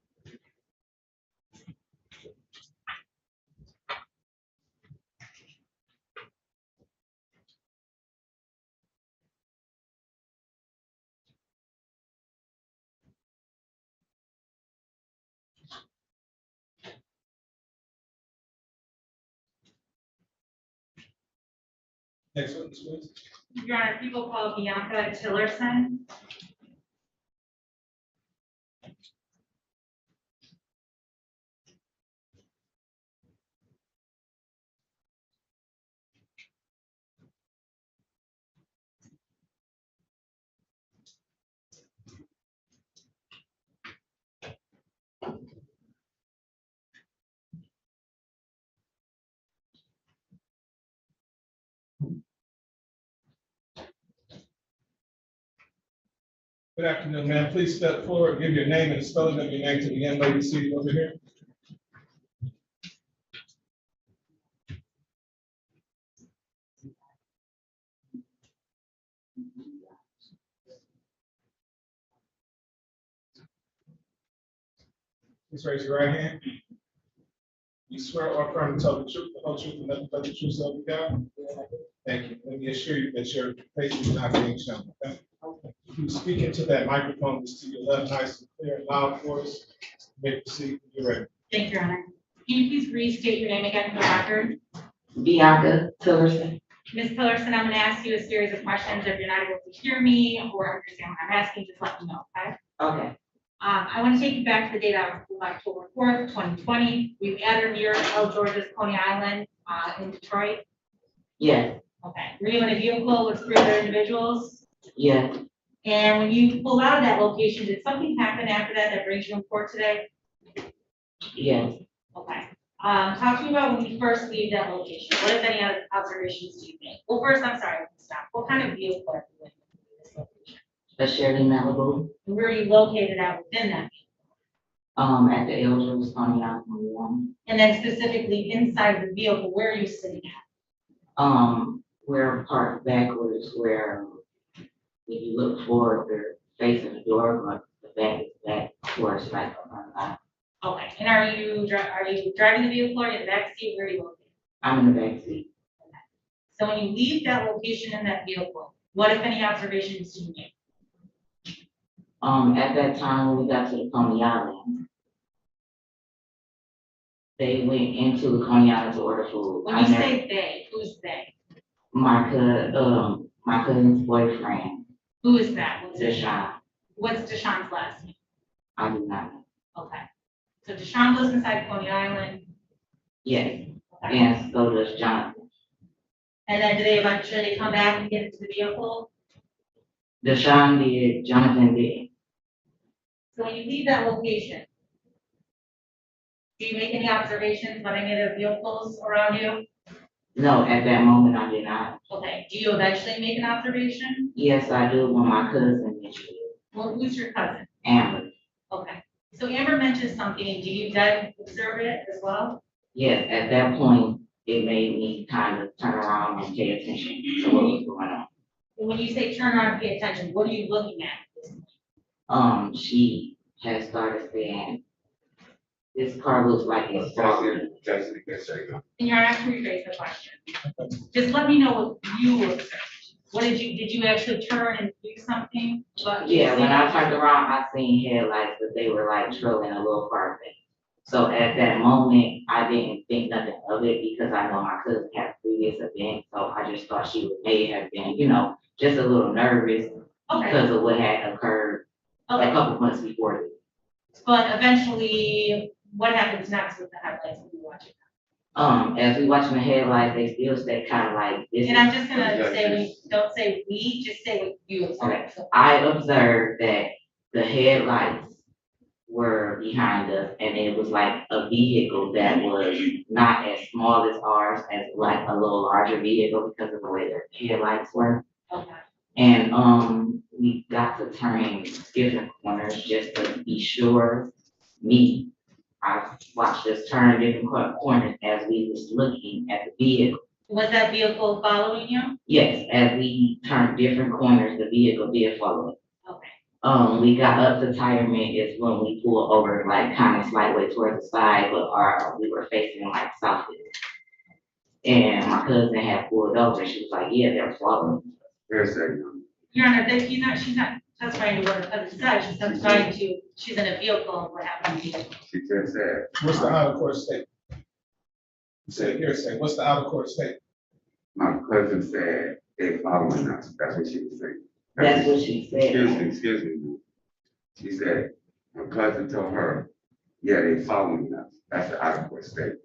Next witness, please. Your Honor, people call Bianca Tillerson. Good afternoon, ma'am. Please step forward, give your name and the spelling of your name to the young lady seated over here. Please raise your right hand. You swear or affirm to tell the truth, the whole truth, and nothing but the truth, so help you God? Thank you. Let me assure you that your face is not being shown, okay? If you speak into that microphone, just to your left, nice and clear and loud for us. You may proceed when you're ready. Thank you, Your Honor. Can you please restate your name again for the record? Bianca Tillerson. Ms. Tillerson, I'm going to ask you a series of questions. If you're not able to hear me or understand what I'm asking, just let me know, okay? Okay, I want to take you back to the date of October 4th, 2020. We've added near El George's Coney Island in Detroit. yes, Okay. Were you in a vehicle with 3 other individuals? yes, And when you pulled out of that location, did something happen after that brings you in court today? yes. Okay. Talk to me about when you first leave that location. What, if any, other observations do you make? Well, first, I'm sorry, stop. What kind of vehicle are you in this location? A Chevy Malibu, And where are you located at within that? at the El George's Coney Island one. And then specifically inside the vehicle, where are you sitting at? We're parked backwards where if you look forward, they're facing the door, but the back is back towards like the front line. Okay. And are you driving the vehicle or in the back seat? Where are you located? I'm in the back seat. So when you leave that location in that vehicle, what, if any, observations do you make? At that time, when we got to the Coney Island, they went into the Coney Island to order food. When you say they, who's they? My cousin's boyfriend, Who is that? Deshaun, What's Deshaun's last name? I do not know. Okay. So Deshaun lives inside Coney Island. Yes, Okay. and so does Jonathan. And then do they eventually come back and get into the vehicle? Deshaun did, Jonathan did. So when you leave that location, do you make any observations about any of the vehicles around you? No, at that moment I did not. Okay. Do you eventually make an observation? Yes, I do when my cousin mentioned it, Well, who's your cousin? Amber. Okay. So Amber mentioned something. Do you then observe it as well? Yes, at that point, it made me kind of turn around and pay attention to what was going on. And when you say turn around and pay attention, what are you looking at? She has started saying, this car looks like it's falling. And you're asking me to rephrase the question. Just let me know what you observed. What did you actually turn and do something? But Yeah, when I turned around, I seen headlights, but they were like trailing a little far back. So at that moment, I didn't think nothing of it because I know my cousin had a previous event, so I just thought she may have been, just a little nervous because of what had occurred a couple months before this. But eventually, what happens next with the headlights when you watch it? As we watching the headlights, they still stay kind of like this. And I'm just gonna say, don't say we, just say what you Okay. observed. I observed that the headlights were behind us, and it was like a vehicle that was not as small as ours, as like a little larger vehicle because of the way their headlights were. Okay. And we got to turn different corners just to be sure. I watched us turn different corners as we was looking at the vehicle. Was that vehicle following you? Yes, as we turned different corners, the vehicle did follow us. Okay. We got up to Retirement is when we pulled over, like kind of slightly towards the side, but we were facing like southwest. And my cousin had pulled over, she was like, yeah, they're following. Your Honor, she's not testifying to what her cousin said, she's testifying to, she's in a vehicle, what happened to you? She just said. What's the out of court statement? You said hearsay, what's the out of court statement? My cousin said they following us, that's what she was saying. That's what she said. Excuse me. She said, my cousin told her, yeah, they following us, that's the out of court statement.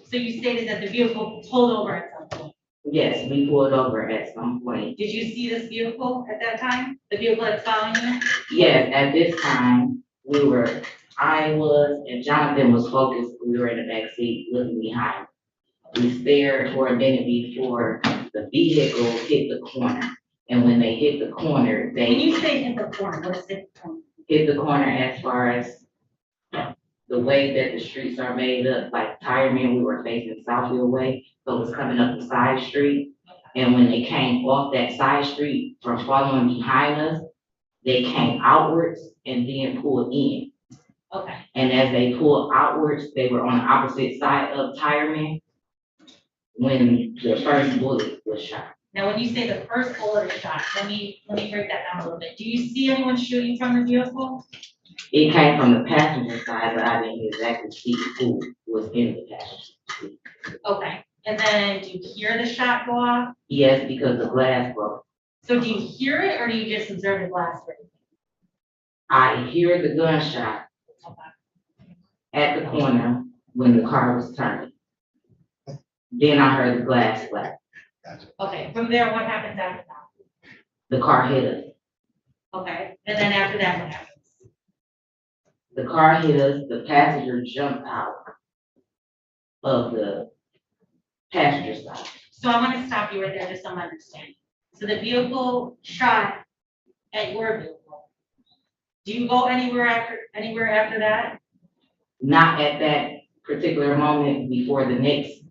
So you stated that the vehicle pulled over at some point. Yes, we pulled over at some point. Did you see this vehicle at that time? The vehicle that's following you? Yes, at this time, I was, and Jonathan was focused, we were in the back seat looking behind. We stared for a minute before the vehicle hit the corner. And when they hit the corner, When you say hit the corner, what is it? hit the corner as far as the way that the streets are made up, like Retirement, we were facing Southfield way, so it was coming up the side street. And when they came off that side street from following behind us, they came outwards and then pulled in. Okay. And as they pulled outwards, they were on the opposite side of Retirement when the first bullet was shot. Now, when you say the first bullet is shot, let me break that down a little bit. Do you see anyone shooting from the vehicle? It came from the passenger side, but I didn't exactly see who was in the passenger seat. Okay, and then do you hear the shot go off? Yes, because the glass broke. So do you hear it or do you just observe the glass break? I hear the gunshot at the corner when the car was turning. Then I heard the glass flat. Okay, from there, what happens after that? The car hit us. Okay, and then after that, what happens? The car hit us, the passenger jumped out of the passenger side. So I want to stop you right there, just so I'm understanding. So the vehicle shot at your vehicle. Do you go anywhere after that? Not at that particular moment before the next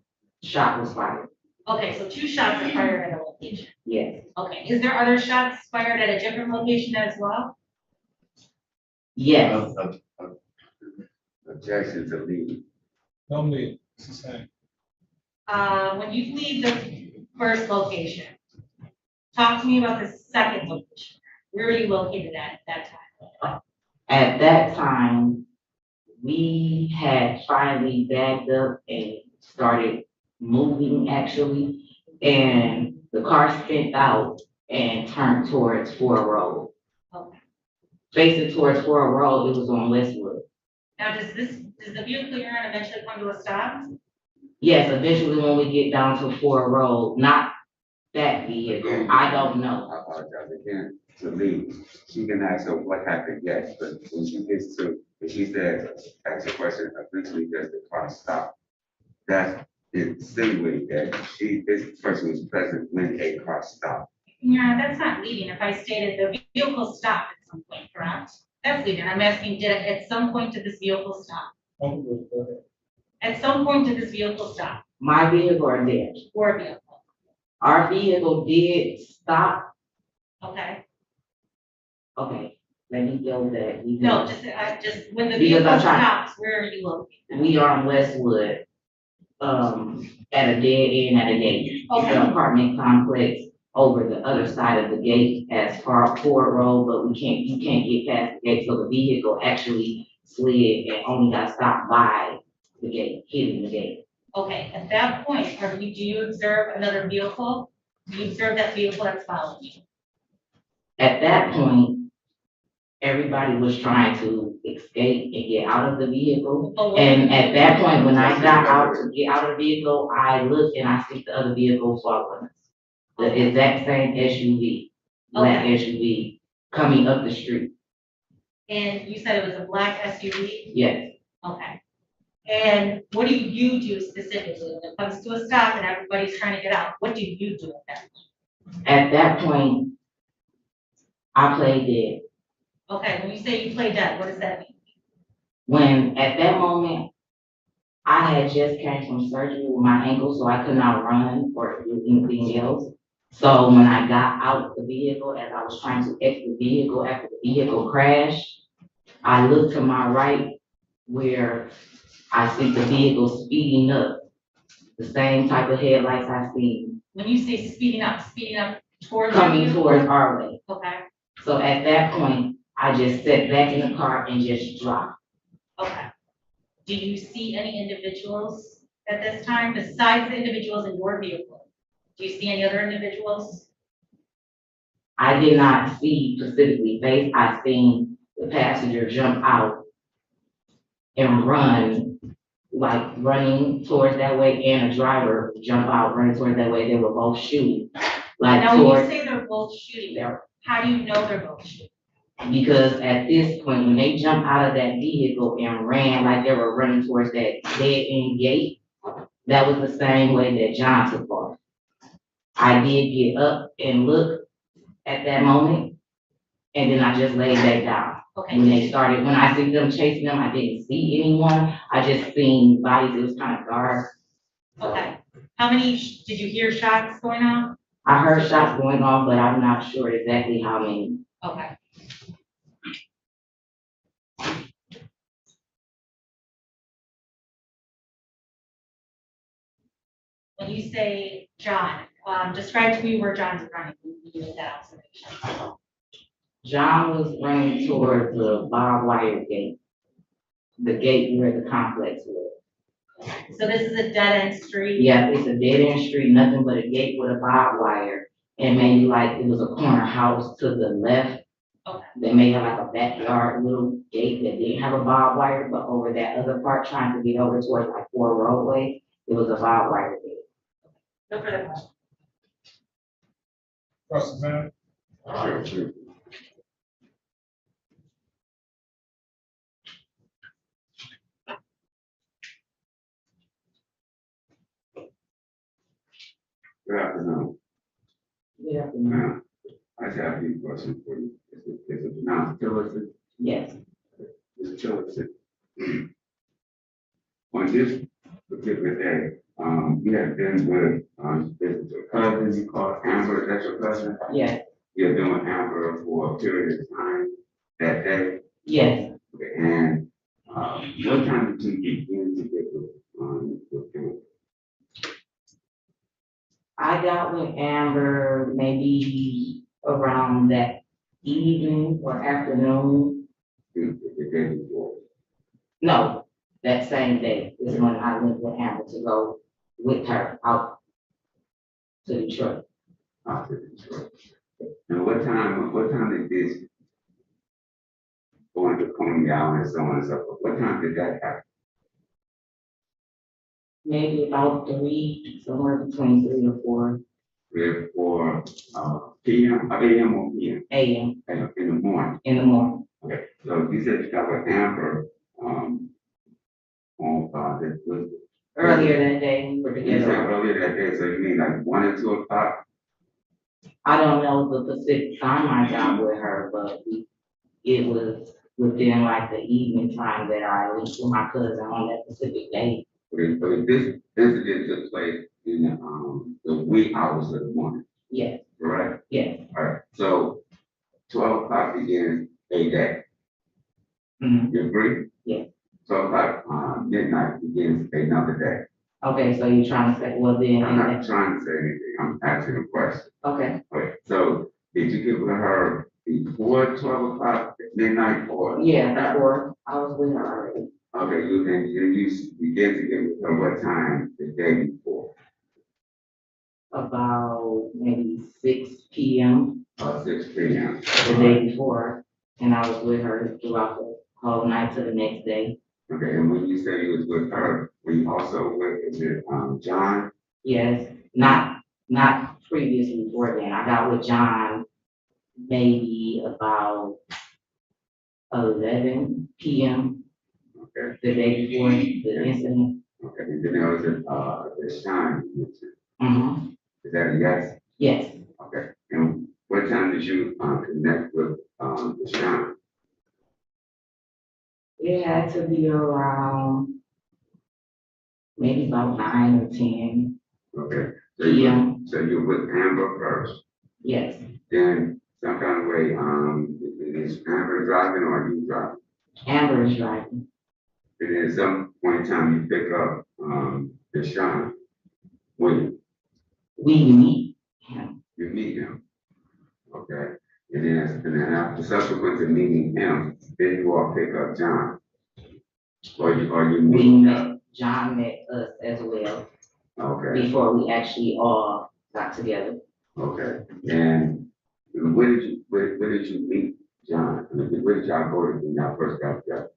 shot was fired. Okay, so 2 shots are fired at a location. Yes. Okay, is there other shots fired at a different location as well? Yes. Objection to leave. Don't leave, it's the same. When you leave the first location, talk to me about the second location. Where were you located at that time? At that time, we had finally backed up and started moving actually, and the car spent out and turned towards Ford Road. Okay. Facing towards Ford Road, it was on Westwood. Now, does the vehicle you're in eventually come to a stop? Yes, eventually when we get down to Ford Road, not that vehicle, I don't know. I apologize again to leave. She can ask her what happened, yes, but when she gets to, if she says, ask a question, eventually does the car stop? That's insinuating that this person was present when a car stopped. Yeah, that's not leaving. If I stated the vehicle stopped at some point, correct? That's leaving. I'm asking, at some point did this vehicle stop? At some point did this vehicle stop? My vehicle or theirs? Your vehicle. Our vehicle did stop. Okay. Okay, let me go back. No, just when the Because vehicle I'm trying- stops, where are you located? We are on Westwood, at a dead end at a gate. It's Okay. an apartment complex over the other side of the gate as far forward road, but you can't get past the gate, so the vehicle actually slid and only got stopped by the gate, hitting the gate. Okay, at that point, do you observe another vehicle? Do you observe that vehicle that's following you? At that point, everybody was trying to escape and get out of the vehicle. Oh, And at that point, when I got out to get out of the vehicle, I looked and I see the other vehicle following us. The exact same SUV, black SUV, coming up the street. And you said it was a black SUV? Yes. Okay. And what do you do specifically when it comes to a stop and everybody's trying to get out? What do you do at that point? At that point, I played dead. Okay, when you say you play dead, what does that mean? When, at that moment, I had just came from surgery with my ankle, so I could not run or do anything else. So when I got out of the vehicle, as I was trying to exit the vehicle after the vehicle crashed, I looked to my right where I see the vehicle speeding up, the same type of headlights I seen. When you say speeding up towards coming towards our way. Okay, So at that point, I just sat back in the car and just dropped. okay. Do you see any individuals at this time besides the individuals in your vehicle? Do you see any other individuals? I did not see specifically face. I seen the passenger jump out and run, like running towards that way, and a driver jump out, running towards that way. They were both shooting. Like Now, when you towards, say they're both shooting, how do you know they're both shooting? because at this point, when they jumped out of that vehicle and ran like they were running towards that dead end gate, that was the same way that John took off. I did get up and look at that moment, and then I just laid back down. Okay. When I see them chasing them, I didn't see anyone. I just seen bodies. It was kind of dark. Okay. How many, did you hear shots going off? I heard shots going off, but I'm not sure exactly how many. Okay. When you say John, describe to me where John's running, when you make that observation. John was running towards the barbed wire gate, the gate where the complex was. So this is a dead end street? Yeah, it's a dead end street, nothing but a gate with a barbed wire, and maybe like it was a corner house to the left. Okay. They may have like a backyard little gate that didn't have a barbed wire, but over that other part, trying to get over towards like Ford roadway, it was a barbed wire gate. No further questions. Questions, man? Sure. Good afternoon. Good afternoon. I just have a few questions for you. Is it pronounced Tillerson? Yes. Mr. Tillerson. On this particular day, you have been with, is your cousin, you call Amber, is that your cousin? Yes. You have been with Amber for a period of time that day? Yes. Okay, and, what time did you begin to get with Amber? I got with Amber maybe around that evening or afternoon. The day before? No, that same day is when I went with Amber to go with her out to Detroit. Out to Detroit. And what time did this going to Coney Island and so on and so forth? What time did that happen? Maybe about 3, somewhere between 3 or 4 3 or 4 PM, AM or PM? a.m. In the morning. in the morning. Okay, so you said you got with Amber, Earlier that day, we were you said together. earlier that day, so you mean like 1 or 2 o'clock? I don't know the specific time I got with her, but it was within like the evening time that I went with my cousin on that specific day. Okay, so this incident took place in the wee hours of the morning, Yes, correct? yes. All right, so 12 o'clock begins a day. Mhm. You agree? Yes. 12 o'clock, midnight begins another day. Okay, so you're trying to say, well then. I'm not trying to say anything, I'm asking a question. Okay, Okay, so did you get with her before 12 o'clock midnight or? yeah, before, I was with her already. Okay, you began to get with her what time the day before? About maybe 6 p.m. 6 p.m. the day before, and I was with her throughout the whole night to the next day. Okay, and when you say you was with her, were you also with, is it, John? Yes, not previously before then. I got with John maybe about 11 p.m. Okay. the day before the incident. Okay, and then there was the Sean you mentioned. Mm-hmm. Is that a yes? Yes, Okay, and what time did you, connect with, the Sean? it had to be around maybe about 9 or 10 Okay, p.m. so you're with Amber first, Yes, then some kind of way, is Amber driving or are you driving? Amber is driving. And then at some point in time, you pick up, the Sean. When We meet him. you meet him. Okay, and then after subsequent to meeting him, then you all pick up John. Or you We meet. met, John met us as well Okay, before we actually all got together. okay, and where did you meet John? I mean, where did y'all go when y'all first got together?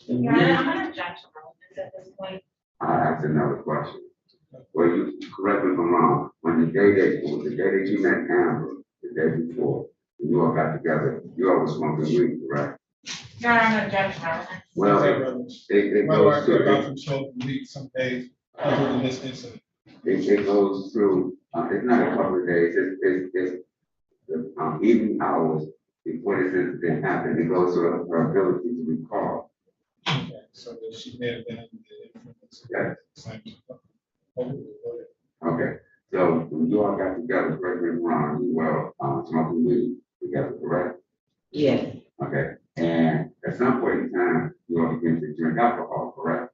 Your Honor, I'm gonna object to relevance at this point. I asked another question. Well, you correct me if I'm wrong, when the day that you met Amber, the day before, and you all got together, you all was smoking weed, correct? Your Honor, I'm gonna object to relevance. Well, it goes Whether I through, can smoke weed some days other than this incident. it goes through, it's not a couple of days, it's the, evening hours before this incident happened, it goes through her ability to recall. Okay, so that she may have been under the influence. Yes. Same. Okay, so when you all got together, correct me if I'm wrong, you were, smoking weed together, correct? Yes, Okay, and at some point in time, you all begin to drink alcohol, correct?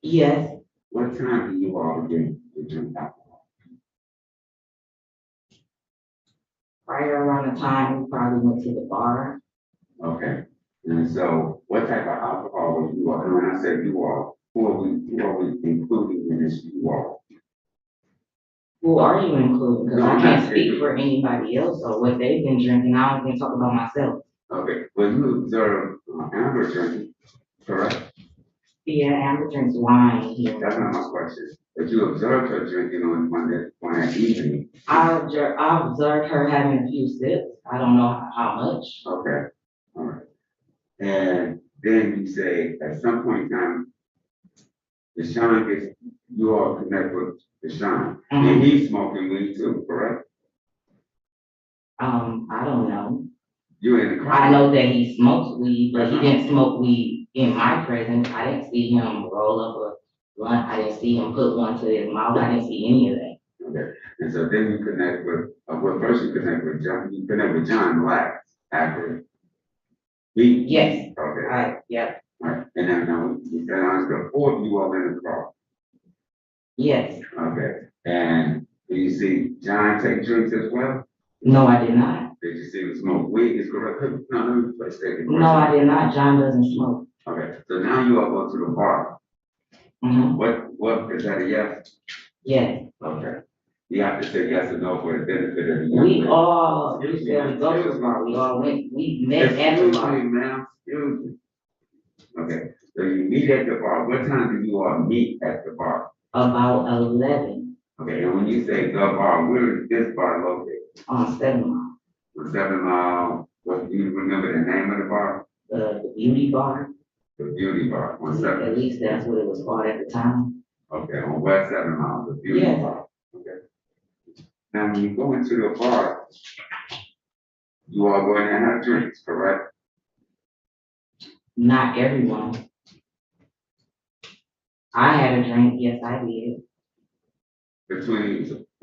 yes, What time do you all begin to drink alcohol? right around the time we probably went to the bar. Okay, and so what type of alcohol were you all, and when I say you all, who are we including in this you all? Who are you including? Because No, I I'm can't not speak saying- for anybody else or what they've been drinking. I don't even talk about myself. Okay, well, you observe Amber drinking, correct? Yeah, Amber drinks wine here. That's not my question, but you observed her drinking on that evening. I observed her having a few sips. I don't know how much. Okay, all right. And then you say, at some point in time, Deshaun gets, you all connect with Deshaun, and he's smoking weed too, correct? I don't know. You in the car? I know that he smokes weed, but he didn't smoke weed in my presence. I didn't see him roll up a blunt. I didn't see him put one to his mouth. I didn't see any of that. Okay, and so then you connect with, well, first you connect with John, you connect with John last, after. Yes. Okay. Yep. All right, and then, you said on the four of you all in the car. Yes. Okay, and did you see John take drinks as well? No, I did not. Did you see him smoke weed? Is correct? No, let me let's take it. No, I did not. John doesn't smoke. Okay, so now you all go to the bar. Mm-hmm. What, is that a yes? Yes. Okay. You have to say yes or no for the benefit of the young We lady. all, Excuse we said me, we go to the excuse bar. We all went, we me. met at the Excuse bar. me, ma'am, excuse me. Okay, so you meet at the bar. What time did you all meet at the bar? About 11 Okay, and when you say the bar, where is this bar located? on 7 Mile. On 7 Mile, what, do you remember the name of the bar? The beauty bar. The Beauty Bar on 7. At least that's what it was called at the time. Okay, on West 7 Mile, the Beauty Yes. Bar. Okay. Now, when you go into the bar, you all go in there and have drinks, correct? Not everyone. I had a drink. Yes, I did.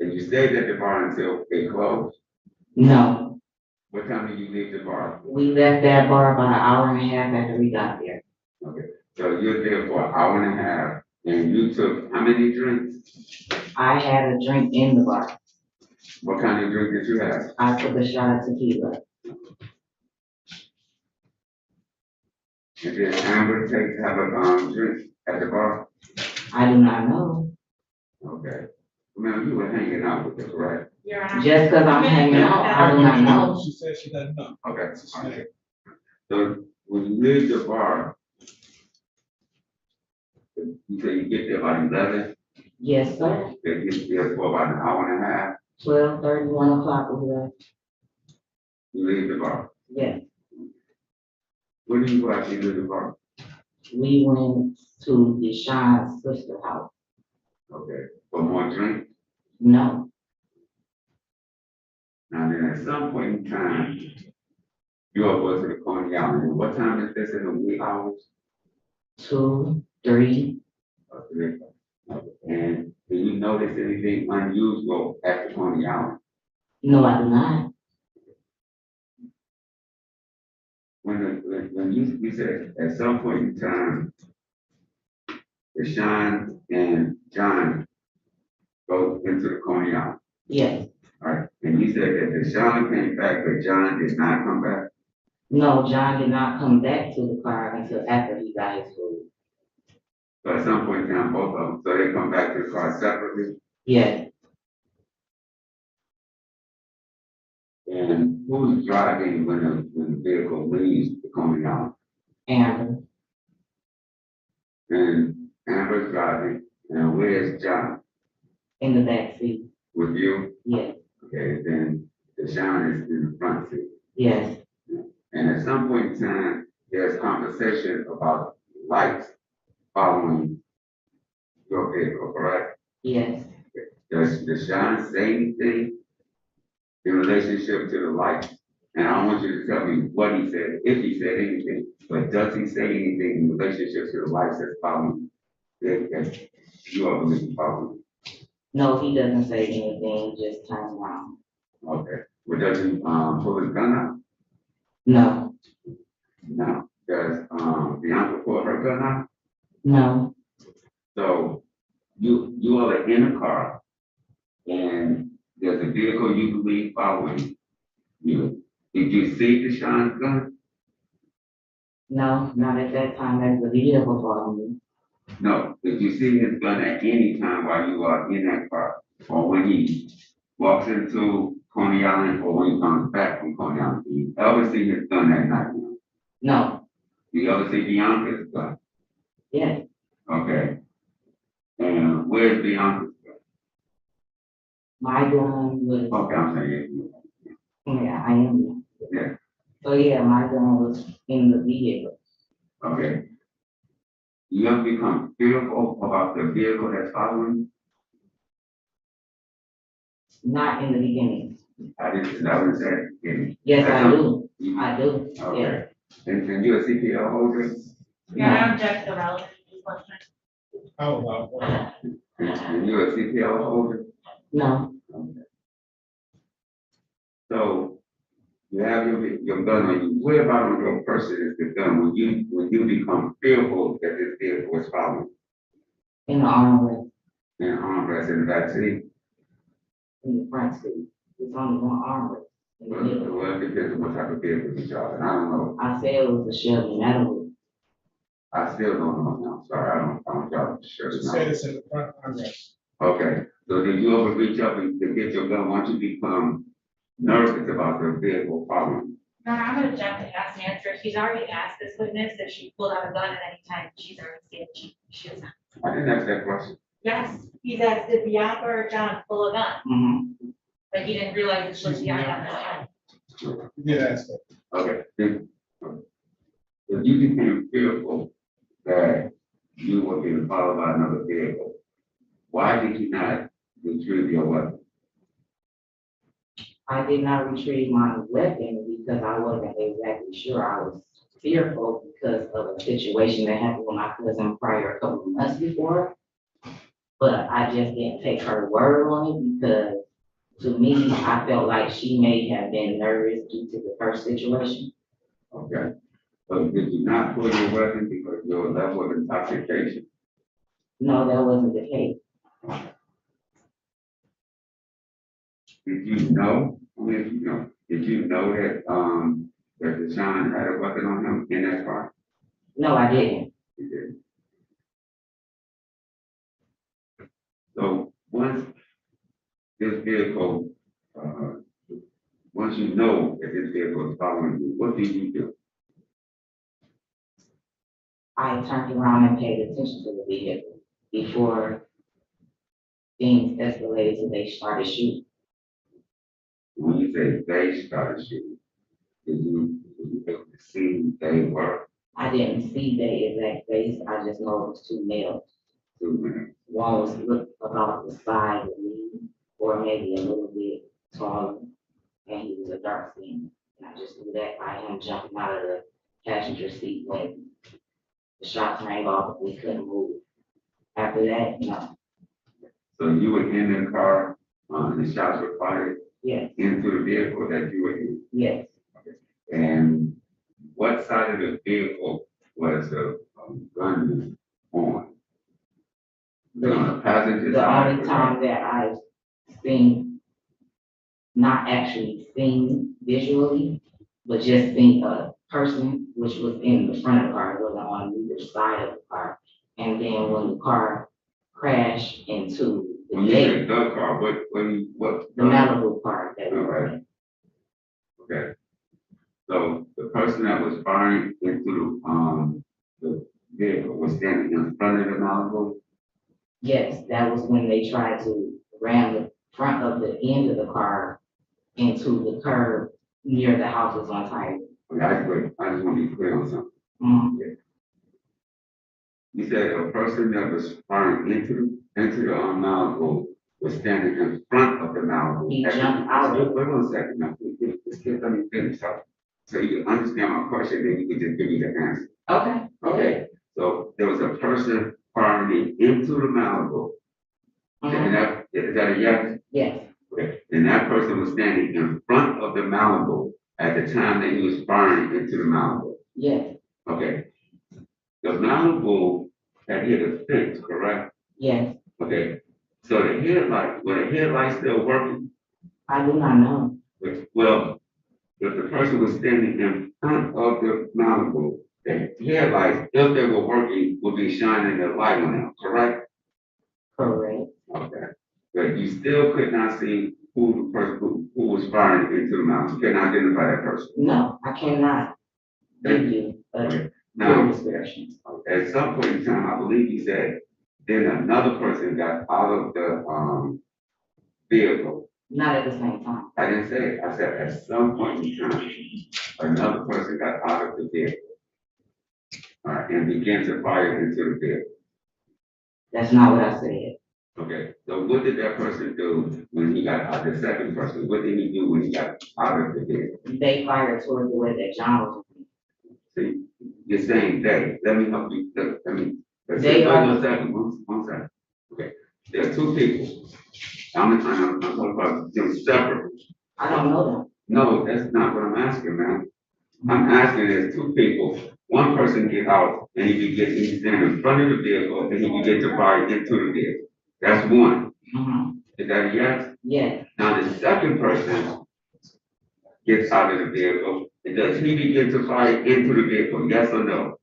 And you stayed at the bar until it closed? No, What time did you leave the bar? we left that bar about an hour and a half after we got there. Okay, so you're there for an hour and a half, And you took how many drinks? I had a drink in the bar. What kind of drink did you have? I took a shot of tequila. And did Amber have a drink at the bar? I do not know. Okay. Remember, you were hanging out with us, right? Your Honor. Just because I'm hanging out, I do not know. She said she doesn't know. Okay. Okay. So when you leave the bar, you say you get there by 11? Yes, sir. They get there for about an hour and a half. 12:30, 1 o'clock we left. You leave the bar. Yes. Where do you go after you leave the bar? We went to Deshaun's sister's house. Okay. For more drink? No, Now then, at some point in time, you all go to the Coney Island. What time is this in the wee hours? 2, 3. Okay. And do you notice anything unusual at the Coney Island? No, I do not. When you said at some point in time, Deshaun and John go into the Coney Island. Yes. All right. And you said that Deshaun came back, but John did not come back. No, John did not come back to the car until after he got his food. So at some point in time, both of them, so they come back to the car separately. Yes. And who's driving when the vehicle leaves the Coney Island? Amber. And Amber's driving, and where's John? In the back seat. With you? Yes. Okay, then Deshaun is in the front seat. Yes. And at some point in time, there's conversation about lights following your vehicle, correct? Yes. Does Deshaun say anything in relationship to the lights? And I want you to tell me what he said, if he said anything, but does he say anything in relationship to the lights that's following? That you are believing following? No, he doesn't say anything, just turns around. Okay. Well, does he pull his gun out? No. No. Does Bianca pull her gun out? No. So you all are in a car and there's a vehicle you believe following you. Did you see Deshaun's gun? No, not at that time as the vehicle following me. No. Did you see his gun at any time while you are in that car? Or when he walks into Coney Island or when he comes back from Coney Island? Do you ever see his gun at night? No. Do you ever see Bianca's gun? Yes. Okay. And where's Bianca's gun? My gun was. Okay, I'm saying Yeah, I am. yeah. So yeah, my gun was in the vehicle. Okay. You have become fearful about the vehicle that's following? Not in the beginning. I didn't, that was that. Yes, I do. I do. Okay. Yes. And you're a CPL holder? Yeah, I object to the relevant question. How about one? And you're a CPL holder? No. Okay. So you have your gun on you. Where about on your person is the gun when you become fearful that this vehicle is following? In the armrest. In the armrest in the back seat? In the front seat. It's only one armrest. Well, it depends on what type of vehicle you're driving. I don't know. I said it was a Chevy Malibu. I still don't know now. Sorry, I don't drive the shirt. She said it's in the front armrest. Okay, so did you ever reach up and to get your gun once you become nervous about the vehicle following? No, I'm gonna object to ask and answer. He's already asked this witness if she pulled out a gun at any time. She's already stated she has not. I didn't ask that question. Yes, he's asked, did Bianca or John pull a gun? Mm-hmm. But he didn't realize it was Bianca at the time. You did ask that. Okay, if you became fearful that you were being followed by another vehicle, why did you not retrieve your weapon? I did not retrieve my weapon because I wasn't exactly sure. I was fearful because of a situation that happened with my cousin prior a couple of months before. But I just didn't take her word on it because to me, I felt like she may have been nervous due to the first situation. Okay, but did you not pull your weapon because your level of intoxication? No, that wasn't the case. Did you know, did you know that, that Deshaun had a weapon on him in that car? No, I didn't. You did. So once this vehicle, once you know that this vehicle is following you, what do you do? I turned around and paid attention to the vehicle before things escalated so they started shooting. When you say they started shooting, did you able to see who they were? I didn't see their exact face, I just know it was two males. 2 minutes. One was looked about the size of me, or maybe a little bit taller, and he was a dark skin. And I just knew that by him jumping out of the passenger seat when the shots rang off, we couldn't move. After that, no. So you were in the car, and the shots were fired Yes, into the vehicle that you were in? yes. And what side of the vehicle was the gun on? On the passenger The side? only time that I've seen, not actually seen visually, but just seen a person, which was in the front of the car, it wasn't on either side of the car. And then when the car crashed into the When you say gate, the car, what? the Malibu car that we were in. Okay. So the person that was firing into the vehicle was standing in front of the Malibu? Yes, that was when they tried to ram the front of the end of the car into the curb near the houses on Tiger. Okay, I just want to be clear on something. Mhm. You said a person that was firing into the Malibu was standing in front of the Malibu. He jumped out of it. Wait 1 second now. Just let me finish up. So you can understand my question, then you can just give me the answer. Okay. Okay, so there was a person firing into the Malibu. Mhm. Is that a yes? Yes, Okay, and that person was standing in front of the Malibu at the time that he was firing into the Malibu. yes, Okay. The Malibu had hit a fence, correct? yes. Okay, so the headlight, were the headlights still working? I do not know. Well, if the person was standing in front of the Malibu, the headlights, if they were working, would be shining the light on them, correct? Correct. Okay, but you still could not see who the person who was firing into the Malibu. You cannot identify that person. No, I cannot give you a Okay. full Now, description. at some point in time, I believe you said, then another person got out of the vehicle. Not at the same time. I didn't say it. I said at some point in time, another person got out of the vehicle. All right, and began to fire into the vehicle. That's not what I said. Okay, so what did that person do when he got out? The second person, what did he do when he got out of the vehicle? They fired towards the way that John was. See, you're saying they. Let me help you. Let me. They are- One second. One second. Okay, there are two people. I'm talking about them separate. I don't know them. No, that's not what I'm asking, man. I'm asking there's two people. One person get out and he's standing in front of the vehicle and he begin to fire into the vehicle. That's one. Mhm. Is that a yes? Yes, Now the second person gets out of the vehicle and does he begin to fire into the vehicle? Yes or no?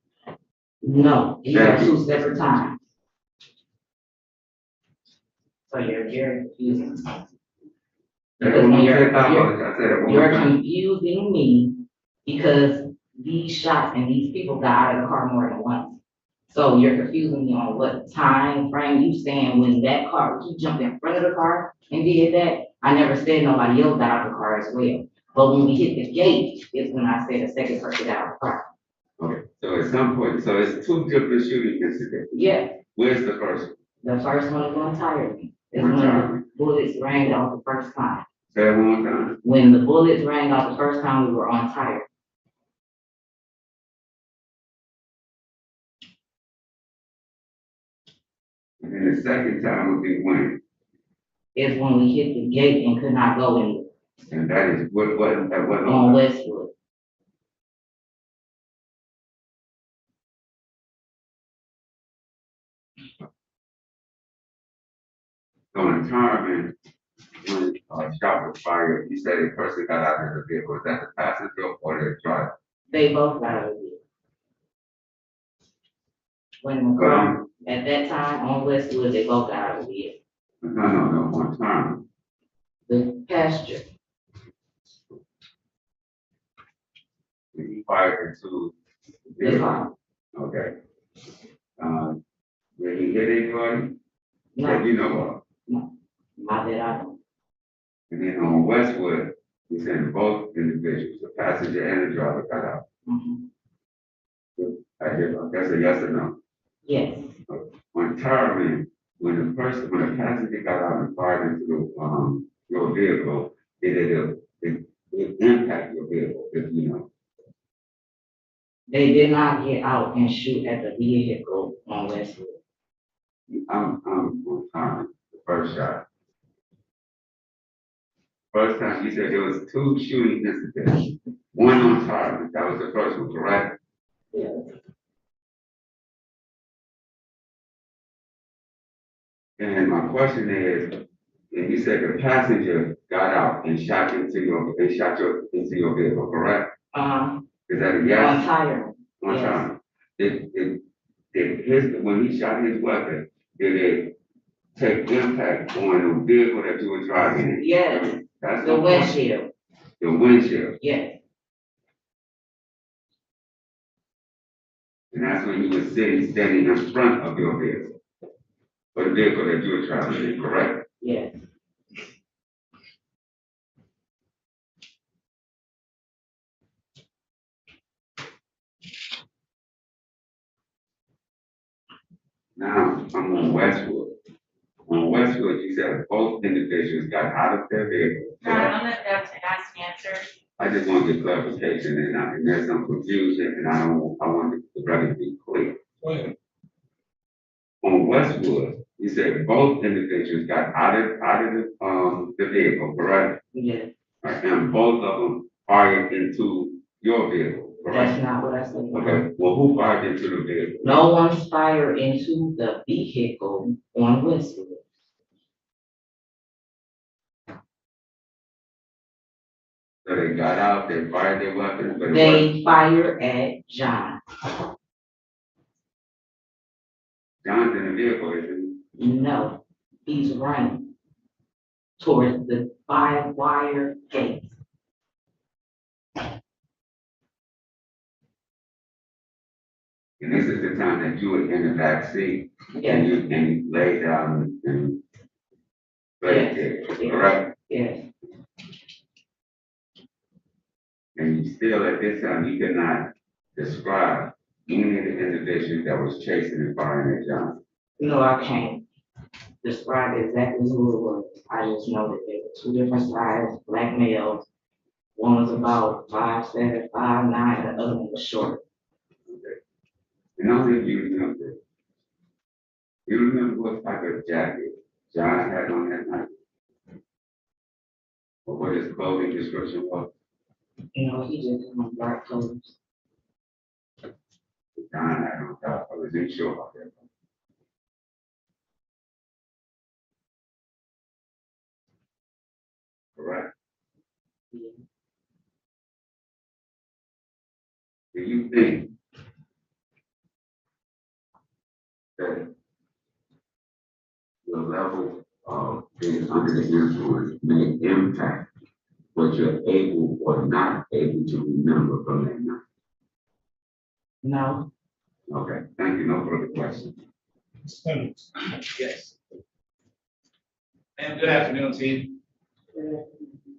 no, these are Thank you. two separate times. So you're very confusing. Because when you're confusing me because these shots and these people got out of the car more than once. So you're confusing me on what time frame you saying when that car, he jumped in front of the car and did that. I never said nobody else got out of the car as well. But when we hit the gate is when I said the second person got out of the car. Okay, so at some point, so it's two different shooting incidents. Yeah, Where's the first? the first one is on tire. It's One when time. the bullets rang out the first time. Say it one more time. When the bullets rang out the first time, we were on tire. And then the second time would be when? Is when we hit the gate and could not go anywhere And that is what? on Westwood. So in Tarvin, when shot was fired, you said a person got out of the vehicle. Was that the passenger or the driver? They both got out of it. When, at that time on Westwood, they both got out of it. No, on Tarvin. The passenger, He fired into the the vehicle. car. Okay. Did he hit anybody? No. That you know of? No, not that I know. And then on Westwood, you said both individuals, the passenger and the driver got out. I hear, that's a yes or no? Yes, On Tarvin, when the passenger got out and fired into your vehicle, it impact your vehicle, if you know. they did not get out and shoot at the vehicle on Westwood. I'm on Tarvin, the first shot. First time, you said there was 2 shooting incidents, one on Tarvin, that was the first one, correct? Yes. And my question is, and you said the passenger got out and shot into your vehicle, correct? Is that a yes? On tire. One Yes. time. When he shot his weapon, did it take impact on the vehicle that you were driving in? Yes, That's the my point. windshield. The windshield. Yes, And that's when you were standing in front of your vehicle. Or the vehicle that you were traveling in, correct? yes. Now, I'm on Westwood. On Westwood, you said both individuals got out of their vehicle. Your Honor, I'm not about to ask answers. I just want to get clarification and there's some confusion and I want the record to be clear. Go ahead. On Westwood, you said both individuals got out of the vehicle, correct? Yes. Right, and both of them fired into your vehicle, correct? That's not what I said. Okay, well, who fired into the vehicle? No one's fired into the vehicle on Westwood. So they got out, they fired their weapons, but it They fired at John. John's in the vehicle, isn't No, he's running towards the 5-wire gate. he? And this is the time that you were in the back seat and you laid down and laid there, correct? Yes. And you still at this time, you cannot describe any of the individuals that was chasing and firing at John. No, I can't describe exactly who it was. I just know that there were 2 different sides, black males. One was about 5'7", 5'9", and the other one was short. Okay. And I think you remember what type of jacket John had on that night? Or what his clothing description was? You know, he just had on dark clothes. John had on top, I wasn't sure about that. Correct? Yeah. Do you think that the level of being under the influence may impact what you're able or not able to remember from that night? No. Okay, thank you. No further questions. Yes. Ma'am, good afternoon to you.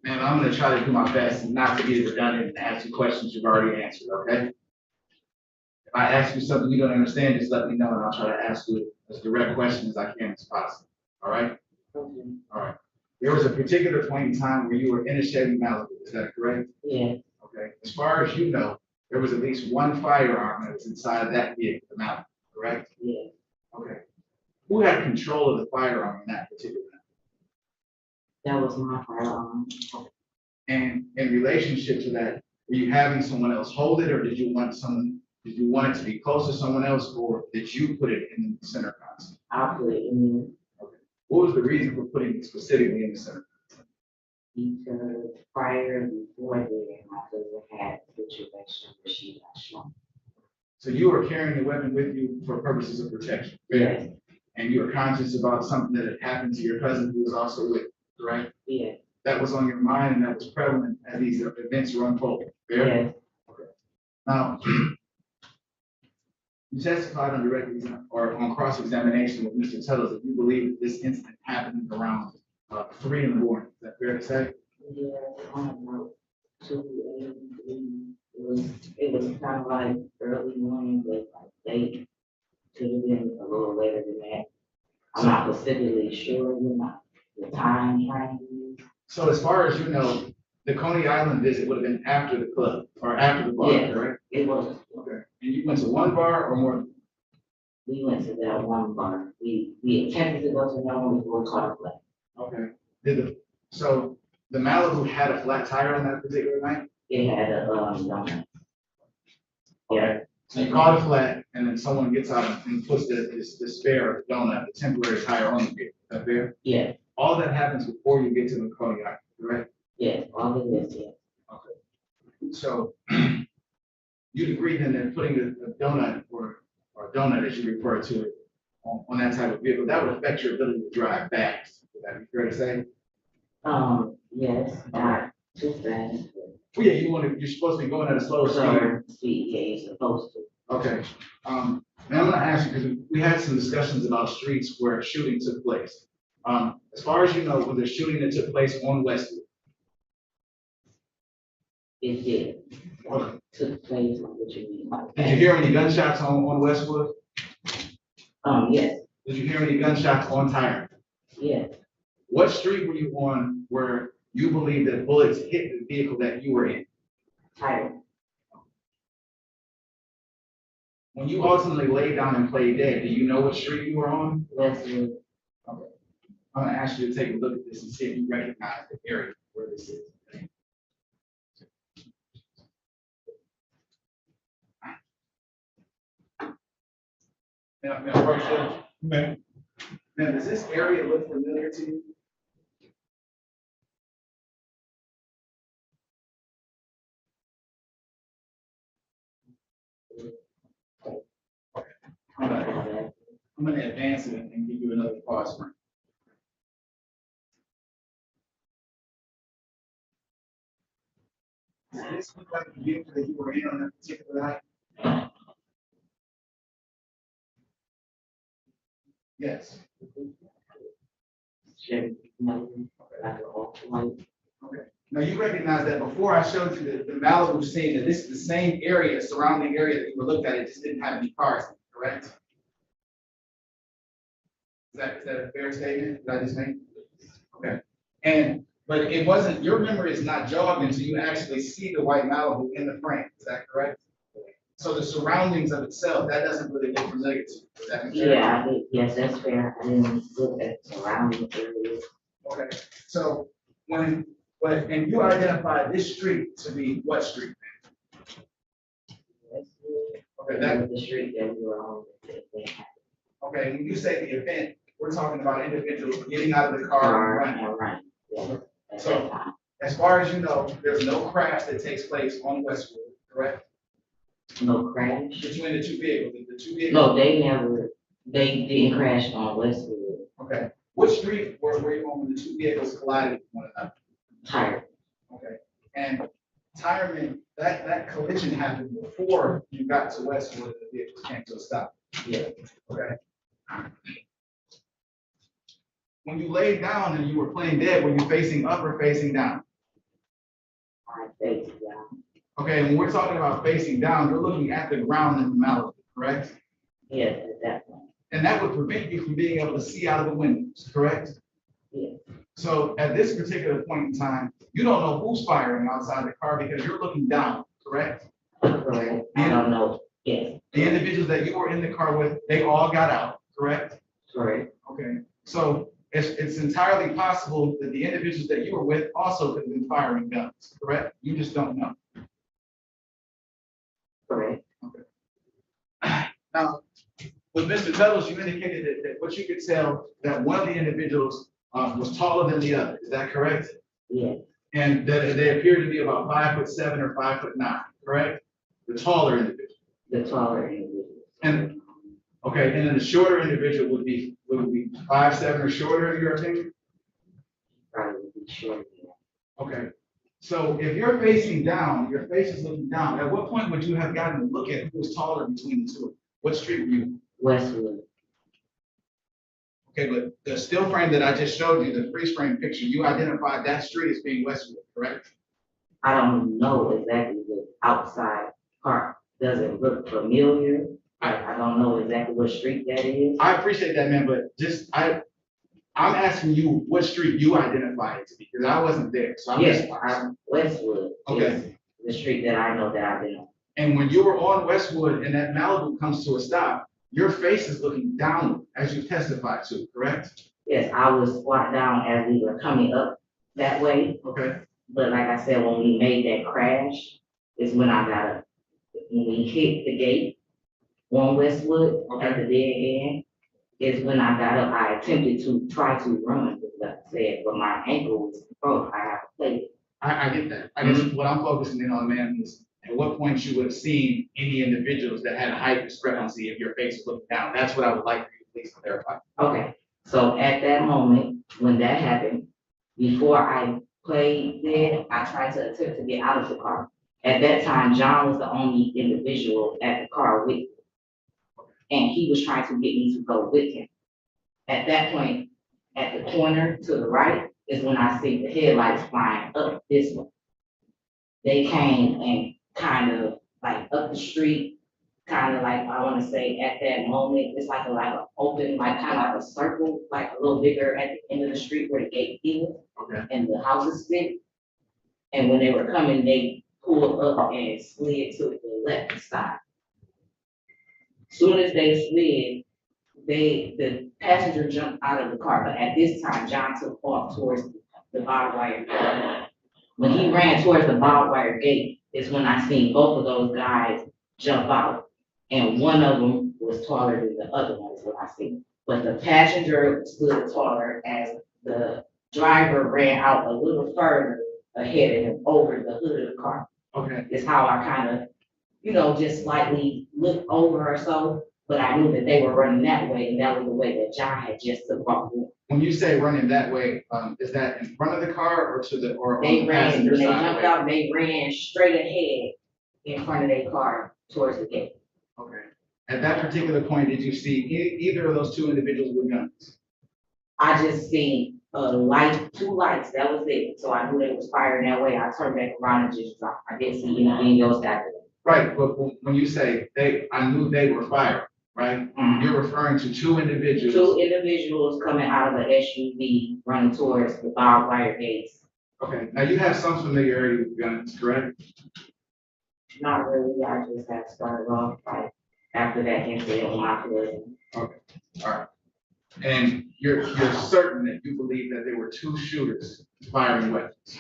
Ma'am, I'm gonna try to do my best not to be redundant and ask you questions you've already answered, okay? If I ask you something you don't understand, just let me know and I'll try to ask you as direct questions as I can as possible, all right? Okay. All right. There was a particular point in time where you were in a Chevy Malibu, is that correct? Yes. Okay, as far as you know, there was at least one firearm that was inside of that vehicle, the Malibu, correct? Yes. Okay. Who had control of the firearm in that particular night? That was my firearm. And in relationship to that, were you having someone else hold it, or did you want it to be close to someone else, or did you put it in the center console? I put it in. Okay. What was the reason for putting it specifically in the center? Because before that, my cousin had a situation where she got shot. So you were carrying the weapon with you for purposes of protection? Yes. And you were conscious about something that had happened to your cousin who was also with you, right? Yeah. That was on your mind and that was prevalent as these events were unfolding. Fair? Yes. Okay. Now, you testified on direct or on cross-examination with Mr. Tuttles that you believe that this incident happened around 3 in the morning. Is that fair to say? Yeah, I don't know. 2 a.m. It was kind of like early morning, but like late. Could have been a little later than that. I'm not specifically sure the time frame. So as far as you know, the Coney Island visit would have been after the club or after the bar, Yes, correct? it was. Okay. And you went to one bar or more? We went to that one bar. We attempted to go to another one before car play. Okay. So the Malibu had a flat tire on that particular night? It had a donut. Okay. So you caught a flat and then someone gets out and puts this spare donut, the temporary tire on the vehicle. Is that fair? Yeah. All that happens before you get to the Coney Island, correct? Yes, all of this, yes. Okay. So you'd agree then that putting the donut or donut as you refer to it on that type of vehicle, that would affect your ability to drive back. Would that be fair to say? Yes, not too fast. Well, yeah, you're supposed to be going at a slow speed. Yeah, you're supposed to. Okay. Now I'm gonna ask you, because we had some discussions about streets where shooting took place. As far as you know, was there shooting that took place on Westwood? It did. Okay. Took place on what you mean by that. Did you hear any gunshots on Westwood? Yes. Did you hear any gunshots on Tyre? Yes. What street were you on where you believe that bullets hit the vehicle that you were in? Tyre. When you ultimately laid down and played dead, do you know what street you were on? Westwood. Okay. I'm gonna ask you to take a look at this and see if you recognize the area where this is. Now, does this area look familiar to you? I'm gonna advance it and give you another pause frame. Does this look like the vehicle that you were in on that particular night? Yes. Chevy, like an Okay. Now you recognize that before I showed you the Malibu scene, that this is the same area, surrounding area that you were looked at, it just didn't have any cars, correct? Is that a fair statement that I just made? Okay. But it wasn't, your memory is not jogged until you actually see the white Malibu in the frame, is that correct? So the surroundings of itself, that doesn't really look familiar to you, is that fair? Yeah, yes, that's fair. I didn't look at surrounding areas. Okay, so and you identified this street to be what street? Okay, that was the street that we were on. Okay, when you say the event, we're talking about individuals getting out of the car and running. Right. Yeah. So, as far as you know, there's no crash that takes place on Westwood, correct? No crash? Between the two vehicles, the two vehicles? No, they didn't crash on Westwood. Okay, what street were you on when the two vehicles collided with one another? Tyre. Okay, and Tyreman, that collision happened before you got to Westwood, the vehicles came to a stop. Yeah. Okay. When you laid down and you were playing dead, were you facing up or facing down? I'm facing down. Okay, when we're talking about facing down, you're looking at the ground in the Malibu, correct? Yes, at that point. And that would prevent you from being able to see out of the windows, correct? Yes. So at this particular point in time, you don't know who's firing outside the car because you're looking down, correct? Correct. I don't know. Yes. The individuals that you were in the car with, they all got out, correct? Correct. Okay, so it's entirely possible that the individuals that you were with also could have been firing guns, correct? You just don't know. Correct. Okay. Now, With Mr. Tuttles, you indicated that what you could tell, that one of the individuals was taller than the other, is that correct? Yeah, And that they appeared to be about 5'7" or 5'9", correct? The taller individual. the taller individual. And, okay, and then the shorter individual would be 5'7" or shorter, in your opinion? Probably would be short. Okay, so if you're facing down, your face is looking down, at what point would you have gotten a look at who was taller between the two? What street were you? Westwood. Okay, but the still frame that I just showed you, the freeze frame picture, you identified that street as being Westwood, correct? I don't know exactly the outside part. Does it look familiar? I don't know exactly what street that is. I appreciate that, man, but I'm asking you what street you identified it to be, because I wasn't there, so I'm Yes, just. Westwood. Okay. Is the street that I know that I've been on. And when you were on Westwood and that Malibu comes to a stop, your face is looking downward, as you testified to, correct? Yes, I was squat down as we were coming up that way. Okay. But like I said, when we made that crash, is when I got up. When we hit the gate on Westwood at the dead end, is when I got up. I attempted to try to run, like I said, but my ankle was broke. I have a plate. I get that. I guess what I'm focusing in on, man, is at what point you would have seen any individuals that had a height discrepancy if your face was looking down. That's what I would like for you to please clarify. Okay, so at that moment, when that happened, before I played dead, I tried to attempt to get out of the car. At that time, John was the only individual at the car with me. And he was trying to get me to go with him. At that point, at the corner to the right is when I see the headlights flying up this way. They came and kind of like up the street, kind of like, I wanna say at that moment, it's like a open, like kind of like a circle, like a little bigger at the end of the street where the gate is. Okay. And the houses sit. And when they were coming, they pulled up and slid to the left side. Soon as they slid, the passenger jumped out of the car, but at this time, John took off towards the barbed wire gate. When he ran towards the barbed wire gate, is when I seen both of those guys jump out. And one of them was taller than the other one, is what I seen. But the passenger stood taller as the driver ran out a little further ahead of him over the hood of the car. Okay. Is how I kind of, just slightly looked over or so, but I knew that they were running that way, and that was the way that John had just took off. When you say running that way, is that in front of the car or to the, or on They the ran, passenger when they side? jumped out, they ran straight ahead in front of their car towards the gate. Okay. At that particular point, did you see either of those two individuals with guns? I just seen a light, two lights, that was it. So I knew they was firing that way. I turned back around and just dropped. I didn't see anything else after that. Right, but when you say I knew they were firing, right? You're referring to two individuals. Two individuals coming out of an SUV running towards the barbed wire gates. Okay, now you have some familiarity with guns, correct? Not really, I just had started off like after that incident with my cousin. Okay, all right. And you're certain that you believe that there were two shooters firing weapons?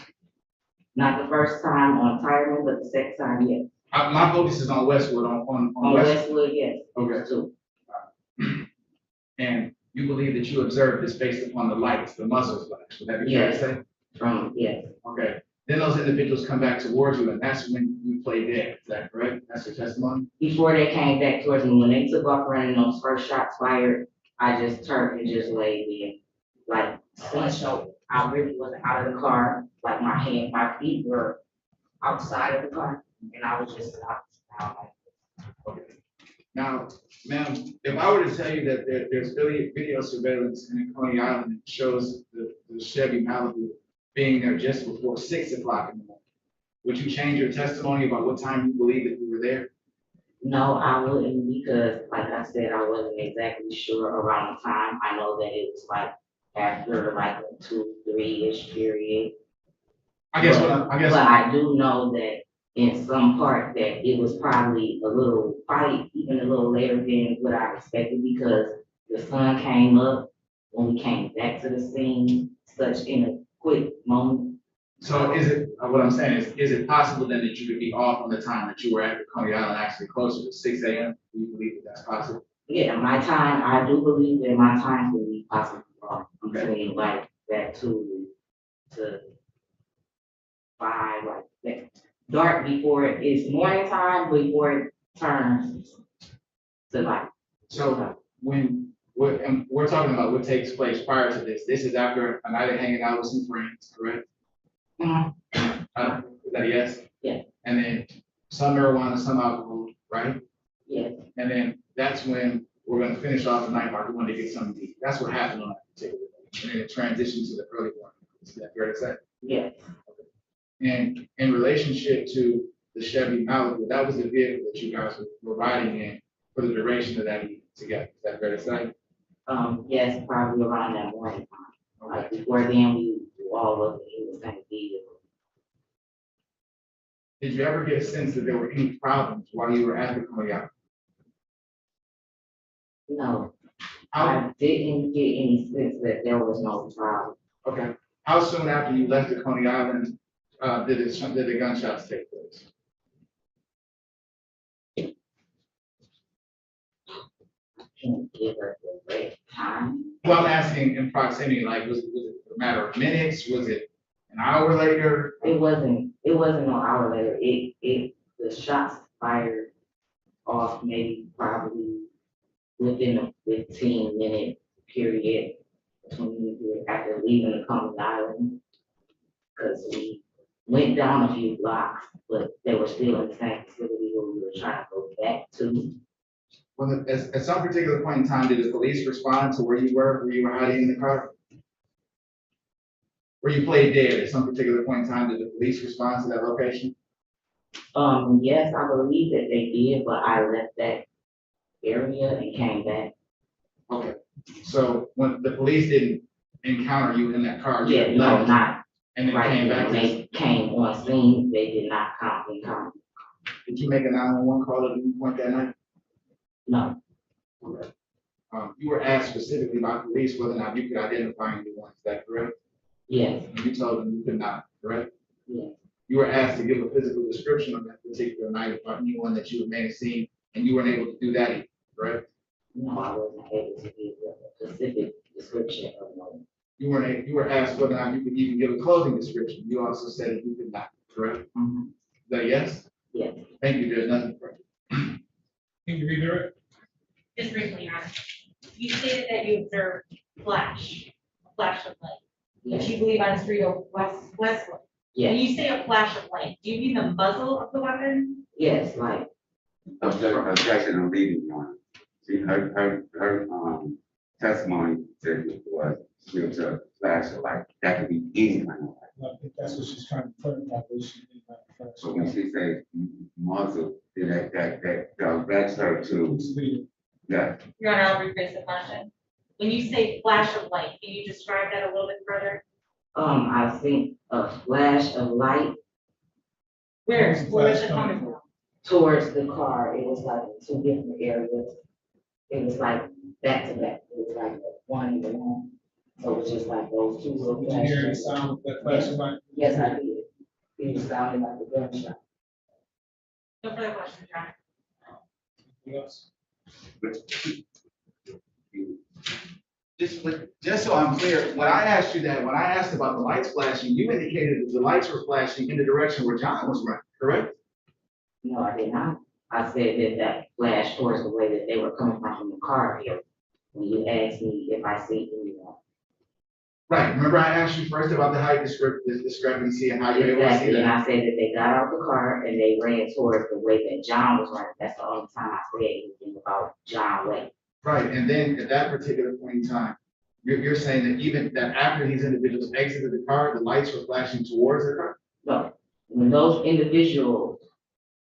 Not the first time on Tyron, but the second time, yes. My focus is on Westwood, on Westwood, yes. Okay. Too. And you believe that you observed this based upon the lights, the muzzle flash, would that be fair to Yes. say? Yes. Okay, then those individuals come back towards you, and that's when you play dead, is that correct? That's your testimony? Before they came back towards me, when they took off running, those first shots fired, I just turned and just laid there. Like, so I really wasn't out of the car, like my feet were outside of the car, and I was just out like this. Okay. Now, ma'am, if I were to tell you that there's video surveillance in Coney Island that shows the Chevy Malibu being there just before 6 o'clock in the morning, would you change your testimony about what time you believe that you were there? No, I wouldn't, because like I said, I wasn't exactly sure around the time. I know that it was like after like a 2-3-ish period. I guess. But I do know that in some part that it was probably even a little later than what I expected, because the sun came up when we came back to the scene, such in a quick moment. So is it, what I'm saying is it possible then that you could be off on the time that you were at the Coney Island, actually closer to 6 a.m.? Do you believe that that's possible? Yeah, my time, I do believe that my time will be possibly wrong between like that to 5, like that dark before it's morning time, before it turns to light. So when, and we're talking about what takes place prior to this. This is after a night of hanging out with some friends, correct? Mhm. Is that a yes? Yeah. And then some marijuana, some alcohol, right? Yes, And then that's when we're gonna finish off the night by going to get something to eat. That's what happened on that particular day. And then it transitions to the early morning. Is that fair to say? yes, And in relationship to the Chevy Malibu, that was the vehicle that you guys were riding in for the duration of that evening together. Is that fair to say? yes, probably around that morning time. Like before then, we all was in the same vehicle. Did you ever get a sense that there were any problems while you were at the Coney Island? No, How, I didn't get any sense that there was no problem. okay. How soon after you left the Coney Island, did the gunshots take place? Can't give her the right time. Well, I'm asking in proximity, like, was it a matter of minutes? Was it an hour later? It wasn't no hour later. The shots fired off maybe probably within a 15-minute period after leaving the Coney Island. Cause we went down a few blocks, but they were still in the same facility where we were trying to go back to. Well, at some particular point in time, did the police respond to where you were hiding in the car? Where you played dead at some particular point in time, did the police respond to that location? Yes, I believe that they did, but I left that area and came back. Okay, so when the police didn't encounter you in that car, you Yeah, no, left not and then right. came back When to, they came on scene, they did not encounter. did you make a 911 call at any point that night? No, Okay. You were asked specifically by police whether or not you could identify anyone, is that correct? yes, And you told them you could not, correct? yes, You were asked to give a physical description of that particular night about anyone that you may have seen, and you weren't able to do that either, correct? no, I wasn't able to give a specific description of no. You were asked whether or not you could even give a clothing description. You also said that you could not, correct? Mhm. Is that a yes? Yes, Thank you, there's nothing further. Can you redirect? Just briefly, Your Honor. You stated that you observed a flash of light, which yes, you believe on the street of Westwood. When yes, you say a flash of light, do you mean the muzzle of the weapon? yes, like, Objection on leading one. See, her testimony said it was, she was a flash of light. That could be any kind of light. I think that's what she's trying to clarify. What she means by flash. So when she said muzzle, that directs her to, yeah. Your Honor, I'll rephrase the question. When you say flash of light, can you describe that a little bit further? I think a flash of light Where is it coming from? towards the car. It was like in two different areas. It was like back to back. It was like one and one. So it was just like those two little Did you hear the flashes. sound of that flash of light? Yes, I did. It was sounding like a gunshot. No further questions, Your Honor. Anything else? Just so I'm clear, when I asked you that, when I asked about the lights flashing, you indicated that the lights were flashing in the direction where John was running, correct? No, I did not. I said that flashed towards the way that they were coming from the car here. When you asked me if I see anyone. Right, remember I asked you first about the height discrepancy and how you were able to see Exactly, and that? I said that they got out the car and they ran towards the way that John was running. That's the only time I said anything about John Way. Right, and then at that particular point in time, you're saying that even that after these individuals exited the car, the lights were flashing towards the car? No, when those individuals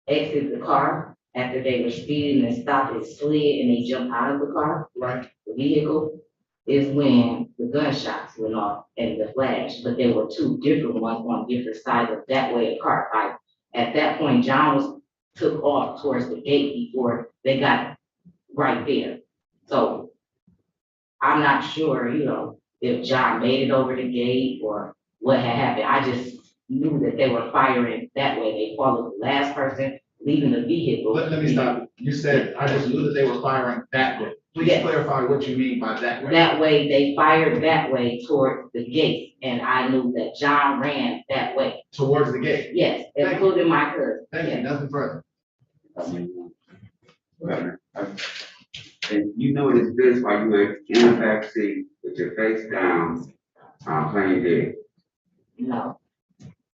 exited the car, after they were speeding and stopped and slid and they jumped out of the car, Right, the vehicle, is when the gunshots went off and the flash, but there were two different ones on different sides of that way of car. Like, at that point, John took off towards the gate before they got right there. So I'm not sure, if John made it over the gate or what had happened. I just knew that they were firing that way. They followed the last person leaving the vehicle. Let me stop. You said, I just knew that they were firing that way. Please Yes. clarify what you mean by that way. That way, they fired that way towards the gate, and I knew that John ran that way. Towards the gate. Yes, Thank you. including my cousin. Thank you, Yes. nothing further. And you noticed this while you were in the back seat with your face down, playing dead. No,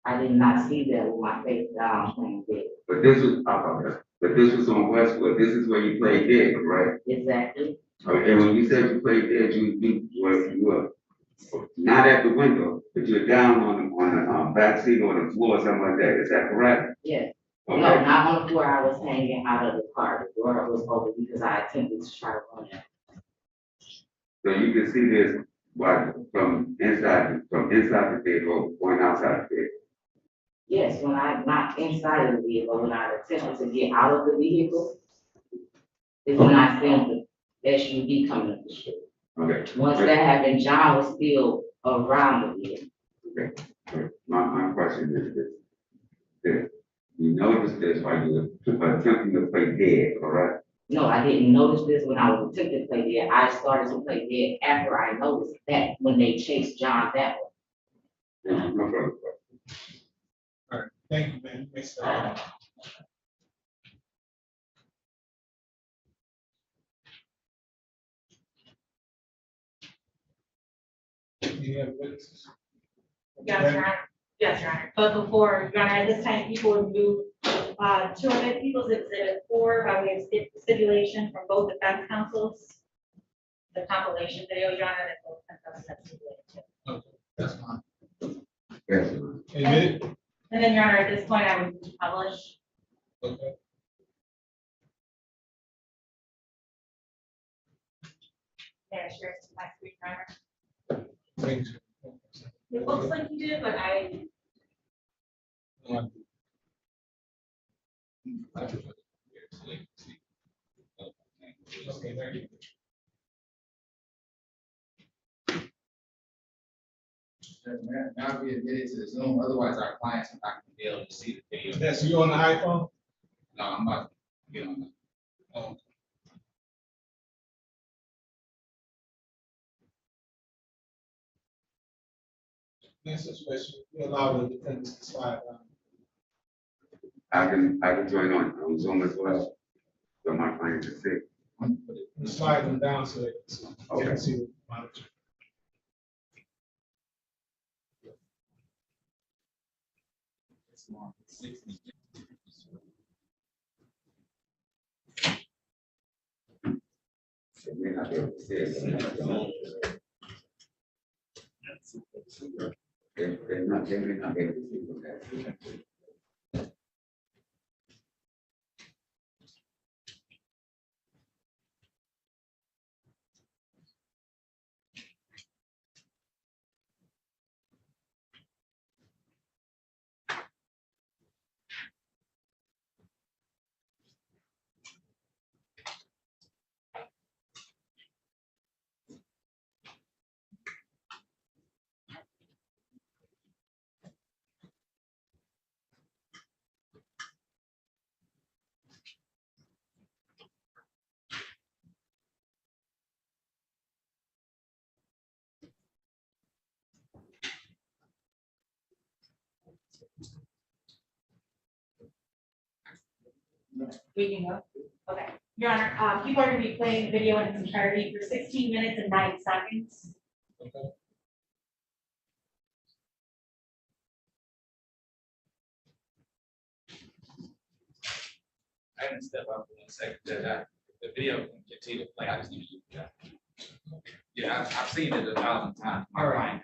I did not see that with my face down playing dead. But this was, but this was on Westwood. This is where you played dead, right? Exactly. Okay, when you said you played dead, you were not at the window, but you were down on the back seat or the floor or something like that. Is that correct? Yes. Okay. No, not on the floor. I was hanging out of the car. The door was open because I attempted to try to run it. So you can see this from inside the vehicle going outside the vehicle. Yes, when I not inside of the vehicle, when I attempted to get out of the vehicle, is when I seen the SUV coming up the street. Okay. Once that happened, John was still around the vehicle. Okay. My question is this. You noticed this while you were attempting to play dead, correct? No, I didn't notice this when I was attempting to play dead. I started to play dead after I noticed that when they chased John that way. No further questions. All right, thank you, man. Makes sense. Any other witnesses? Yes, Your Honor. Yes, Your Honor. But before, Your Honor, at this time, people would move, 200 People's Exhibit 4 by way of stipulation from both defense counsels. The compilation video, Your Honor, that both defense counsels have stipulated to. Okay, that's fine. Yes. Admitted? And then, Your Honor, at this point, I would publish. Okay. Yeah, sure, it's my screen, Your Honor. Thanks. It looks like you did, but I. Okay, there you go. Now we admitted to the Zoom, otherwise our clients are not gonna be able to see the video. That's you on the iPhone? No, I'm about to get on that. Oh. In this situation, we allow the defendants to slide down. I can join on Zoom as well. So my client can see. You slide them down so they can see the monitor. They may not be able to see it. They may not be able to see it. Waking up. Okay. Your Honor, people are going to be playing the video in its entirety for 16 minutes and 9 seconds. Okay. I didn't step up for 1 second, Judge. The video can continue to play. I just need to do that. Yeah, I've seen it 1,000 times. All right.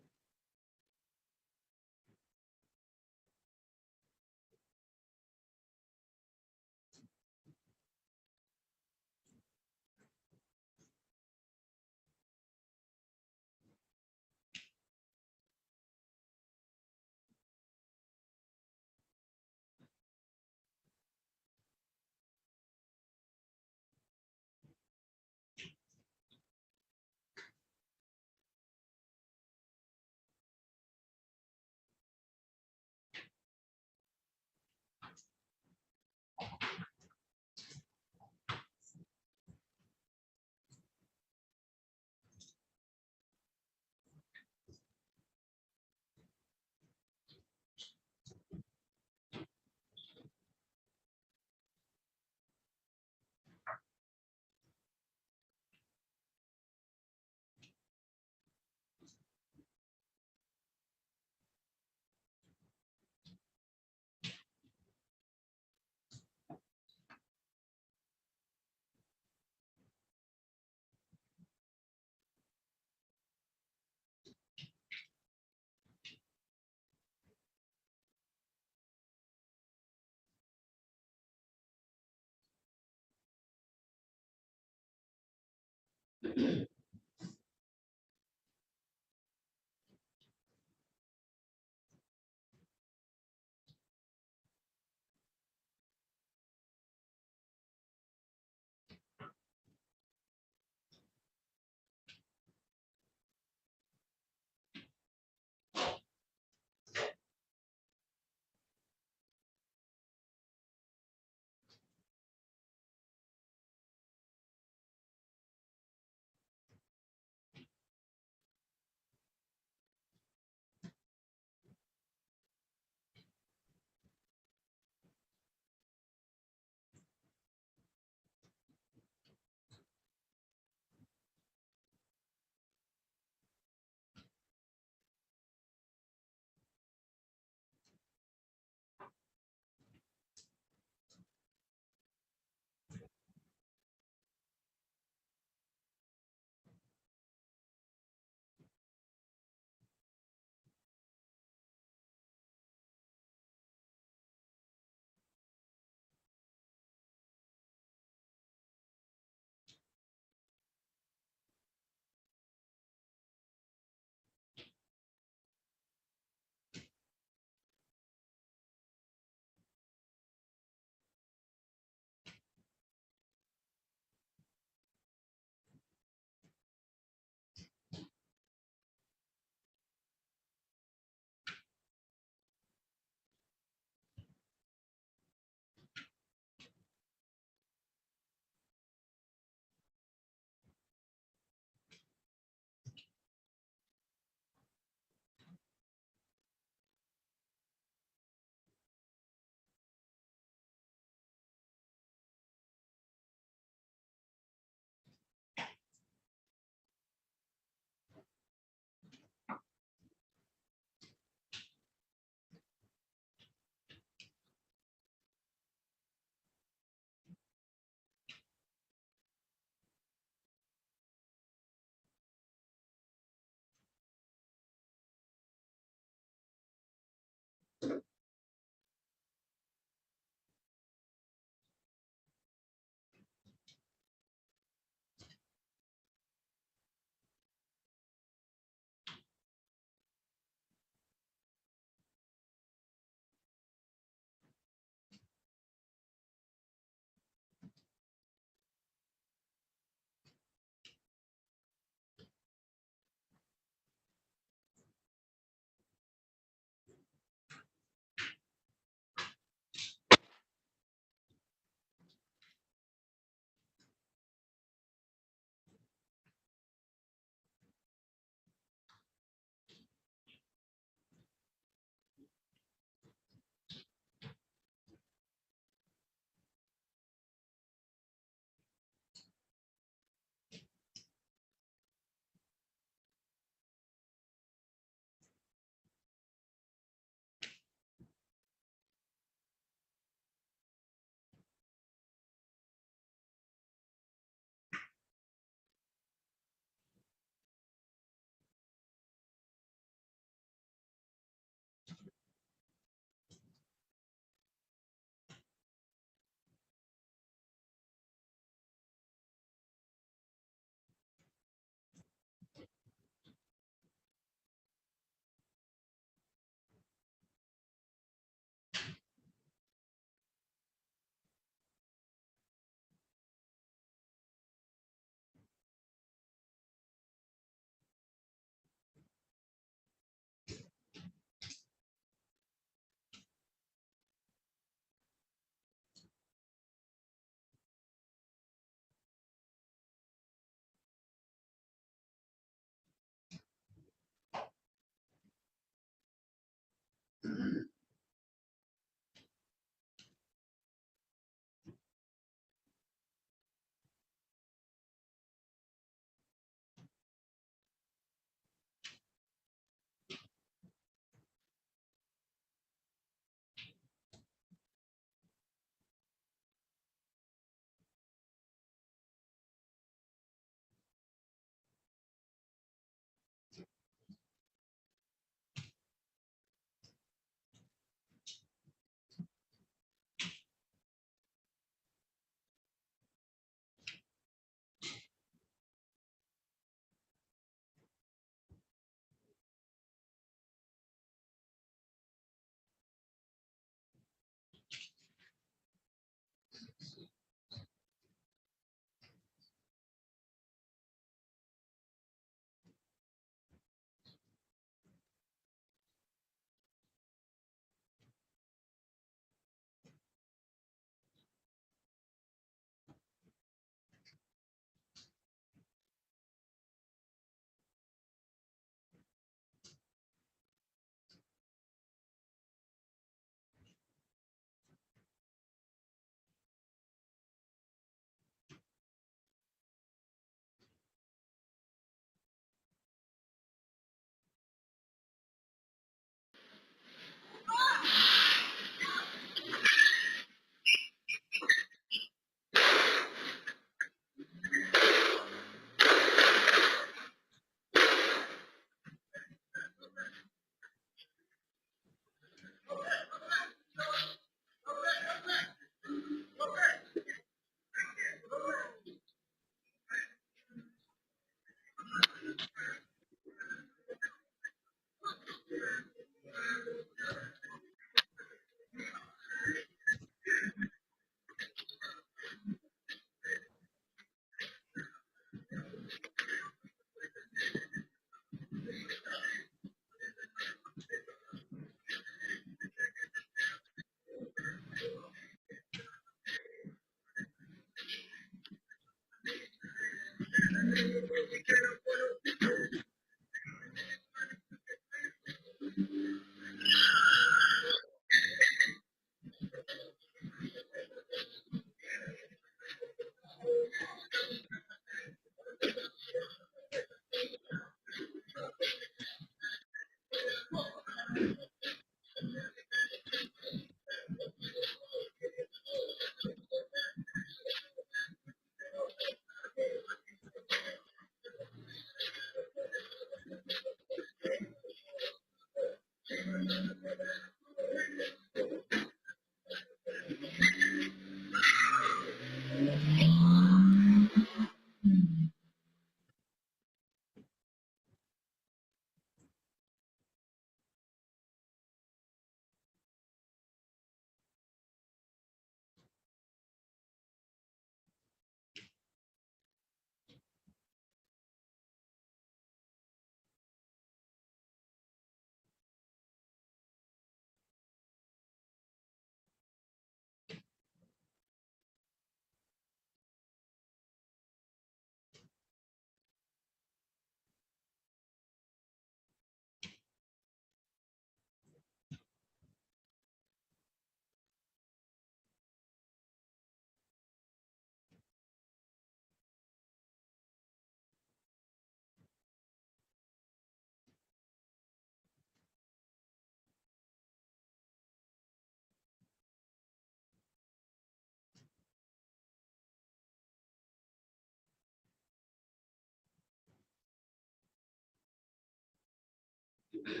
People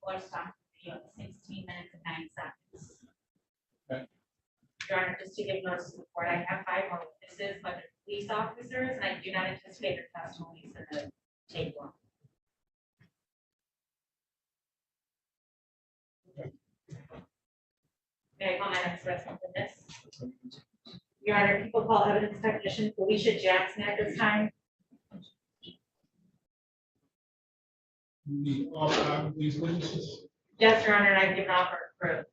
are stopped for 16 minutes and 9 seconds. Okay. Your Honor, just to give notice of the court, I have 5 more witnesses, but they're police officers, and I do not anticipate their testimony is going to take long. May I call my next witness? Your Honor, people call evidence technician Felicia Jackson at this time. You need all 5 of these witnesses, Yes, Your Honor, and I've given offer for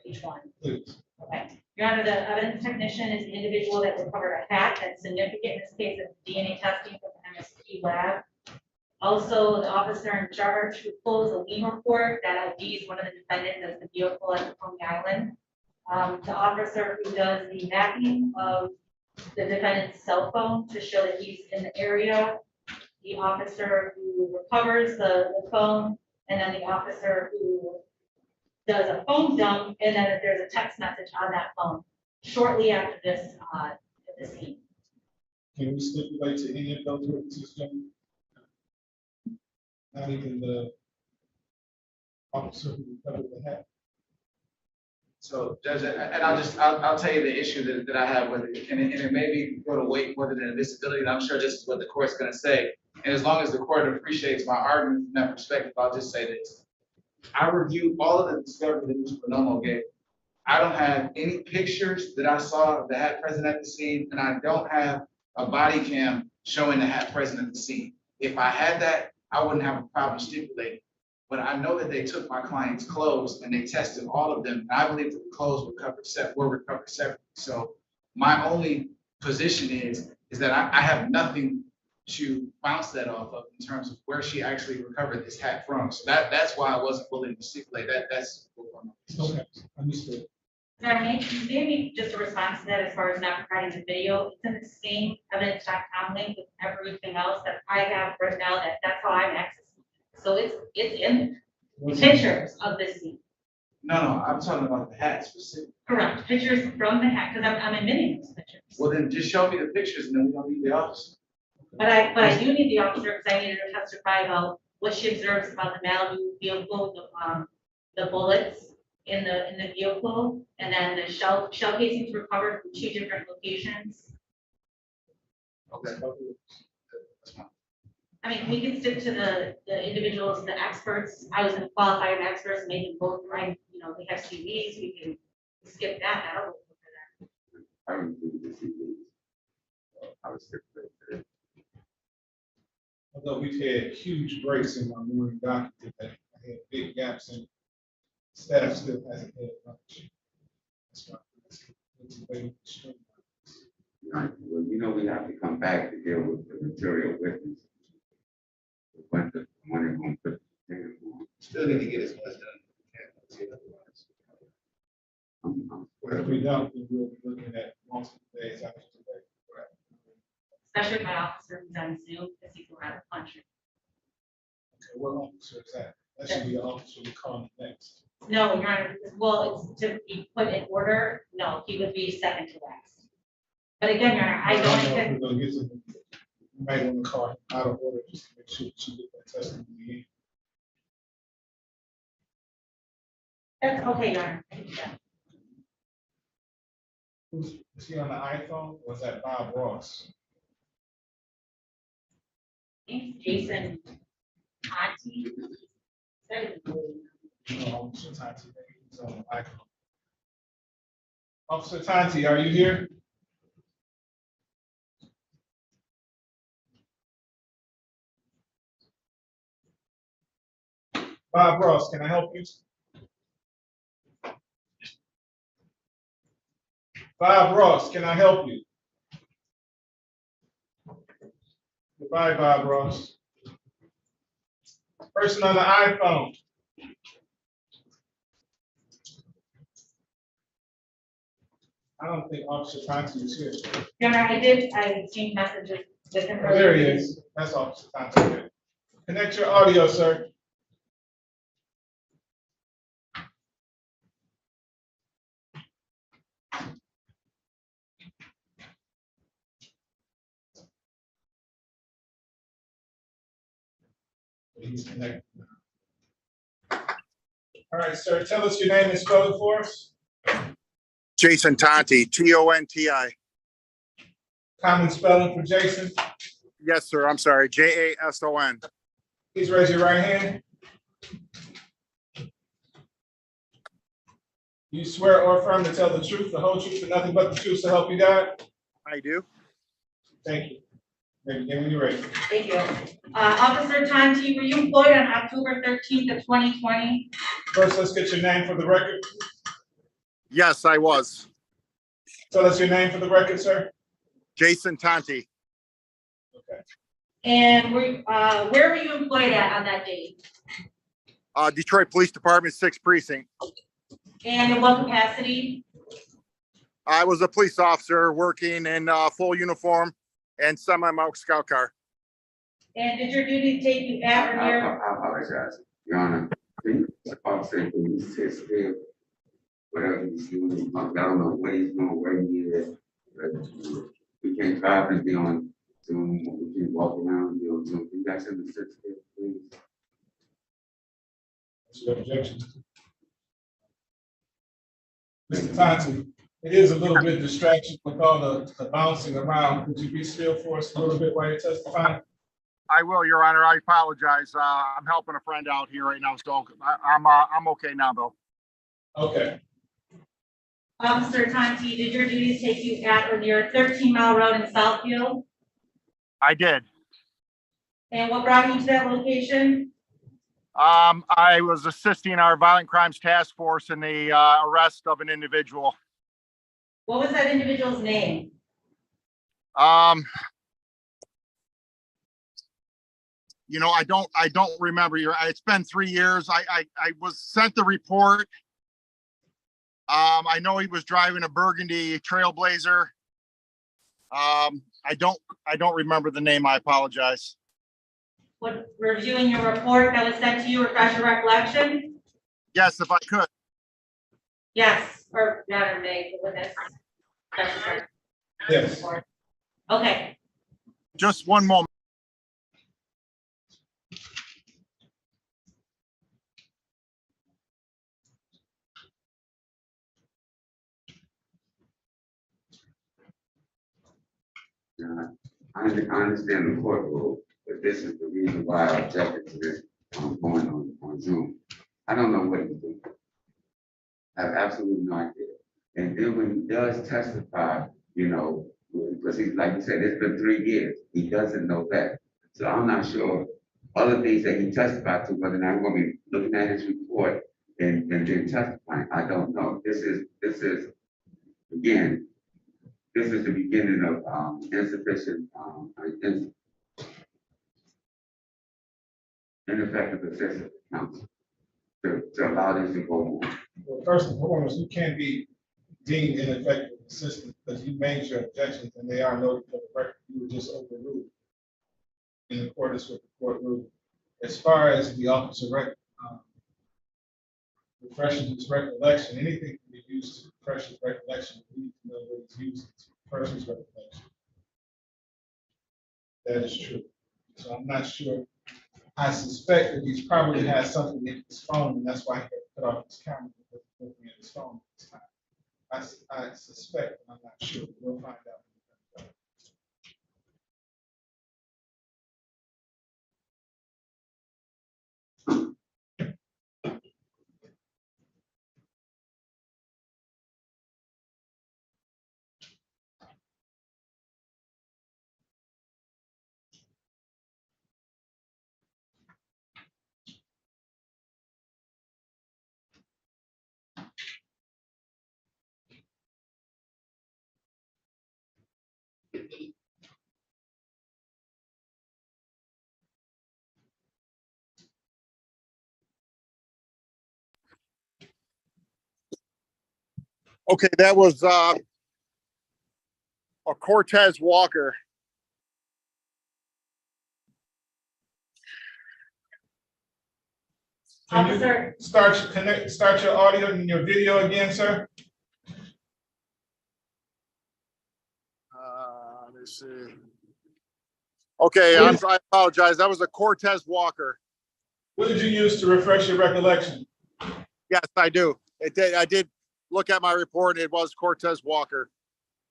each one. please. Okay. Your Honor, the evidence technician is the individual that recovered a hat that's significant in this case of DNA testing from the MSP lab. Also, the officer in charge who pulls a lien report that IDs one of the defendants as the vehicle at Coney Island. The officer who does the mapping of the defendant's cell phone to show that he's in the area. The officer who recovers the phone, and then the officer who does a phone dump, and then if there's a text message on that phone shortly after this scene. Can we stipulate to any of those witnesses, gentlemen? Not even the officer who recovered the hat? So, Judge, and I'll tell you the issue that I have with it, and it may be go to weight more than a disability, and I'm sure this is what the court's gonna say. And as long as the court appreciates my argument from that perspective, I'll just say this. I reviewed all of the discovery that Mr. Bonomo gave. I don't have any pictures that I saw of the hat present at the scene, and I don't have a body cam showing the hat present at the scene. If I had that, I wouldn't have a problem stipulating. But I know that they took my client's clothes and they tested all of them. And I believe that the clothes were recovered separately. So my only position is that I have nothing to bounce that off of in terms of where she actually recovered this hat from. So that's why I wasn't willing to stipulate that. That's Okay, understood. Now, maybe just a response to that as far as not providing the video, it's in the same evidence.com link with everything else that I have written out, that's how I'm accessing. So it's in pictures of this scene. No, I'm talking about the hat specifically. Correct, pictures from the hat, because I'm admitting those pictures. Well, then just show me the pictures and then we don't need the officer. But I do need the officer because I needed to testify about what she observes about the Malibu vehicle, the bullets in the vehicle, and then the shell casings recovered from 2 different locations. Okay. I mean, we can stick to the individuals, the experts. I was going to qualify an experts, maybe both right, we have CVs, we can skip that out. I don't do the CVs. I was stipulating it. Although we've had huge breaks in our morning docket today, I had big gaps in staff still hasn't had much. That's why it's very extreme. Right, well, we have to come back to deal with the material witness. When they're going to put the thing on. Still need to get his done. If we don't, then we'll be looking at multiple days after today. Especially my officer who's on Zoom because he's around the country. Okay, what officer is that? That should be the officer we call next. No, Your Honor, well, it's to be put in order. No, he would be second to last. But again, Your Honor, I don't know if think. we're gonna get to, you might want to call him out of order just to make sure that you get that testimony in. That's okay, Your Honor. Is he on the iPhone? Or was that Bob Ross? Thanks, Jason. Conti. No, Officer Tanti, he's on the iPhone. Officer Tanti, are you here? Bob Ross, can I help you? Bob Ross, can I help you? Goodbye, Bob Ross. Person on the iPhone. I don't think Officer Tanti is here. Your Honor, I changed messages with him. Oh, there he is. That's Officer Tanti. Connect your audio, sir. He's connected. All right, sir, tell us your name and spell it for us. Jason Tonti, Tonti. Common spelling for Jason. Yes, sir. I'm sorry. Jason. Please raise your right hand. You swear or affirm to tell the truth, the whole truth, and nothing but the truth to help you God? I do. Thank you. Begin when you're ready. Thank you. Officer Tanti, were you employed on October 13th of 2020? First, let's get your name for the record. Yes, I was. Tell us your name for the record, sir. Jason Tonti. Okay. And where were you employed at on that date? Detroit Police Department, 6th Precinct. And in what capacity? I was a police officer working in full uniform and semi-marked scout car. And did your duty take you at or near? I apologize, Your Honor. Can you officer, can you sit still? Whatever he's doing, I don't know what he's doing, where he is. We can't drive and be on Zoom, we can't walk around and be on Zoom. Can you guys send the sit still, please? What's your objection? Mr. Tanti, it is a little bit distraction with all the bouncing around. Could you be still for us a little bit while you're testifying? I will, Your Honor. I apologize. I'm helping a friend out here right now, so I'm okay now, though. Okay. Officer Tanti, did your duties take you at or near 13 Mile Road in Southfield? I did. And what brought you to that location? I was assisting our violent crimes task force in the arrest of an individual. What was that individual's name? You know, I don't remember. It's been 3 years. I was sent the report. I know he was driving a burgundy Trailblazer. I don't remember the name. I apologize. Would reviewing your report that was sent to you refresh your recollection? Yes, if I could. Yes, or rather, may the witness. Yes. Okay. Just one moment. I understand the court rule, but this is the reason why I objected to this going on Zoom. I don't know what he's doing. I have absolutely no idea. And then when he does testify, you know, because he's like you said, it's been 3 years. He doesn't know that. So I'm not sure other things that he testified to, whether or not I'm going to be looking at his report and then testifying. I don't know. This is again. This is the beginning of insufficient, ineffective assistance of counsel to allow this to go on. Well, first and foremost, you can't be deemed ineffective assistance because you made your objections and they are noted for the record. You were just overruled in accordance with the court rule. As far as the officer refreshing his recollection, anything can be used to refresh his recollection. We need to know what he's using to refresh his recollection. That is true. So I'm not sure. I suspect that he's probably has something in his phone, and that's why he cut off his camera, but looking at his phone this time. I suspect, I'm not sure, but we'll find out. Okay, that was a Cortez Walker. Can you Officer, start your audio and your video again, sir? Let's see. Okay, I apologize. That was a Cortez Walker. What did you use to refresh your recollection? Yes, I do. It did. I did look at my report and it was Cortez Walker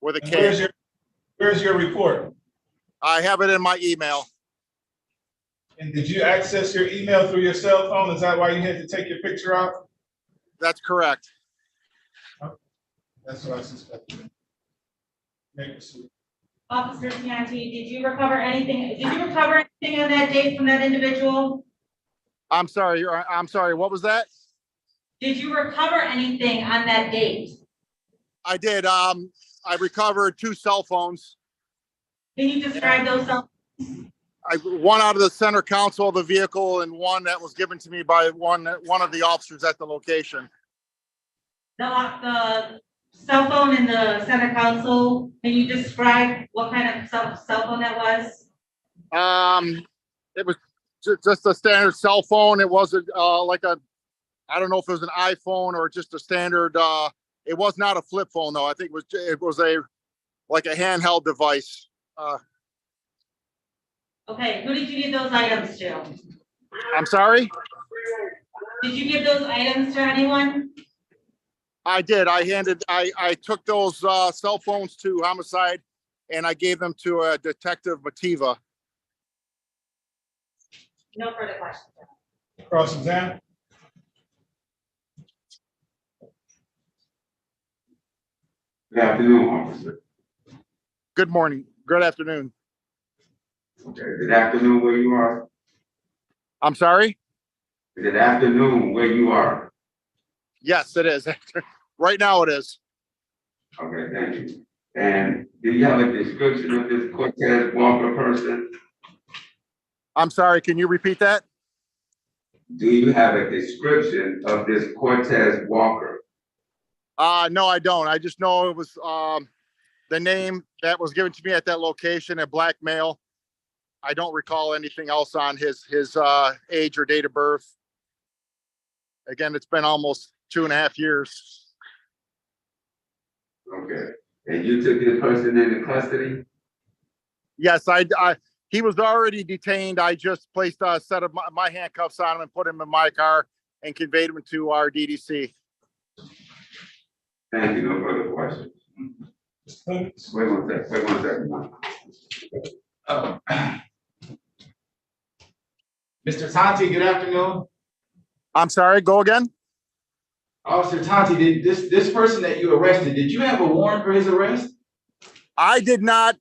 with a And K. where's your report? I have it in my email. And did you access your email through your cell phone? Is that why you had to take your picture out? That's correct. That's what I suspected. Make it so. Officer Santi, did you recover anything on that date from that individual? I'm sorry. I'm sorry. What was that? Did you recover anything on that date? I did. I recovered 2 cell phones. Can you describe those cell? One out of the center console of the vehicle and one that was given to me by one of the officers at the location. The cell phone in the center console, can you describe what kind of cell phone that was? It was just a standard cell phone. It wasn't like I don't know if it was an iPhone or just a standard. It was not a flip phone though. I think it was like a handheld device. Okay, who did you give those items to? I'm sorry? Did you give those items to anyone? I did. I took those cell phones to homicide and I gave them to Detective Mativa. No further questions. Cross-examine. Good afternoon, officer. Good morning. Good afternoon. Okay, good afternoon where you are. I'm sorry? Good afternoon where you are. Yes, it is. Right now it is. Okay, thank you. And do you have a description of this Cortez Walker person? I'm sorry, can you repeat that? Do you have a description of this Cortez Walker? No, I don't. I just know it was the name that was given to me at that location, a black male. I don't recall anything else on his age or date of birth. Again, it's been almost 2.5 years. Okay. And you took this person into custody? Yes, he was already detained. I just placed a set of my handcuffs on him and put him in my car and conveyed him to our DDC. Thank you. No further questions. Wait one second. Mr. Tanti, good afternoon. I'm sorry, go again? Officer Tanti, did this person that you arrested, did you have a warrant for his arrest? I did not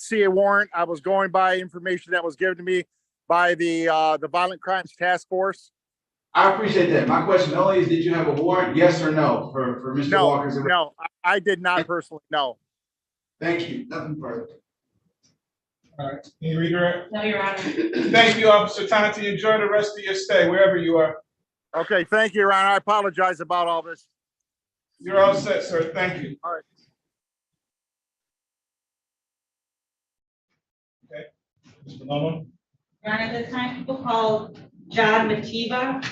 see a warrant. I was going by information that was given to me by the Violent Crimes Task Force. I appreciate that. My question only is, did you have a warrant, yes or no, for Mr. Walker's arrest? No, I did not personally, no. Thank you. Nothing further. All right, can you redirect? No, Your Honor. Thank you, Officer Tanti. Enjoy the rest of your stay, wherever you are. Okay, thank you, Your Honor. I apologize about all this. You're all set, sir. Thank you. All right. Okay. Mr. Nolan? Your Honor, this time people call John Mativa.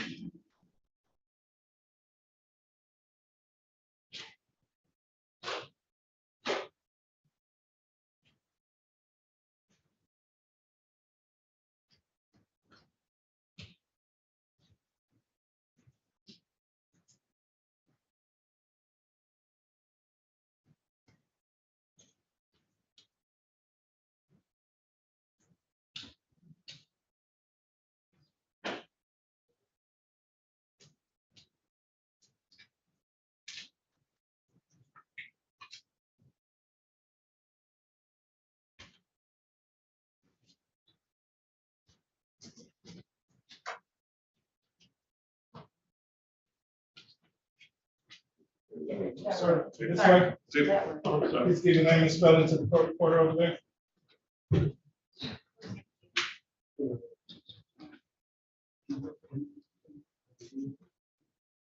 Sir, this way. Please give your name and spelling to the court reporter over there.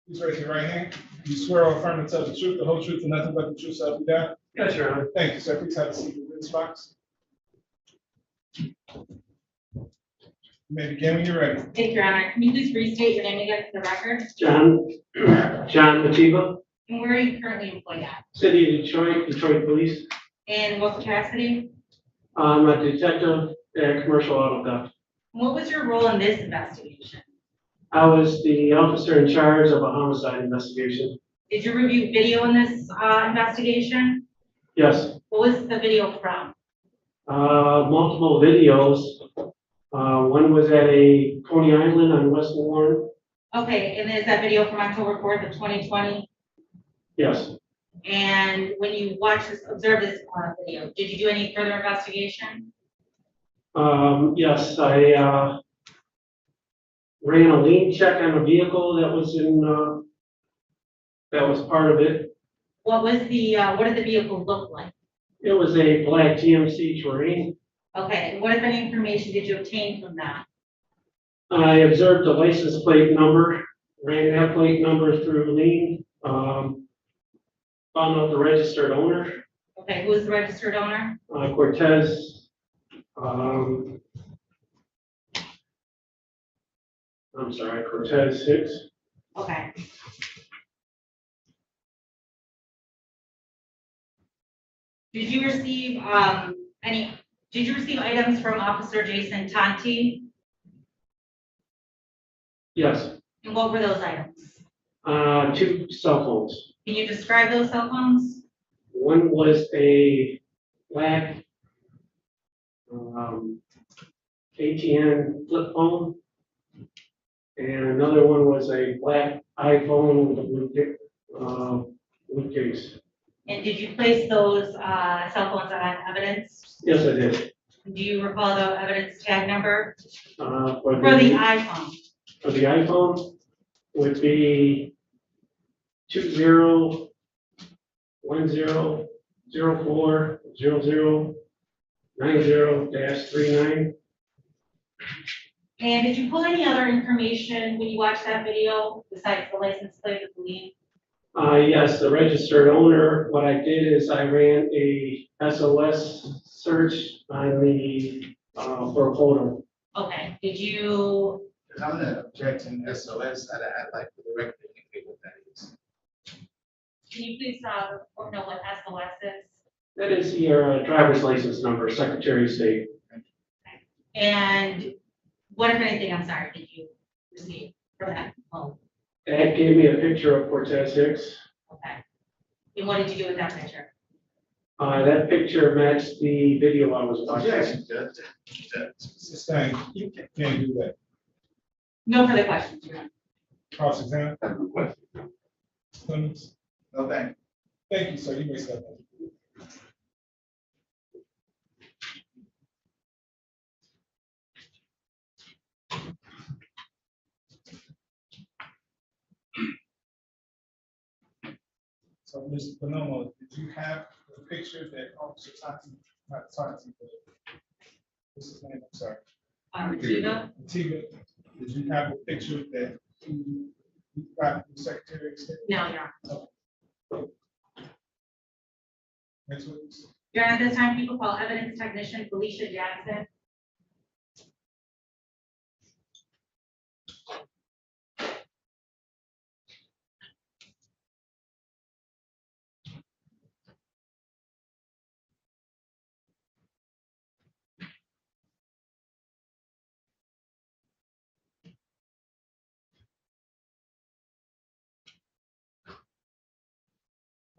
Please raise your right hand. You swear or affirm to tell the truth, the whole truth, and nothing but the truth, so help you God? Yes, Your Honor. Thank you, sir. Please have a seat in this box. You may begin when you're ready. Thank you, Your Honor. Can you please restate your name again for the record? John Matiba, And where are you currently employed at? City of Detroit, Detroit Police. In what capacity? I'm a detective at Commercial Auto Theft. What was your role in this investigation? I was the officer in charge of a homicide investigation. Did you review video in this investigation? Yes, What was the video from? multiple videos. One was at a Coney Island on West Warren. Okay, and is that video from October 4th of 2020? Yes, And when you watched this, observed this video, did you do any further investigation? yes, I ran a lean check on a vehicle that was in, that was part of it. What was the, what did the vehicle look like? It was a black GMC Terrain. Okay, and what, if any, information did you obtain from that? I observed the license plate number, ran that plate number through lean, found out the registered owner, Okay, who is the registered owner? Cortez. I'm sorry, Cortez Hicks. Okay. Did you receive did you receive items from Officer Jason Tanti? Yes, And what were those items? 2 cell phones. Can you describe those cell phones? One was a black ATN flip phone, and another one was a black iPhone with a blue case. And did you place those cell phones on evidence? Yes, I did. Do you recall the evidence tag number For for the iPhone? For the iPhone would be 20104090-39. And did you pull any other information when you watched that video besides the license plate of the lien? Yes, the registered owner, what I did is I ran a SOS search on the, for a photo. Okay, did you, I'm gonna object in SOS, I'd like for the record to indicate what that is. can you please know what SOS is? That is your driver's license number, Secretary of State. And what, if anything, I'm sorry, did you receive from that phone? That gave me a picture of Cortez Hicks. Okay. And what did you do with that picture? That picture matched the video I was watching. Objection, Judge. Sustain. You can't do that. No further questions, Your Honor. Cross examine. Clemens. No, thank you. Thank you, sir. You may step up. So, Mr. Bonomo, did you have the picture that Officer Tanti, not Tanti, but what's his name? I'm sorry. Antigua? Antigua, did you have a picture that you got from the Secretary of State? No, Your Honor. Okay. Next witness. Your Honor, at this time, people call evidence technician Felicia Jackson.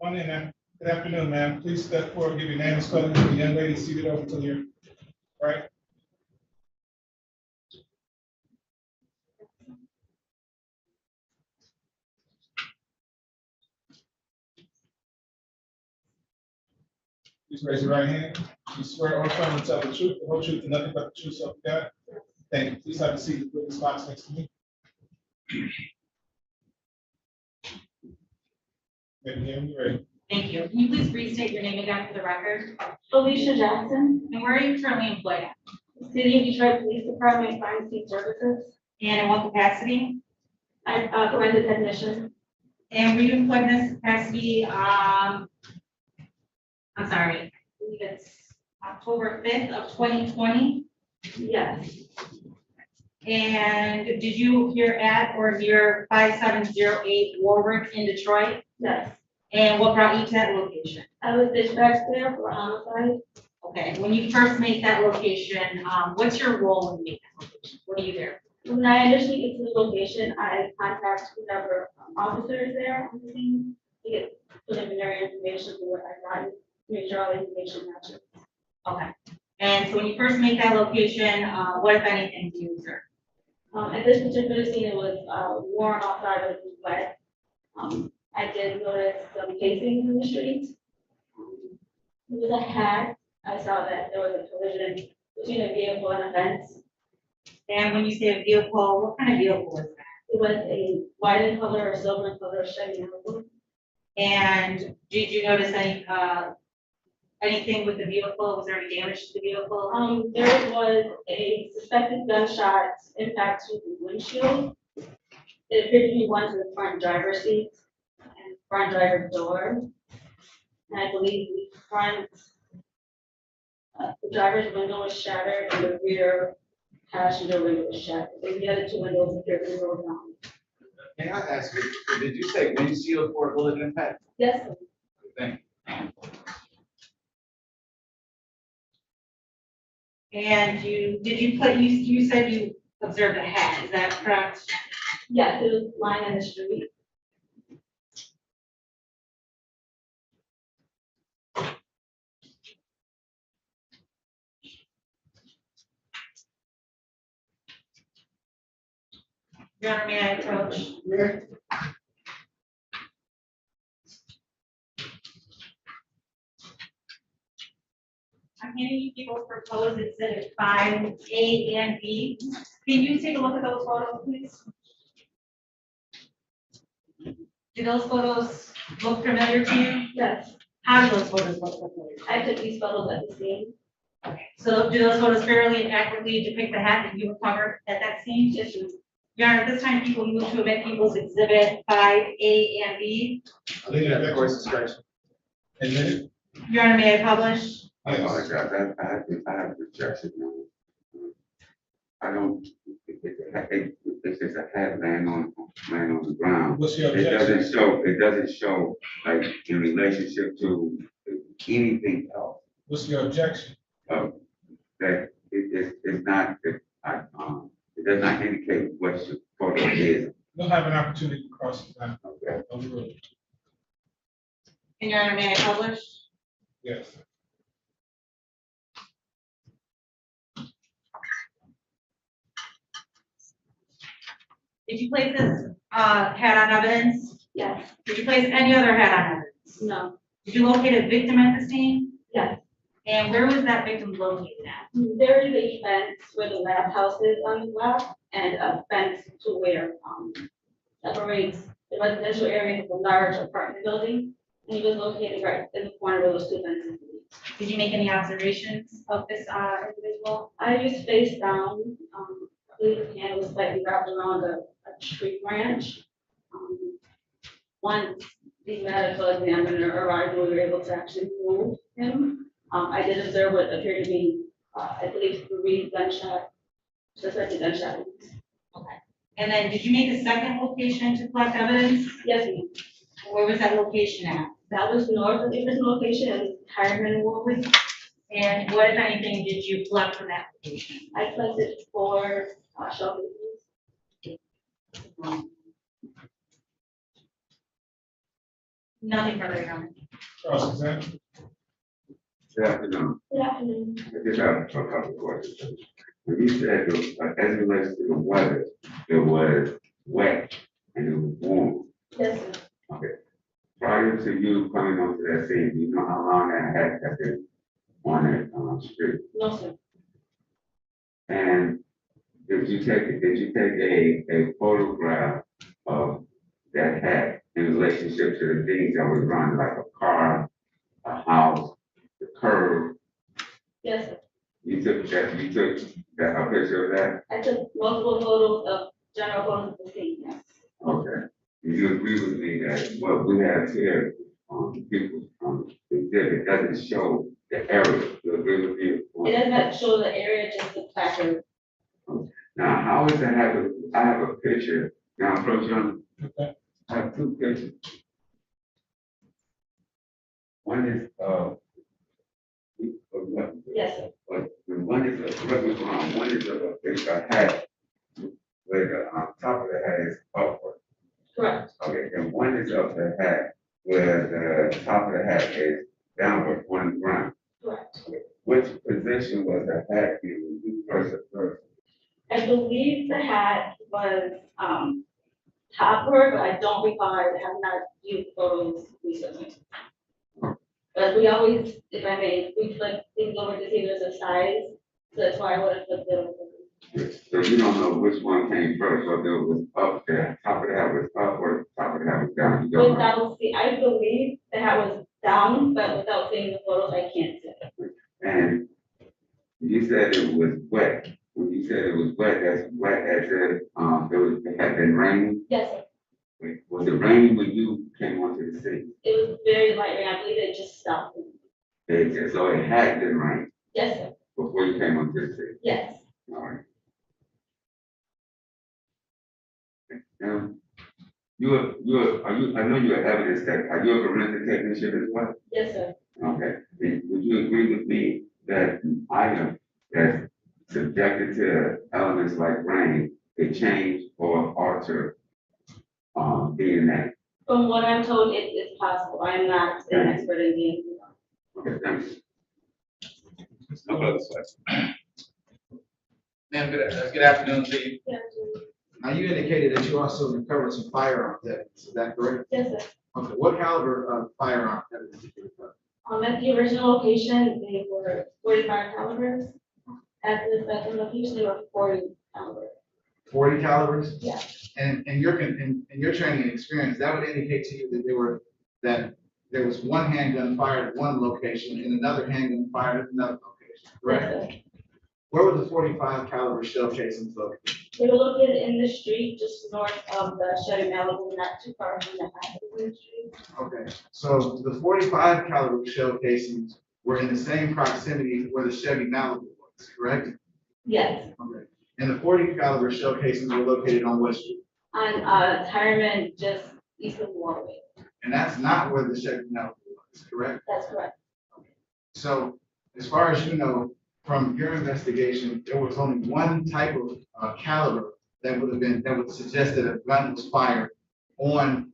Morning, ma'am. Good afternoon, ma'am. Please step forward, give your name and spelling to the young lady seated over to your right. Please raise your right hand. You swear or affirm to tell the truth, the whole truth, and nothing but the truth, so help you God? Thank you. Please have a seat in the witness box next to me. Maybe you're ready. Thank you. Can you please restate your name again for the record? Felicia Jackson, And where are you currently employed at? City of Detroit Police Department, Crime Scene Services. And in what capacity? I, forensic technician. And were you employed in this capacity, I'm sorry, I believe it's October 5th of 2020? Yes, And did you appear at or near 5708 Warwick in Detroit? yes. And what brought you to that location? I was dispatched there for homicide. Okay, when you first made that location, what's your role in making that location? What do you do? When I initially get to the location, I contact whoever officer is there on the scene to get preliminary information for what I got, to make sure all the information matches. Okay. And so when you first made that location, what if anything do you observe? At this particular scene, it was warm outside, but it was wet. I did notice some casings in the street. It was a hat. I saw that there was a collision between a vehicle and a fence. And when you say a vehicle, what kind of vehicle was that? It was a white in color or silver in color Chevy Malibu. And did you notice any, anything with the vehicle? Was there any damage to the vehicle? There was a suspected gunshot impact to the windshield. It appeared to be one to the front driver's seat and front driver's door. And I believe the front, the driver's window was shattered and the rear passenger window was shattered. The other two windows appeared to go down. May I ask you, did you say windshield for bullet impact? Yes, sir. Thank you. And you said you observed a hat, is that correct? Yes, it was lying in the street. Your Honor, may I approach? I'm handing you people's proposed exhibit 5A and B. Can you take a look at those photos, please? Do those photos look familiar to you? Yes. How do those photos look familiar? I took these photos at the scene. Okay, so do those photos fairly and accurately depict the hat that you recovered at that scene? Yes, sir. Your Honor, at this time, people move to omit people's exhibit 5A and B. I think that's of course discretion. And then, Your Honor, may I publish? I apologize, I have rejection now. I don't, it's just a hat laying on the ground. what's your It objection? doesn't show like in relationship to anything else. What's your objection? That it's not, it does not indicate what your photo is. You'll have an opportunity to cross it down. Okay. Overruled. And Your Honor, may I publish? Yes. Did you place this hat on evidence? Yes. Did you place any other hat on evidence? No. Did you locate a victim at the scene? Yes. And where was that victim located at? There is a fence where the lab house is on the left and a fence to where, separates the residential area of a large apartment building. And he was located right in the corner of those two fences. Did you make any observations of this individual? I was face down, I believe his hand was slightly wrapped around a tree branch. Once the medical examiner arrived, we were able to actually move him. I did observe what appeared to be, I believe, 3 suspected gunshot wounds. Okay. And then did you make a second location to collect evidence? Yes, ma'am. Where was that location at? That was north of the original location, it was Tireman Warwick. And what, if anything, did you collect from that location? I collected 4 shell casings. Nothing further, Your Honor. Cross examine. Good afternoon. Good afternoon. I just have a couple of questions. When you said, as it relates to the weather, it was wet and it was warm. Yes, sir. Okay. Prior to you coming onto that scene, do you know how long that had been on that street? No, sir. And did you take a photograph of that had in relationship to the things that was run, like a car, a house, the curb. Yes, sir. You took that, a picture of that? I took multiple photos of general photos of the scene, yes. Okay. Do you agree with me that what we have here, people, exhibit doesn't show the area? You agree with me? It does not show the area, just the placard. Now, how is that I have a picture, now, approach on, I have two pictures. One is, Yes, sir. one is one is a hat where the top of the hat is upward. Correct. Okay, and one is up the hat where the top of the hat is downward on the ground. Correct. Which position was the hat in you first? I believe the hat was, topward, but I don't recall, I have not viewed photos recently. But we always, if I may, we flip things over to see there's a size, so that's why I would have flipped it over. So you don't know which one came first, whether it was up there, top of the hat was up or top of the hat was down. You don't know. Without see, I believe the hat was down, but without seeing the photos, I can't say. And you said it was wet. When you said it was wet, that's wet as if it had been raining. Yes, sir. Was it raining when you came onto the scene? It was very light rain, I believe it just stopped. So it had been raining Yes, sir. before you came onto the scene. Yes. All right. Now, I know you're evidence tech. Are you a forensic technician as well? Yes, sir. Okay. Would you agree with me that an item that's subjected to elements like rain could change or alter being that? From what I'm told, it is possible. I am not an expert in DMV. Okay, thanks. No further questions. Ma'am, good afternoon to you. Yes, Now, you indicated that you also recovered some firearms evidence, is that correct? sir. Okay, what caliber of firearm evidence did you recover? At the original location, they were 45 calibers. At the second location, they were 40 calibers. 40 calibers? Yeah. And in your training and experience, that would indicate to you that there was one handgun fired at one location and another handgun fired at another location, correct? Yes, sir. Where were the 45 caliber shell casings located? They were located in the street just north of the Chevy Malibu, not too far from the Hathaway Street. Okay, so the 45 caliber shell casings were in the same proximity where the Chevy Malibu was, correct? Yes, Okay. And the 40 caliber shell casings were located on what street? on Tyreman, just east of Warwick. And that's not where the Chevy Malibu was, correct? That's correct. So as far as you know, from your investigation, there was only one type of caliber that would suggest that a gun was fired on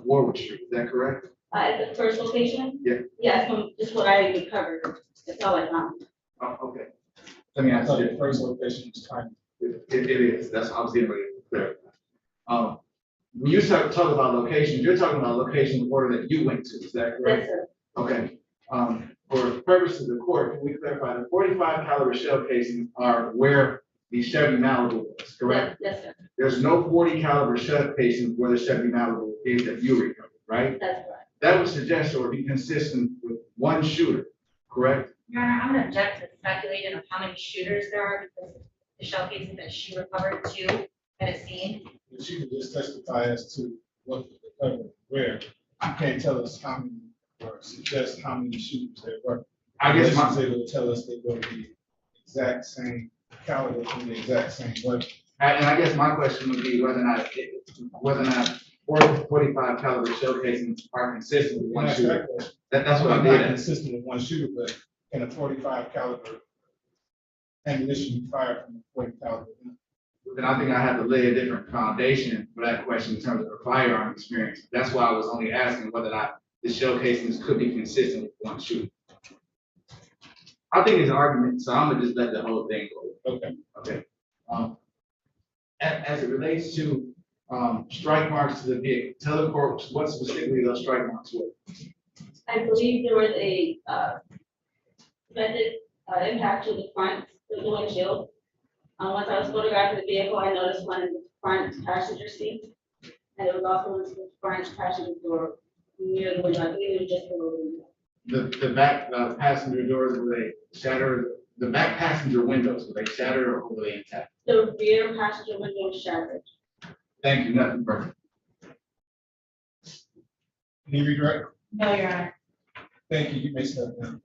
Warwick Street. Is that correct? At the first location? Yeah. Yes, from just what I recovered. That's all I found. Oh, okay. Let me ask you, the first location was time. It is. That's what I was getting ready to clarify. When you talk about locations, you're talking about location order that you went to. Is that correct? Yes, sir. Okay. For the purpose of the court, can we clarify the 45 caliber shell casings are where the Chevy Malibu was, correct? Yes, sir. There's no 40 caliber shell casings where the Chevy Malibu is that you recovered, right? That's correct. That would suggest or be consistent with one shooter, correct? Your Honor, I'm gonna object to speculating on how many shooters there are because the shell casings that she recovered too at a scene. But you can just testify as to what was recovered, where. You can't tell us how many, or suggest how many shooters there were. I guess Unless you're able to tell us they were the exact same caliber from the exact same weapon. And I guess my question would be whether or not 45 caliber shell casings are consistent with one shooter. That's what I'm Not getting. consistent with one shooter, but can a 45 caliber ammunition be fired from a 40 caliber gun? Then I think I have to lay a different foundation for that question in terms of the firearm experience. That's why I was only asking whether or not the shell casings could be consistent with one shooter. I think it's an argument, so I'm gonna just let the whole thing go. Okay. Okay. As it relates to strike marks to the vehicle, tell the court what specifically those strike marks were. I believe there was a method impact to the front, the windshield. Once I was photographing the vehicle, I noticed one in the front passenger seat. And it was also into the front passenger door near the window, I think it was just below the window. The back passenger doors, were they shattered? The back passenger windows, were they shattered or were they intact? The rear passenger window was shattered. Thank you, nothing further. Any redirect? No, Your Honor. Thank you. You may step down.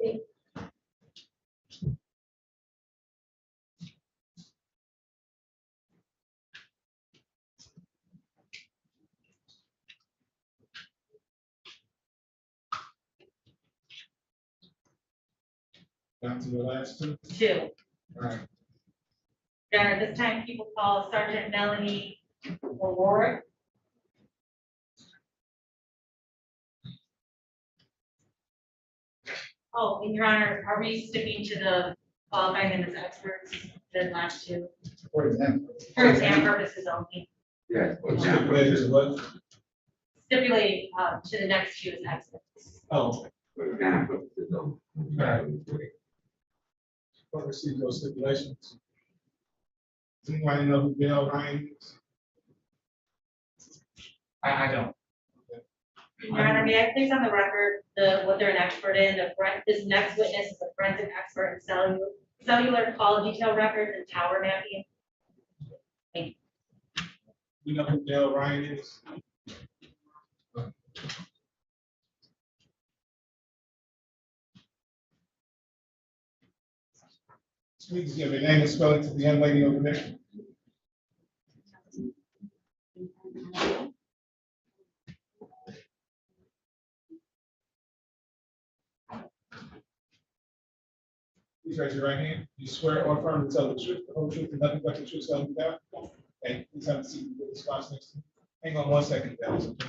Down to the last two. Two. All right. Your Honor, this time people call Sergeant Melanie O'Rourke. Oh, and Your Honor, are we sticking to the qualifying them as experts, the last two? For example. For exam purposes only, Yes. for Stipulated to example, what? stipulate to the next two as experts. Oh, for example, what receive those stipulations? Does anybody know who Bill Ryan is? I don't. Your Honor, may I please on the record what they're an expert in? This next witness is a forensic expert in cellular call detail records and tower mapping. Thank you. You know who Bill Ryan is? Please give your name and spelling to the young lady over there. Please raise your right hand. You swear or affirm to tell the truth, the whole truth, and nothing but the truth, so help you God? Okay, please have a seat with the spots next to you. Hang on 1 second, guys. Okay?